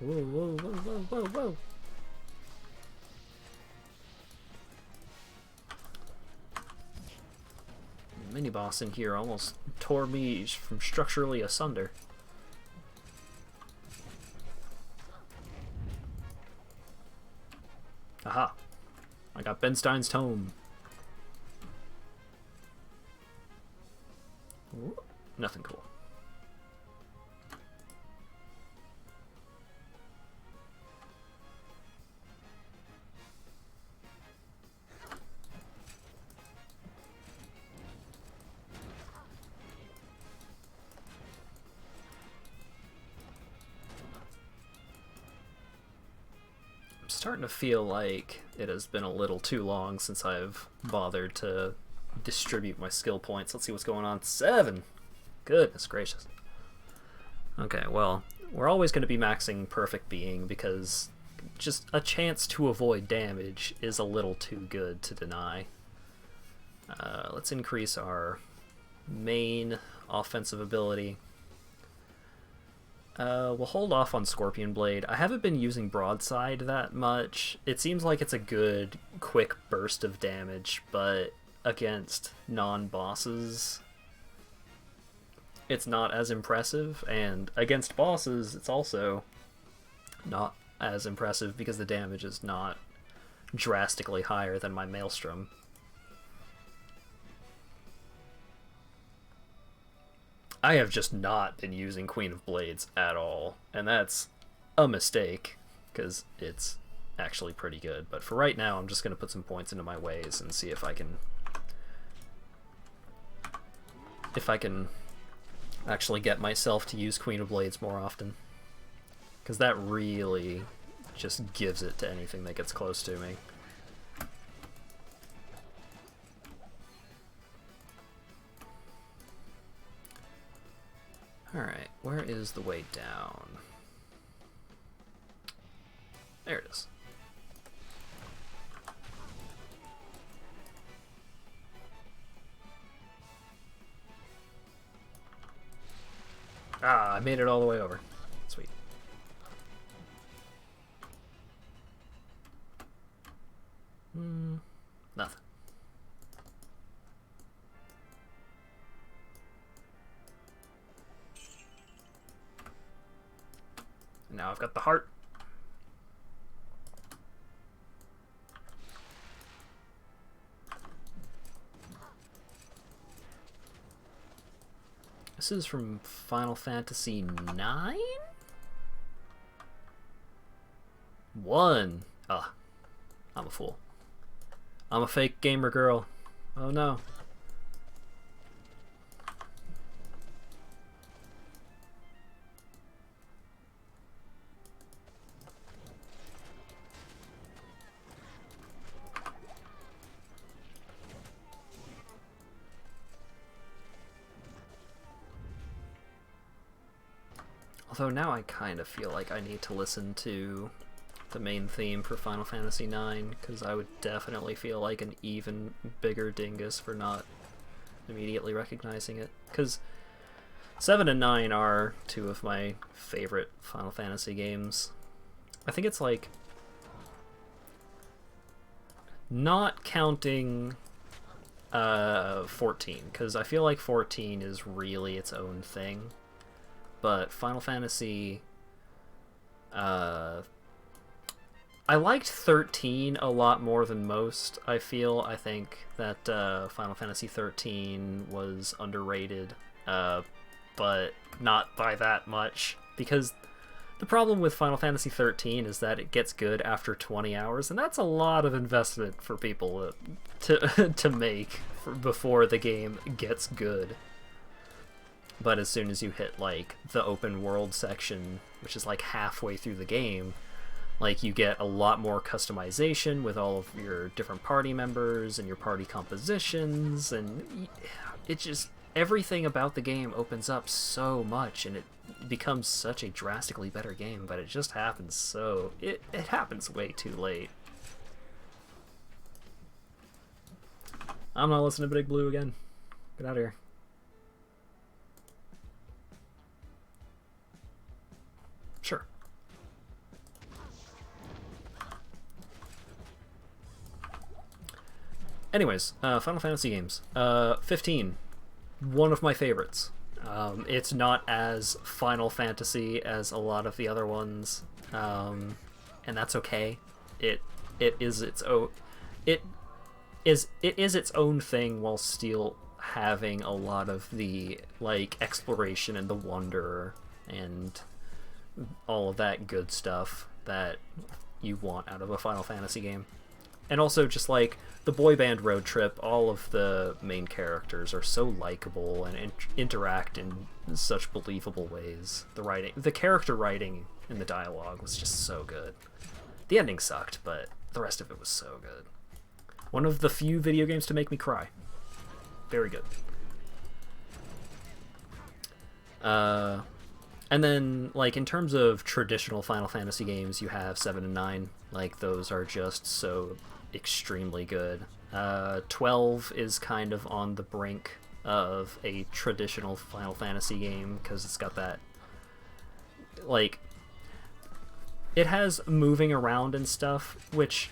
A: Whoa, whoa, whoa, whoa, whoa, whoa! The mini-boss in here almost tore me from structurally asunder. Aha! I got Benstein's tome. Ooh, nothing cool. Starting to feel like it has been a little too long since I've bothered to distribute my skill points. Let's see what's going on. 7! Goodness gracious. Okay, well, we're always going to be maxing Perfect Being, because just a chance to avoid damage is a little too good to deny. Let's increase our main offensive ability. We'll hold off on Scorpion Blade. I haven't been using Broadside that much. It seems like it's a good, quick burst of damage, but against non-bosses, it's not as impressive, and against bosses, it's also not as impressive because the damage is not drastically higher than my Maelstrom. I have just not been using Queen of Blades at all, and that's a mistake, because it's actually pretty good. But for right now, I'm just going to put some points into my ways and see if I can actually get myself to use Queen of Blades more often. Because that really just gives it to anything that gets close to me. Alright, where is the way down? There it is. Ah, I made it all the way over. Sweet. Nothing. And now I've got the heart. This is from Final Fantasy IX? 1. Ah, I'm a fool. I'm a fake gamer girl. Oh no. Although now I kind of feel like I need to listen to the main theme for Final Fantasy IX, because I would definitely feel like an even bigger dingus for not immediately recognizing it. Because 7 and 9 are two of my favorite Final Fantasy games. I think it's like, not counting 14, because I feel like 14 is really its own thing. But Final Fantasy, I liked 13 a lot more than most, I feel. I think that Final Fantasy 13 was underrated, but not by that much, because the problem with Final Fantasy 13 is that it gets good after 20 hours, and that's a lot of investment for people to make before the game gets good. But as soon as you hit, like, the open world section, which is, like, halfway through the game, like, you get a lot more customization with all of your different party members and your party compositions, and it just, everything about the game opens up so much, and it becomes such a drastically better game, but it just happens so, it happens way too late. I'm not listening to Big Blue again. Get out of here. Sure. Anyways, Final Fantasy games. 15. One of my favorites. It's not as Final Fantasy as a lot of the other ones, and that's okay. It is its own thing while still having a lot of the, like, exploration and the wonder and all of that good stuff that you want out of a Final Fantasy game. And also just, like, the boy band road trip, all of the main characters are so likable and interact in such believable ways. The character writing in the dialogue was just so good. The ending sucked, but the rest of it was so good. One of the few video games to make me cry. Very good. And then, like, in terms of traditional Final Fantasy games, you have 7 and 9. Like, those are just so extremely good. 12 is kind of on the brink of a traditional Final Fantasy game, because it's got that, like, it has moving around and stuff, which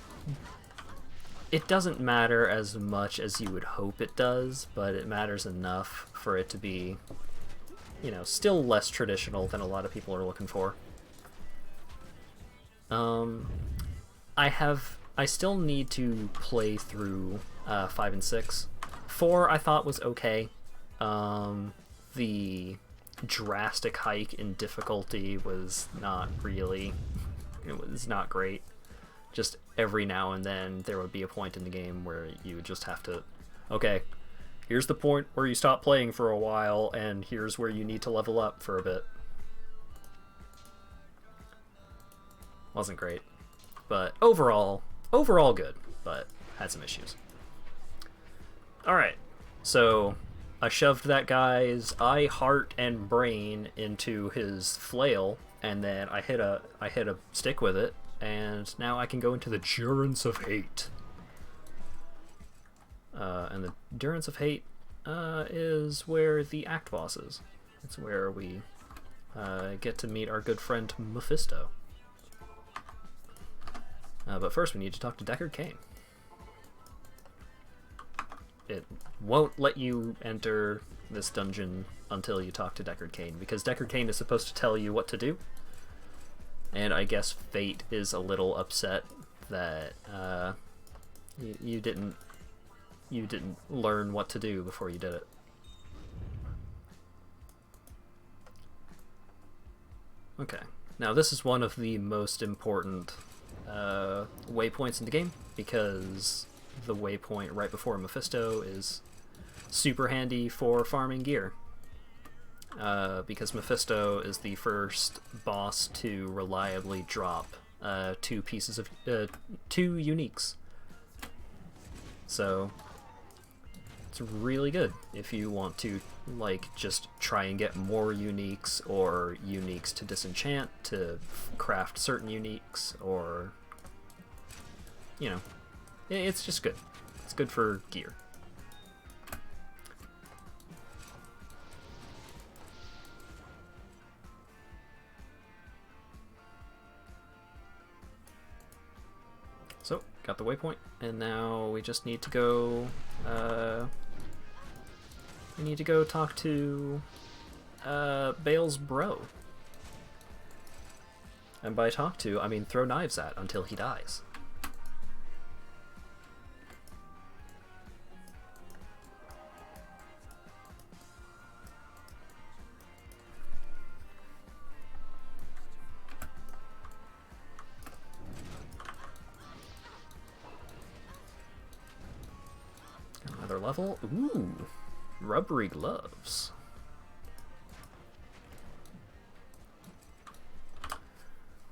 A: it doesn't matter as much as you would hope it does, but it matters enough for it to be, you know, still less traditional than a lot of people are looking for. I still need to play through 5 and 6. 4 I thought was okay. The drastic hike in difficulty was not really, it was not great. Just every now and then there would be a point in the game where you would just have to, okay, here's the point where you stop playing for a while, and here's where you need to level up for a bit. Wasn't great. But overall good, but had some issues. Alright, so I shoved that guy's eye, heart, and brain into his flail, and then I hit a stick with it, and now I can go into the Durance of Hate. And the Durance of Hate is where the act boss is. It's where we get to meet our good friend Mephisto. But first we need to talk to Deckard Cain. It won't let you enter this dungeon until you talk to Deckard Cain, because Deckard Cain is supposed to tell you what to do. And I guess Fate is a little upset that you didn't learn what to do before you did it. Okay, now this is one of the most important waypoints in the game, because the waypoint right before Mephisto is super handy for farming gear. Because Mephisto is the first boss to reliably drop two uniques. So it's really good if you want to just try and get more uniques, or uniques to disenchant to craft certain uniques, or it's just good. It's good for gear. So, got the waypoint, and now we just need to go, talk to, Bale's bro. And by talk to, I mean throw knives at until he dies. Another level. Ooh, rubbery gloves.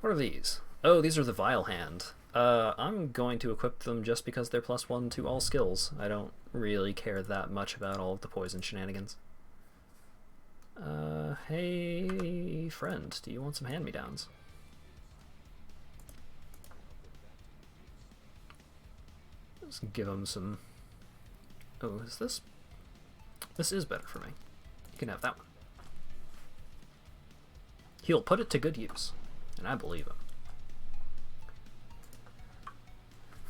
A: What are these? Oh, these are the Vile Hand. I'm going to equip them just because they're +1 to all skills. I don't really care that much about all of the poison shenanigans. Hey, friend, do you want some hand-me-downs? Let's give him some... Oh, is this... This is better for me. You can have that one. He'll put it to good use, and I believe him.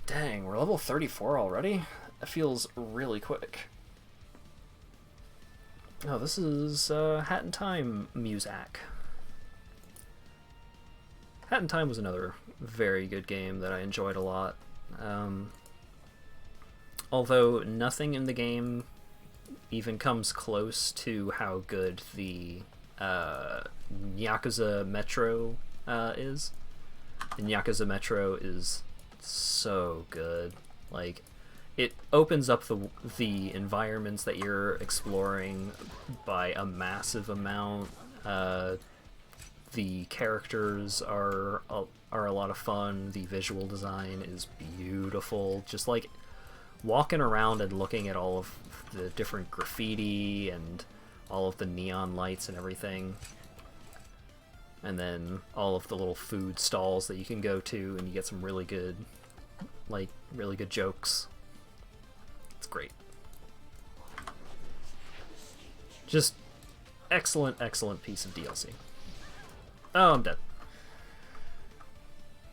A: Dang, we're level 34 already? That feels really quick. Oh, this is Hat in Time Muzak. Hat in Time was another very good game that I enjoyed a lot. Although nothing in the game even comes close to how good the Yakuza Metro is. And Yakuza Metro is so good. Like, it opens up the environments that you're exploring by a massive amount. The characters are a lot of fun. The visual design is beautiful. Just like walking around and looking at all of the different graffiti and all of the neon lights and everything, and then all of the little food stalls that you can go to, and you get some really good jokes. It's great. Just excellent piece of DLC. Oh, I'm dead.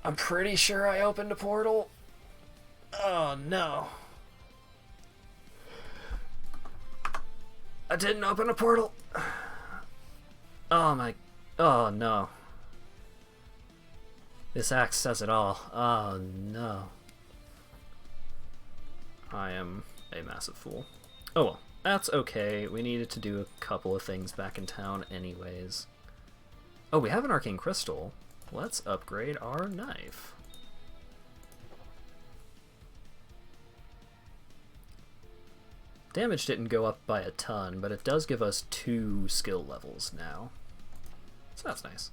A: I'm pretty sure I opened a portal. Oh no. I didn't open a portal. Oh no. This axe says it all. Oh no. I am a massive fool. Oh well, that's okay. We needed to do a couple of things back in town anyways. Oh, we have an arcane crystal. Let's upgrade our knife. Damage didn't go up by a ton, but it does give us 2 skill levels now. So that's nice.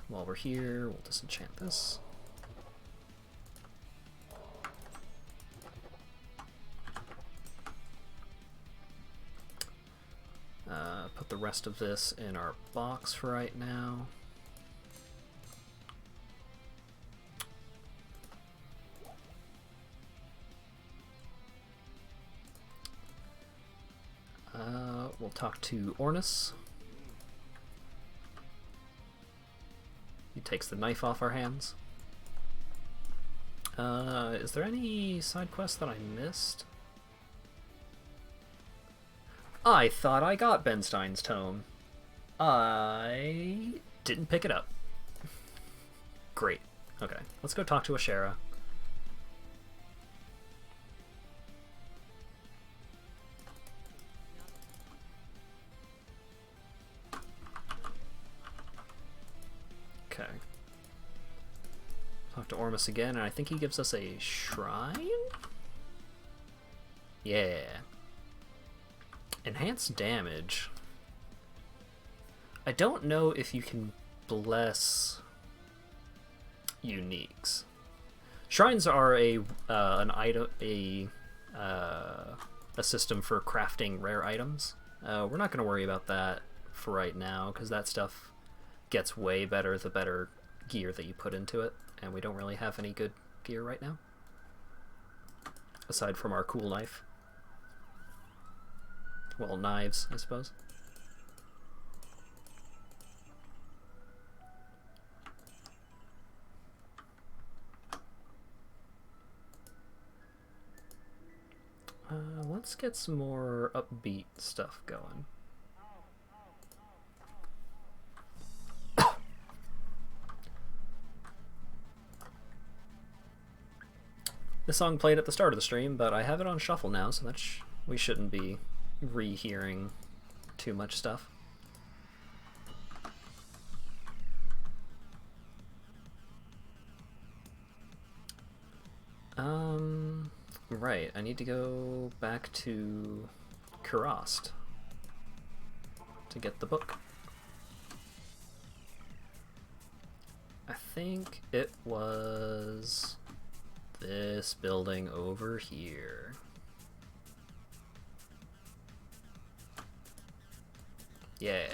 A: While we're here, we'll disenchant this. Put the rest of this in our box for right now. We'll talk to Ornus. He takes the knife off our hands. Is there any side quest that I missed? I thought I got Benstein's tome. I didn't pick it up. Great. Okay, let's go talk to Ashera. Okay. Talk to Ormus again, and I think he gives us a shrine? Yeah. Enhanced damage. I don't know if you can bless uniques. Shrines are an item, a system for crafting rare items. We're not going to worry about that for right now, because that stuff gets way better the better gear that you put into it, and we don't really have any good gear right now, aside from our cool knife. Well, knives, I suppose. Let's get some more upbeat stuff going. This song played at the start of the stream, but I have it on shuffle now, so we shouldn't be rehearing too much stuff. Right, I need to go back to Kurast to get the book. I think it was this building over here. Yeah.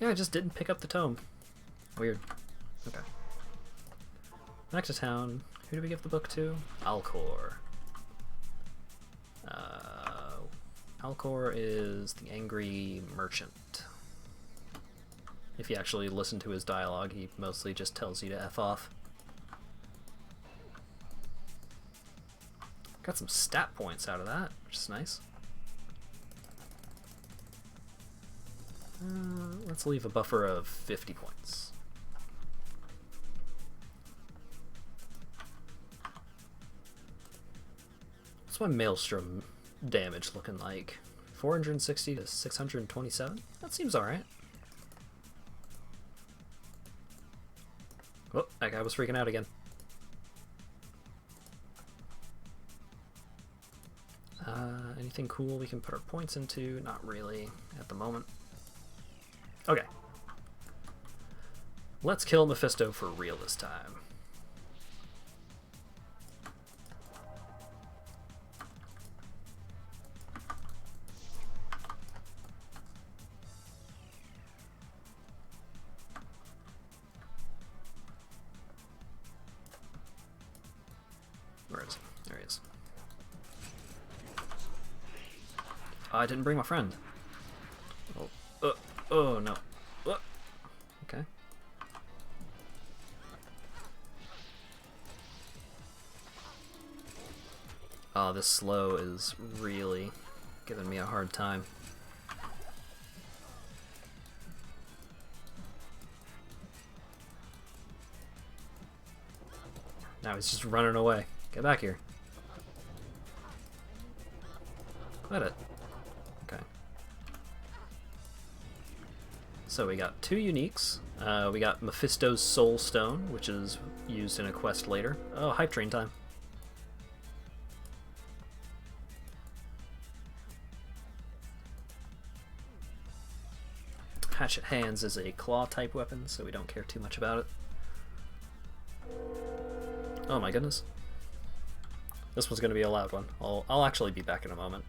A: Yeah, I just didn't pick up the tome. Weird. Okay. Back to town. Who do we give the book to? Alcor. Alcor is the angry merchant. If you actually listen to his dialogue, he mostly just tells you to F off. Got some stat points out of that, which is nice. Let's leave a buffer of 50 points. What's my Maelstrom damage looking like? 460 to 627? That seems alright. Oh, that guy was freaking out again. Anything cool we can put our points into? Not really at the moment. Okay. Let's kill Mephisto for real this time. Where is he? There he is. Oh, I didn't bring my friend. Oh no. Okay. Oh, this slow is really giving me a hard time. Now he's just running away. Get back here. Quit it. Okay. So we got 2 uniques. We got Mephisto's Soul Stone, which is used in a quest later. Oh, hype train time. Hatchet Hands is a claw type weapon, so we don't care too much about it. Oh my goodness. This one's going to be a loud one. I'll actually be back in a moment.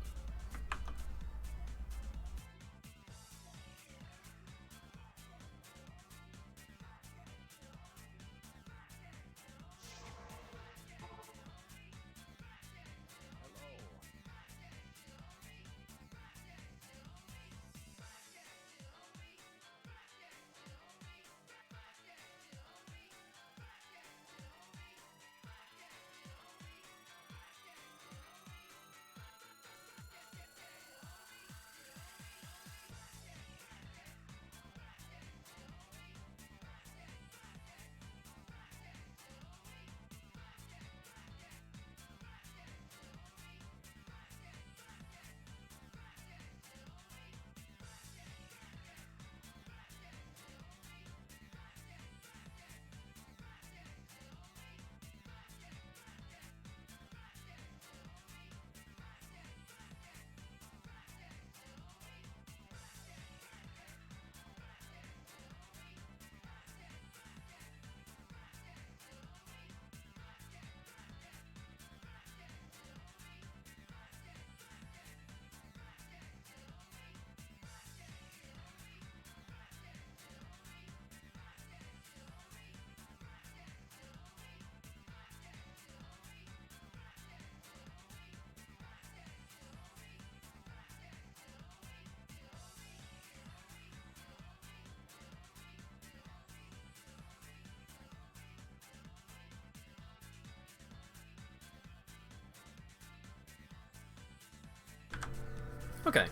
A: Okay.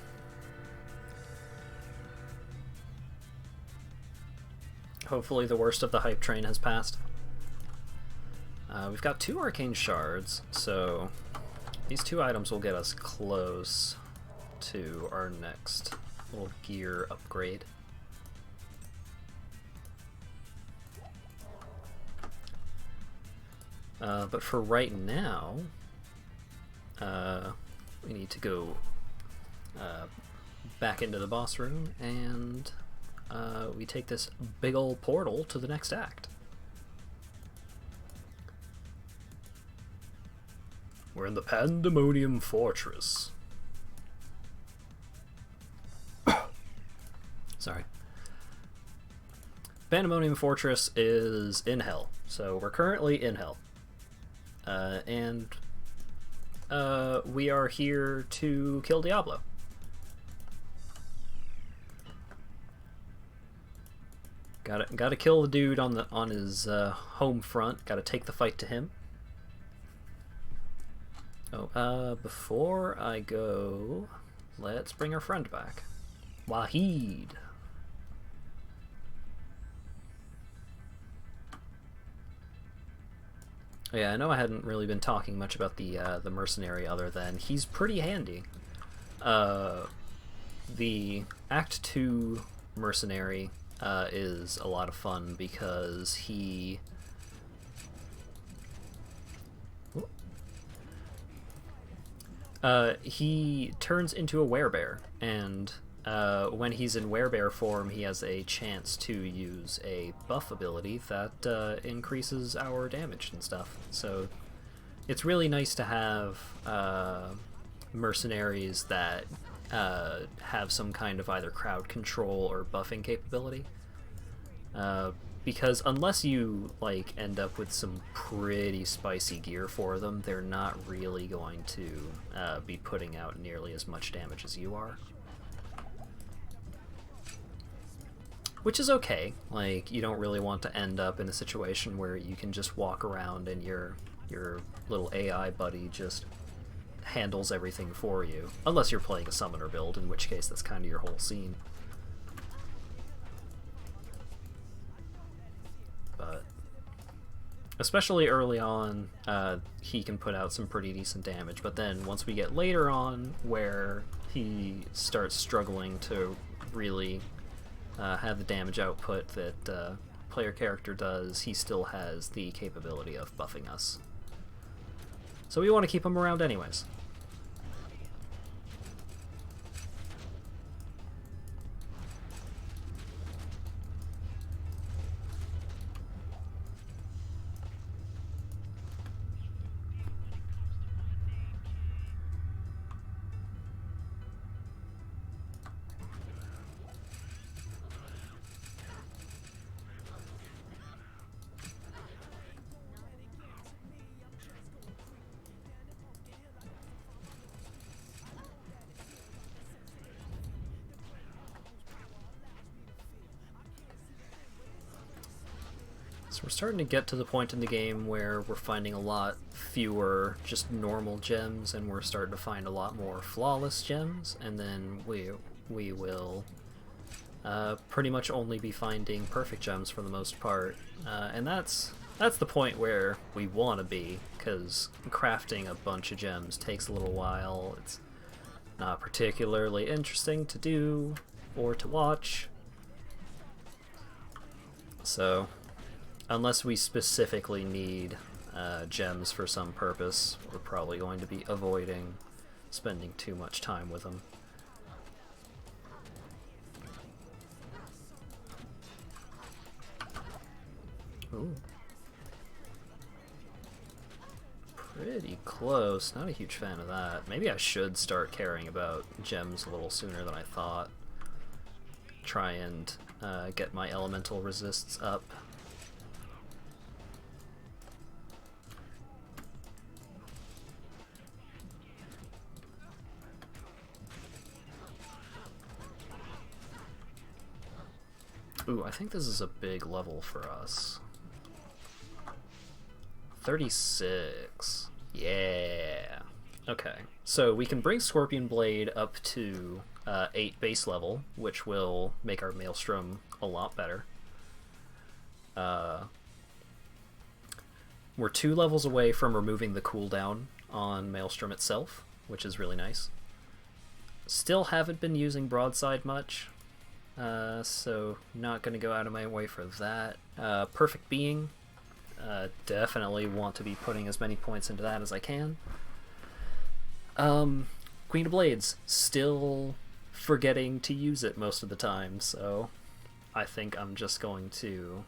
A: Hopefully the worst of the hype train has passed. We've got 2 arcane shards, so these 2 items will get us close to our next little gear upgrade. But for right now, we need to go back into the boss room, and we take this big old portal to the next act. We're in the Pandemonium Fortress. Sorry. Pandemonium Fortress is in hell, so we're currently in hell. And we are here to kill Diablo. Gotta kill the dude on his home front. Gotta take the fight to him. Oh, before I go, let's bring our friend back, Wahid. Yeah, I know I hadn't really been talking much about the mercenary other than he's pretty handy. The Act 2 mercenary is a lot of fun because he turns into a werebear, and when he's in werebear form, he has a chance to use a buff ability that increases our damage and stuff. So it's really nice to have mercenaries that have some kind of either crowd control or buffing capability. Because unless you like end up with some pretty spicy gear for them, they're not really going to be putting out nearly as much damage as you are. Which is okay. Like, you don't really want to end up in a situation where you can just walk around and your little AI buddy just handles everything for you. Unless you're playing a summoner build, in which case that's kind of your whole scene. But especially early on, he can put out some pretty decent damage, but then once we get later on where he starts struggling to really have the damage output that player character does, he still has the capability of buffing us. So we want to keep him around anyways. So we're starting to get to the point in the game where we're finding a lot fewer just normal gems, and we're starting to find a lot more flawless gems, and then we will pretty much only be finding perfect gems for the most part. And that's the point where we want to be, because crafting a bunch of gems takes a little while. It's not particularly interesting to do or to watch. So unless we specifically need gems for some purpose, we're probably going to be avoiding spending too much time with them. Ooh. Pretty close. Not a huge fan of that. Maybe I should start caring about gems a little sooner than I thought. Try and get my elemental resists up. Ooh, I think this is a big level for us. 36. Yeah. Okay, so we can bring Scorpion Blade up to 8 base level, which will make our Maelstrom a lot better. We're 2 levels away from removing the cooldown on Maelstrom itself, which is really nice. Still haven't been using Broadside much, so not going to go out of my way for that. Perfect Being, definitely want to be putting as many points into that as I can. Queen of Blades, still forgetting to use it most of the time, so I think I'm just going to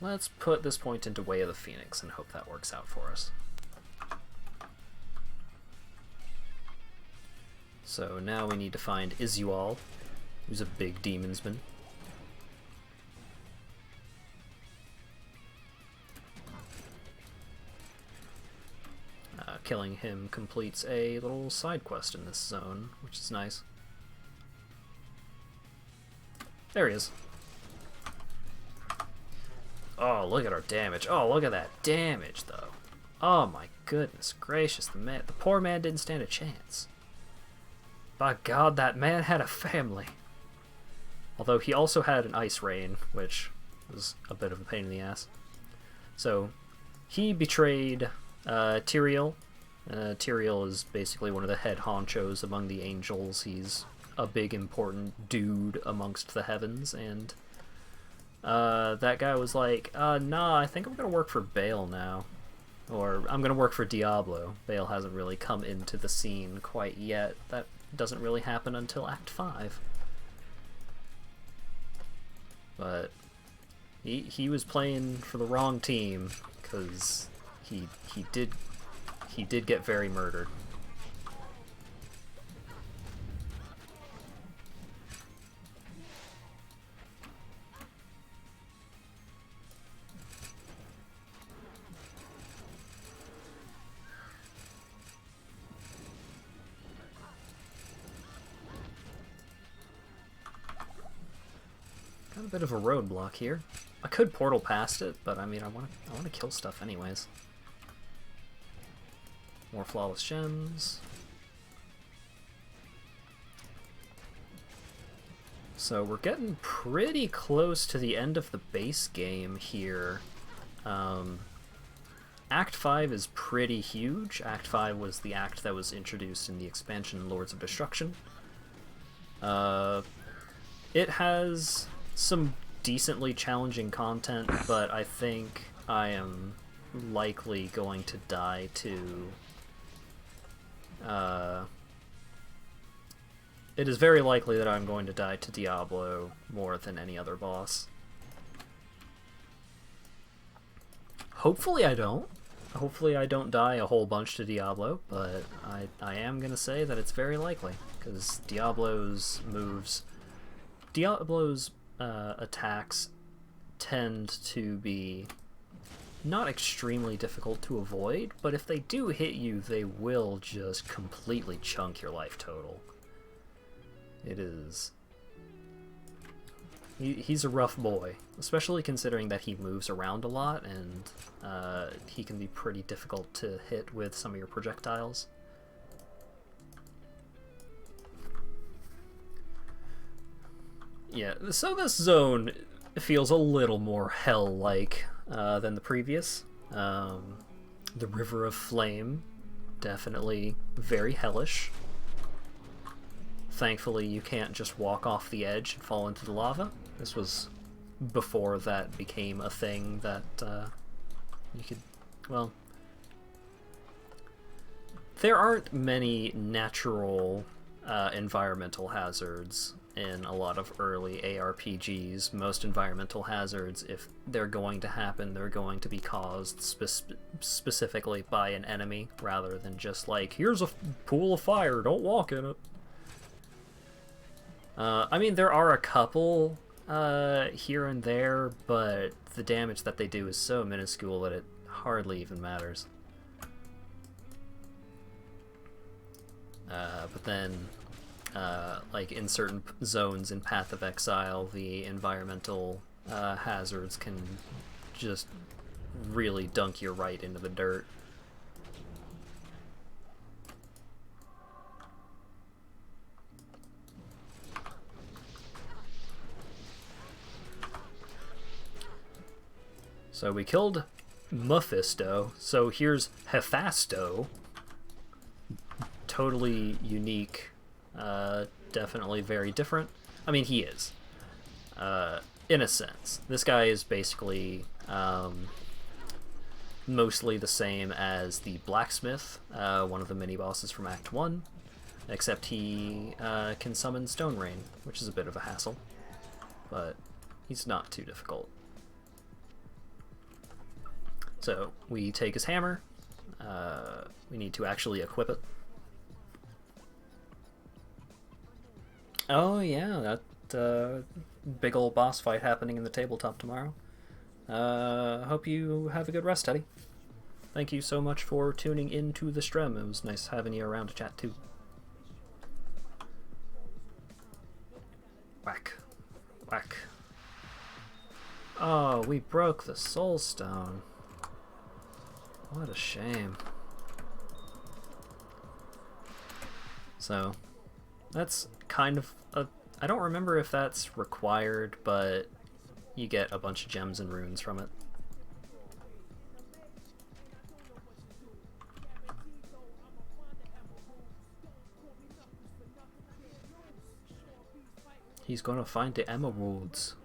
A: let's put this point into Way of the Phoenix and hope that works out for us. So now we need to find Izual, who's a big demonsman. Killing him completes a little side quest in this zone, which is nice. There he is. Oh, look at our damage. Oh, look at that damage, though. Oh my goodness gracious, the poor man didn't stand a chance. By God, that man had a family. Although he also had an ice rain, which was a bit of a pain in the ass. So, he betrayed Tyrael. Tyrael is basically one of the head honchos among the angels. He's a big important dude amongst the heavens, and that guy was like, nah, I think I'm gonna work for Baal now. Or, I'm gonna work for Diablo. Baal hasn't really come into the scene quite yet. That doesn't really happen until Act 5. But he was playing for the wrong team, because he did get very murdered. Got a bit of a roadblock here. I could portal past it, but I mean, I want to kill stuff anyways. More flawless gems. So we're getting pretty close to the end of the base game here. Act 5 is pretty huge. Act 5 was the act that was introduced in the expansion Lords of Destruction. It has some decently challenging content, but I think I am likely going to die to... it is very likely that I'm going to die to Diablo more than any other boss. Hopefully I don't. Hopefully I don't die a whole bunch to Diablo, but I am going to say that it's very likely, because Diablo's attacks tend to be not extremely difficult to avoid, but if they do hit you, they will just completely chunk your life total. It is... He's a rough boy, especially considering that he moves around a lot, and he can be pretty difficult to hit with some of your projectiles. Yeah, so this zone feels a little more hell-like than the previous. The River of Flame, definitely very hellish. Thankfully, you can't just walk off the edge and fall into the lava. This was before that became a thing that you could... Well, there aren't many natural environmental hazards in a lot of early ARPGs. Most environmental hazards, if they're going to happen, they're going to be caused specifically by an enemy, rather than just like, here's a pool of fire, don't walk in it. I mean, there are a couple here and there, but the damage that they do is so minuscule that it hardly even matters. But then like in certain zones in Path of Exile, the environmental hazards can just really dunk you right into the dirt. So we killed Mephisto, so here's Hephasto. Totally unique, definitely very different. I mean, he is, in a sense. This guy is basically mostly the same as the Blacksmith, one of the mini-bosses from Act 1, except he can summon Stone Rain, which is a bit of a hassle, but he's not too difficult. So we take his hammer. We need to actually equip it. Oh yeah, that big old boss fight happening in the tabletop tomorrow. Hope you have a good rest, Teddy. Thank you so much for tuning into the stream. It was nice having you around to chat too. Whack. Whack. Oh, we broke the soul stone. What a shame. So, that's kind of a... I don't remember if that's required, but you get a bunch of gems and runes from it. He's gonna find the emeralds.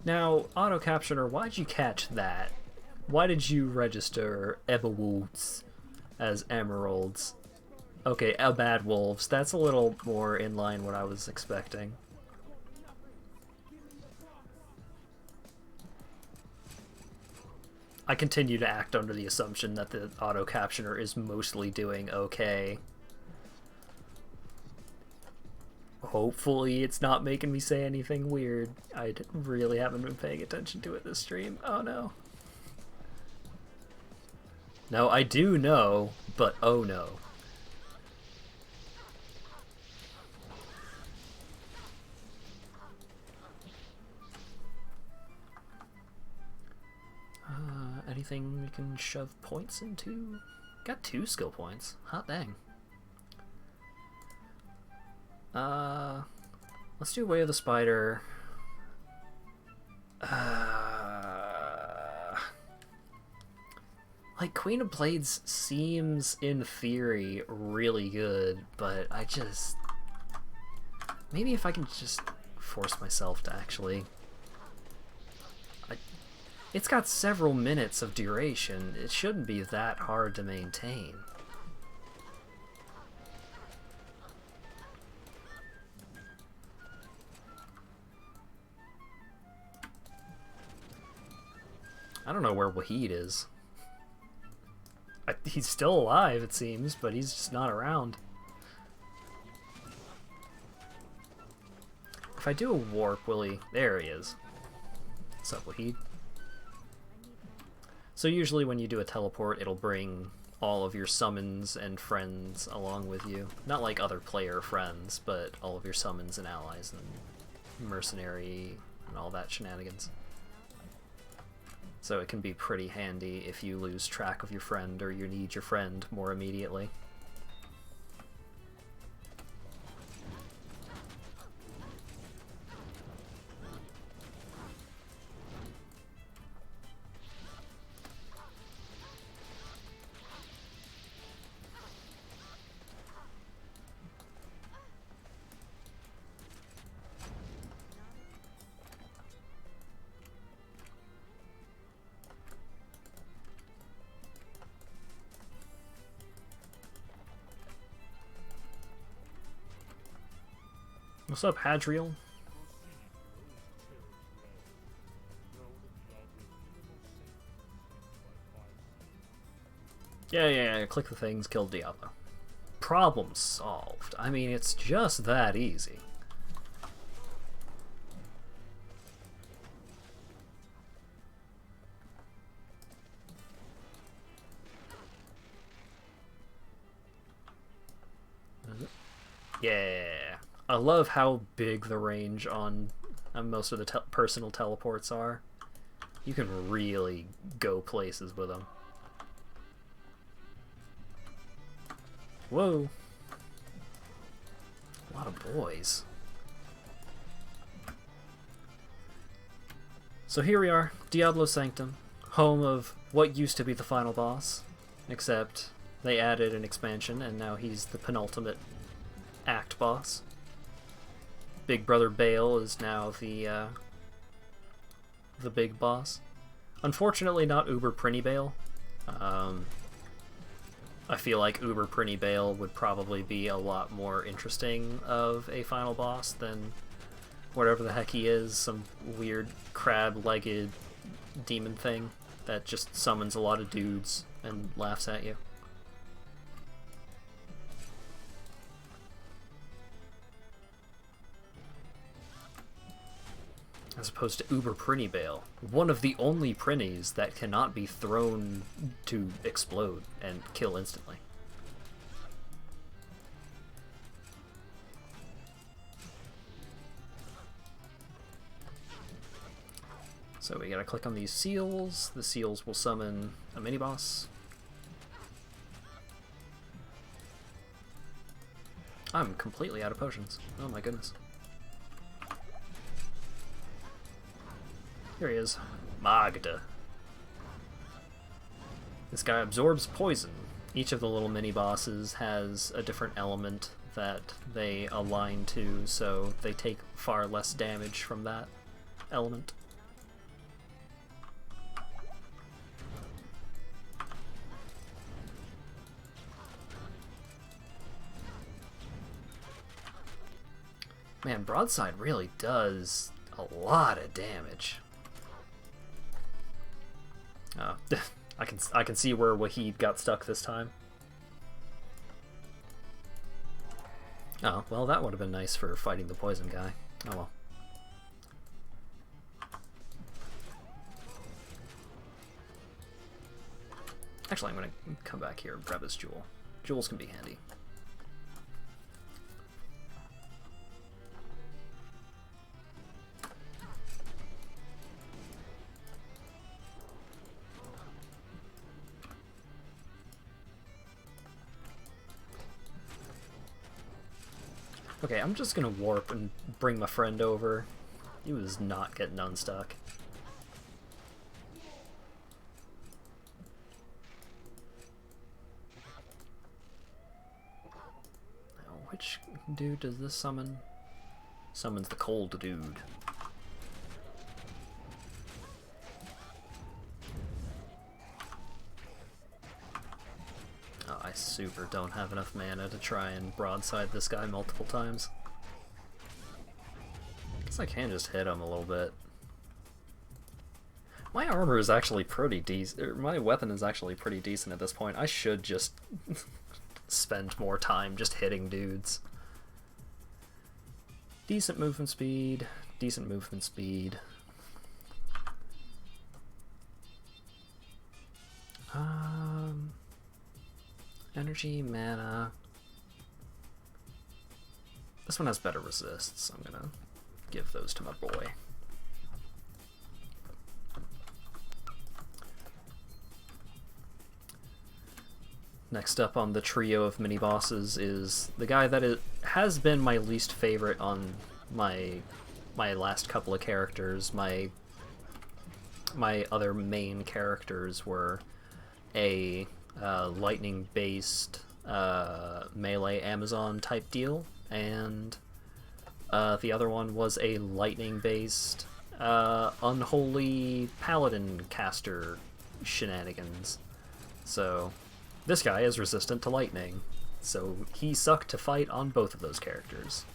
A: Now, auto captioner, why'd you catch that? Why did you register emeralds as emeralds? Okay, bad wolves. That's a little more in line what I was expecting. I continue to act under the assumption that the auto captioner is mostly doing okay. Hopefully it's not making me say anything weird. I really haven't been paying attention to it this stream. Oh no. No, I do know, but oh no. Anything we can shove points into? Got 2 skill points. Hot dang. Let's do Way of the Spider. Like, Queen of Blades seems, in theory, really good, but I just... Maybe if I can just force myself to actually... It's got several minutes of duration. It shouldn't be that hard to maintain. I don't know where Wahid is. He's still alive, it seems, but he's just not around. If I do a warp, will he? There he is. What's up, Wahid? So usually when you do a teleport, it'll bring all of your summons and friends along with you. Not like other player friends, but all of your summons and allies and mercenary and all that shenanigans. So it can be pretty handy if you lose track of your friend or you need your friend more immediately. What's up, Hadriel? Yeah, click the things, kill Diablo. Problem solved. I mean, it's just that easy. Yeah. I love how big the range on most of the personal teleports are. You can really go places with them. Whoa. A lot of boys. So here we are, Diablo Sanctum, home of what used to be the final boss, except they added an expansion and now he's the penultimate act boss. Big Brother Bale is now the big boss. Unfortunately, not Uber Prinny Bale. I feel like Uber Prinny Bale would probably be a lot more interesting of a final boss than whatever the heck he is, some weird crab-legged demon thing that just summons a lot of dudes and laughs at you. As opposed to Uber Prinny Bale, one of the only Prinnies that cannot be thrown to explode and kill instantly. So we gotta click on these seals. The seals will summon a mini-boss. I'm completely out of potions. Oh my goodness. Here he is. Magda. This guy absorbs poison. Each of the little mini-bosses has a different element that they align to, so they take far less damage from that element. Man, Broadside really does a lot of damage. Oh, I can see where Wahid got stuck this time. Oh, well, that would have been nice for fighting the poison guy. Oh well. Actually, I'm gonna come back here and grab this jewel. Jewels can be handy. Okay, I'm just gonna warp and bring my friend over. He was not getting unstuck. Now, which dude does this summon? Summons the cold dude. Oh, I super don't have enough mana to try and broadside this guy multiple times. Guess I can just hit him a little bit. My armor is actually pretty decent. My weapon is actually pretty decent at this point. I should just spend more time just hitting dudes. Decent movement speed. Decent movement speed. Energy, mana. This one has better resists. I'm gonna give those to my boy. Next up on the trio of mini-bosses is the guy that has been my least favorite on my last couple of characters. My other main characters were a lightning-based melee Amazon type deal, and the other one was a lightning-based unholy paladin caster shenanigans. So this guy is resistant to lightning, so he sucked to fight on both of those characters.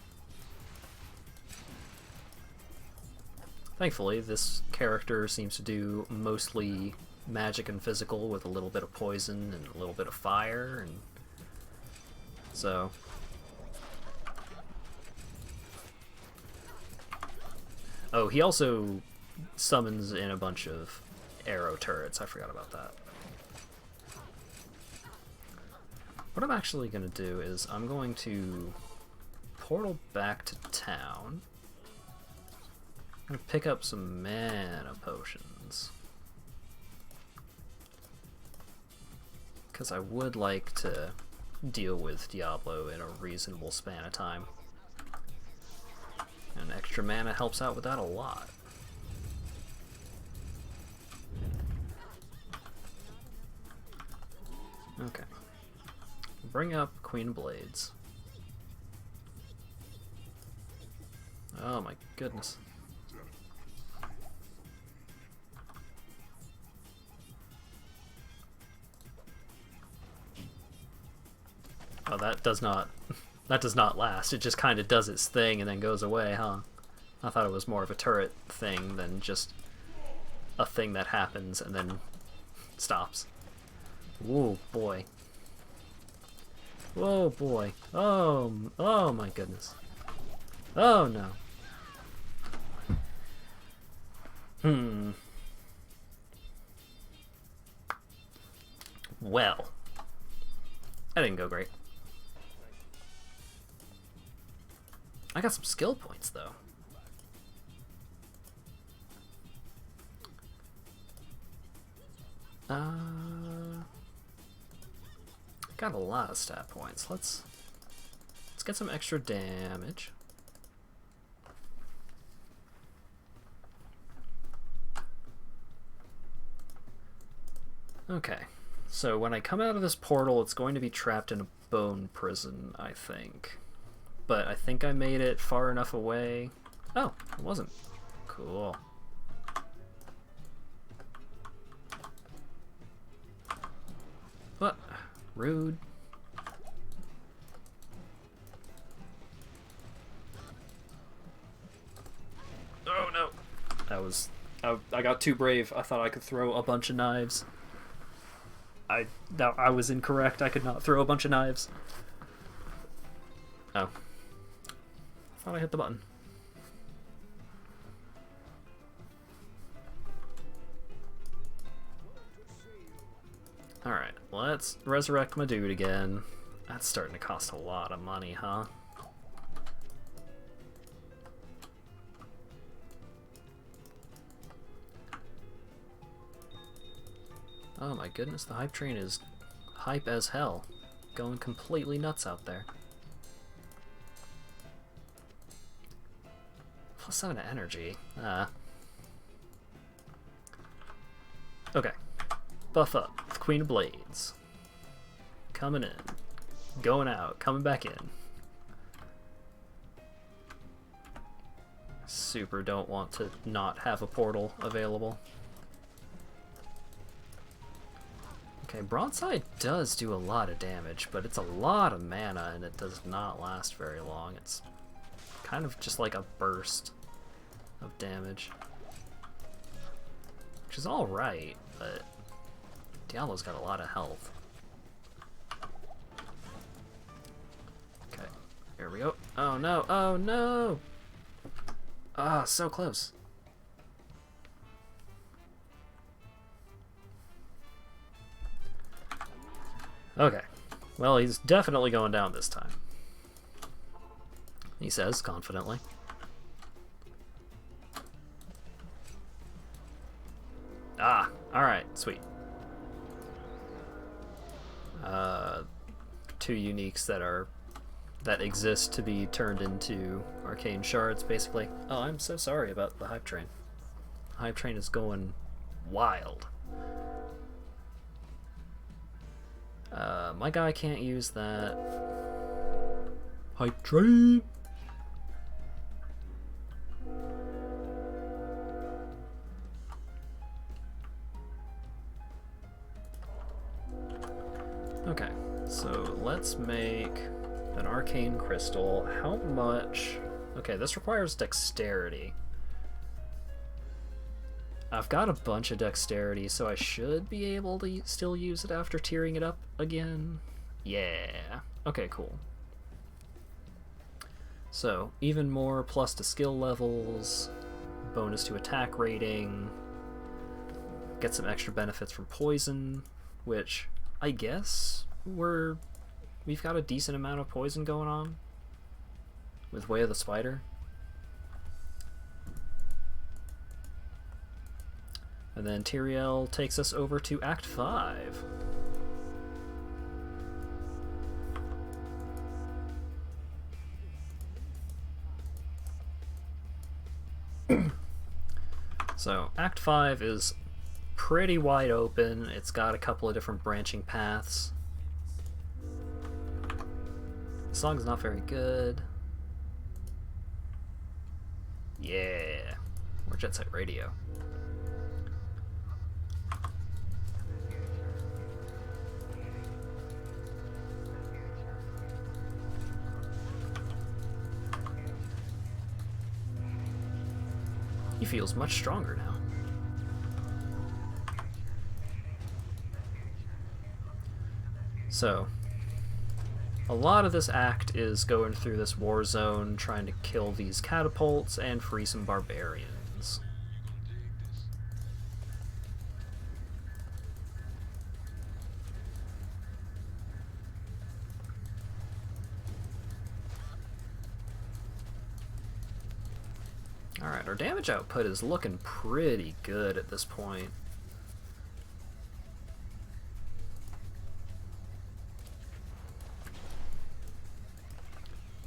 A: Thankfully, this character seems to do mostly magic and physical with a little bit of poison and a little bit of fire, and so oh, he also summons in a bunch of arrow turrets. I forgot about that. What I'm actually going to do is I'm going to portal back to town. I'm gonna pick up some mana potions. Because I would like to deal with Diablo in a reasonable span of time. And extra mana helps out with that a lot. Okay. Bring up Queen of Blades. Oh my goodness. Oh, that does not last. It just kind of does its thing and then goes away, huh? I thought it was more of a turret thing than just a thing that happens and then stops. Ooh, boy. Whoa, boy. Oh my goodness. Oh, no. Well. That didn't go great. I got some skill points, though. Got a lot of stat points. Let's get some extra damage. Okay, so when I come out of this portal, it's going to be trapped in a bone prison, I think. But I think I made it far enough away. Oh, it wasn't. Cool. What? Rude. Oh no! That was... I got too brave. I thought I could throw a bunch of knives. I was incorrect. I could not throw a bunch of knives. Oh. I thought I hit the button. Alright, let's resurrect my dude again. That's starting to cost a lot of money, huh? Oh my goodness, the hype train is hype as hell. Going completely nuts out there. Plus 7 energy. Okay. Buff up. Queen of Blades. Coming in. Going out. Coming back in. Super don't want to not have a portal available. Okay, Broadside does do a lot of damage, but it's a lot of mana and it does not last very long. It's kind of just like a burst of damage. Which is alright, but Diablo's got a lot of health. Okay, here we go. Oh no, oh no! Ah, so close. Okay, well, he's definitely going down this time. He says, confidently. Ah, alright, sweet. Two uniques that exist to be turned into arcane shards, basically. Oh, I'm so sorry about the hype train. The hype train is going wild. My guy can't use that. Hype train! Okay, so let's make an arcane crystal. How much? Okay, this requires dexterity. I've got a bunch of dexterity, so I should be able to still use it after tearing it up again. Yeah. Okay, cool. So, even more plus to skill levels, bonus to attack rating, get some extra benefits from poison, which I guess we've got a decent amount of poison going on. with Way of the Spider. And then Tyrael takes us over to Act 5. So, Act 5 is pretty wide open. It's got a couple of different branching paths. The song's not very good. Yeah. Or Jet Set Radio. He feels much stronger now. So, a lot of this act is going through this war zone, trying to kill these catapults and free some barbarians. Alright, our damage output is looking pretty good at this point.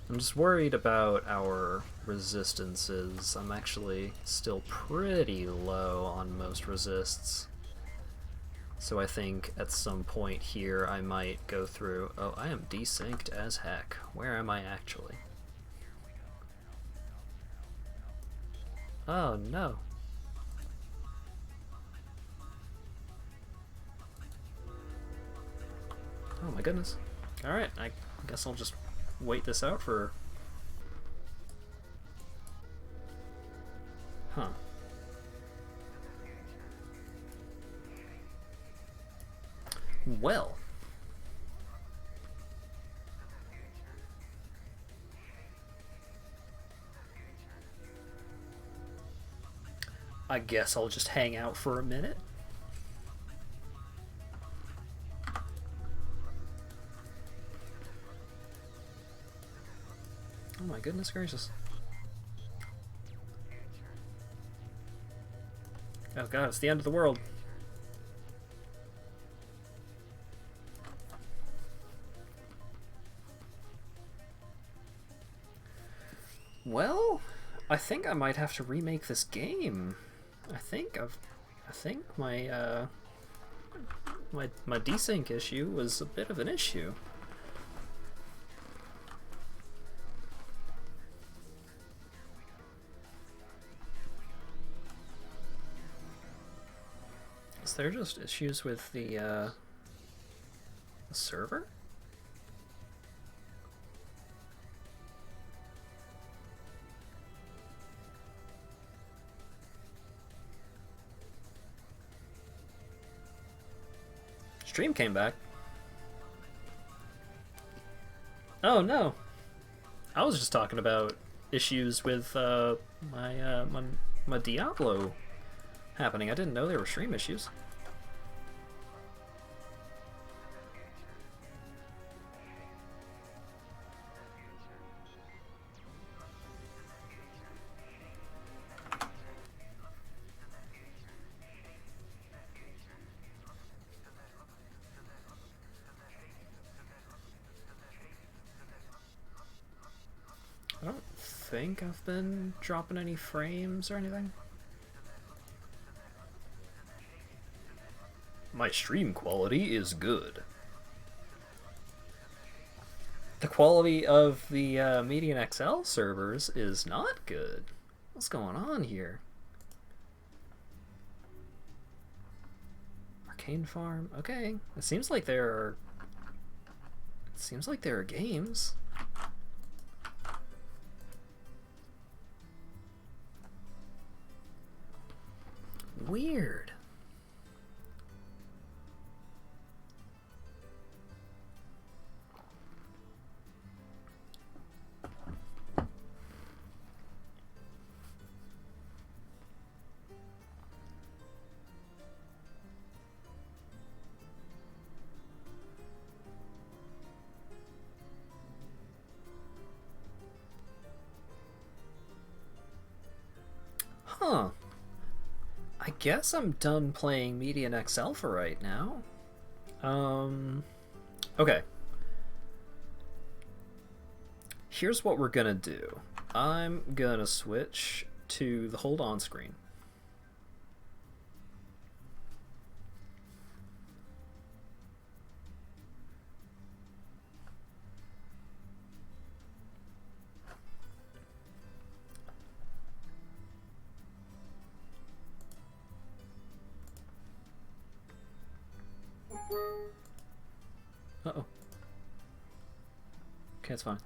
A: I'm just worried about our resistances. I'm actually still pretty low on most resists. So I think at some point here I might go through... Oh, I am desynced as heck. Where am I actually? Oh, no. Oh my goodness. Alright, I guess I'll just wait this out for... Huh. Well. I guess I'll just hang out for a minute. Oh my goodness gracious. Oh god, it's the end of the world. Well, I think I might have to remake this game. I think my my desync issue was a bit of an issue. Is there just issues with the server? Stream came back. Oh no, I was just talking about issues with my Diablo happening. I didn't know there were stream issues. I don't think I've been dropping any frames or anything. My stream quality is good. The quality of the Median XL servers is not good. What's going on here? Arcane Farm. Okay, it seems like there are. It seems like there are games. Weird. I guess I'm done playing Median XL for right now. Okay. Here's what we're gonna do. I'm gonna switch to the hold on screen. Uh-oh. Okay, it's fine.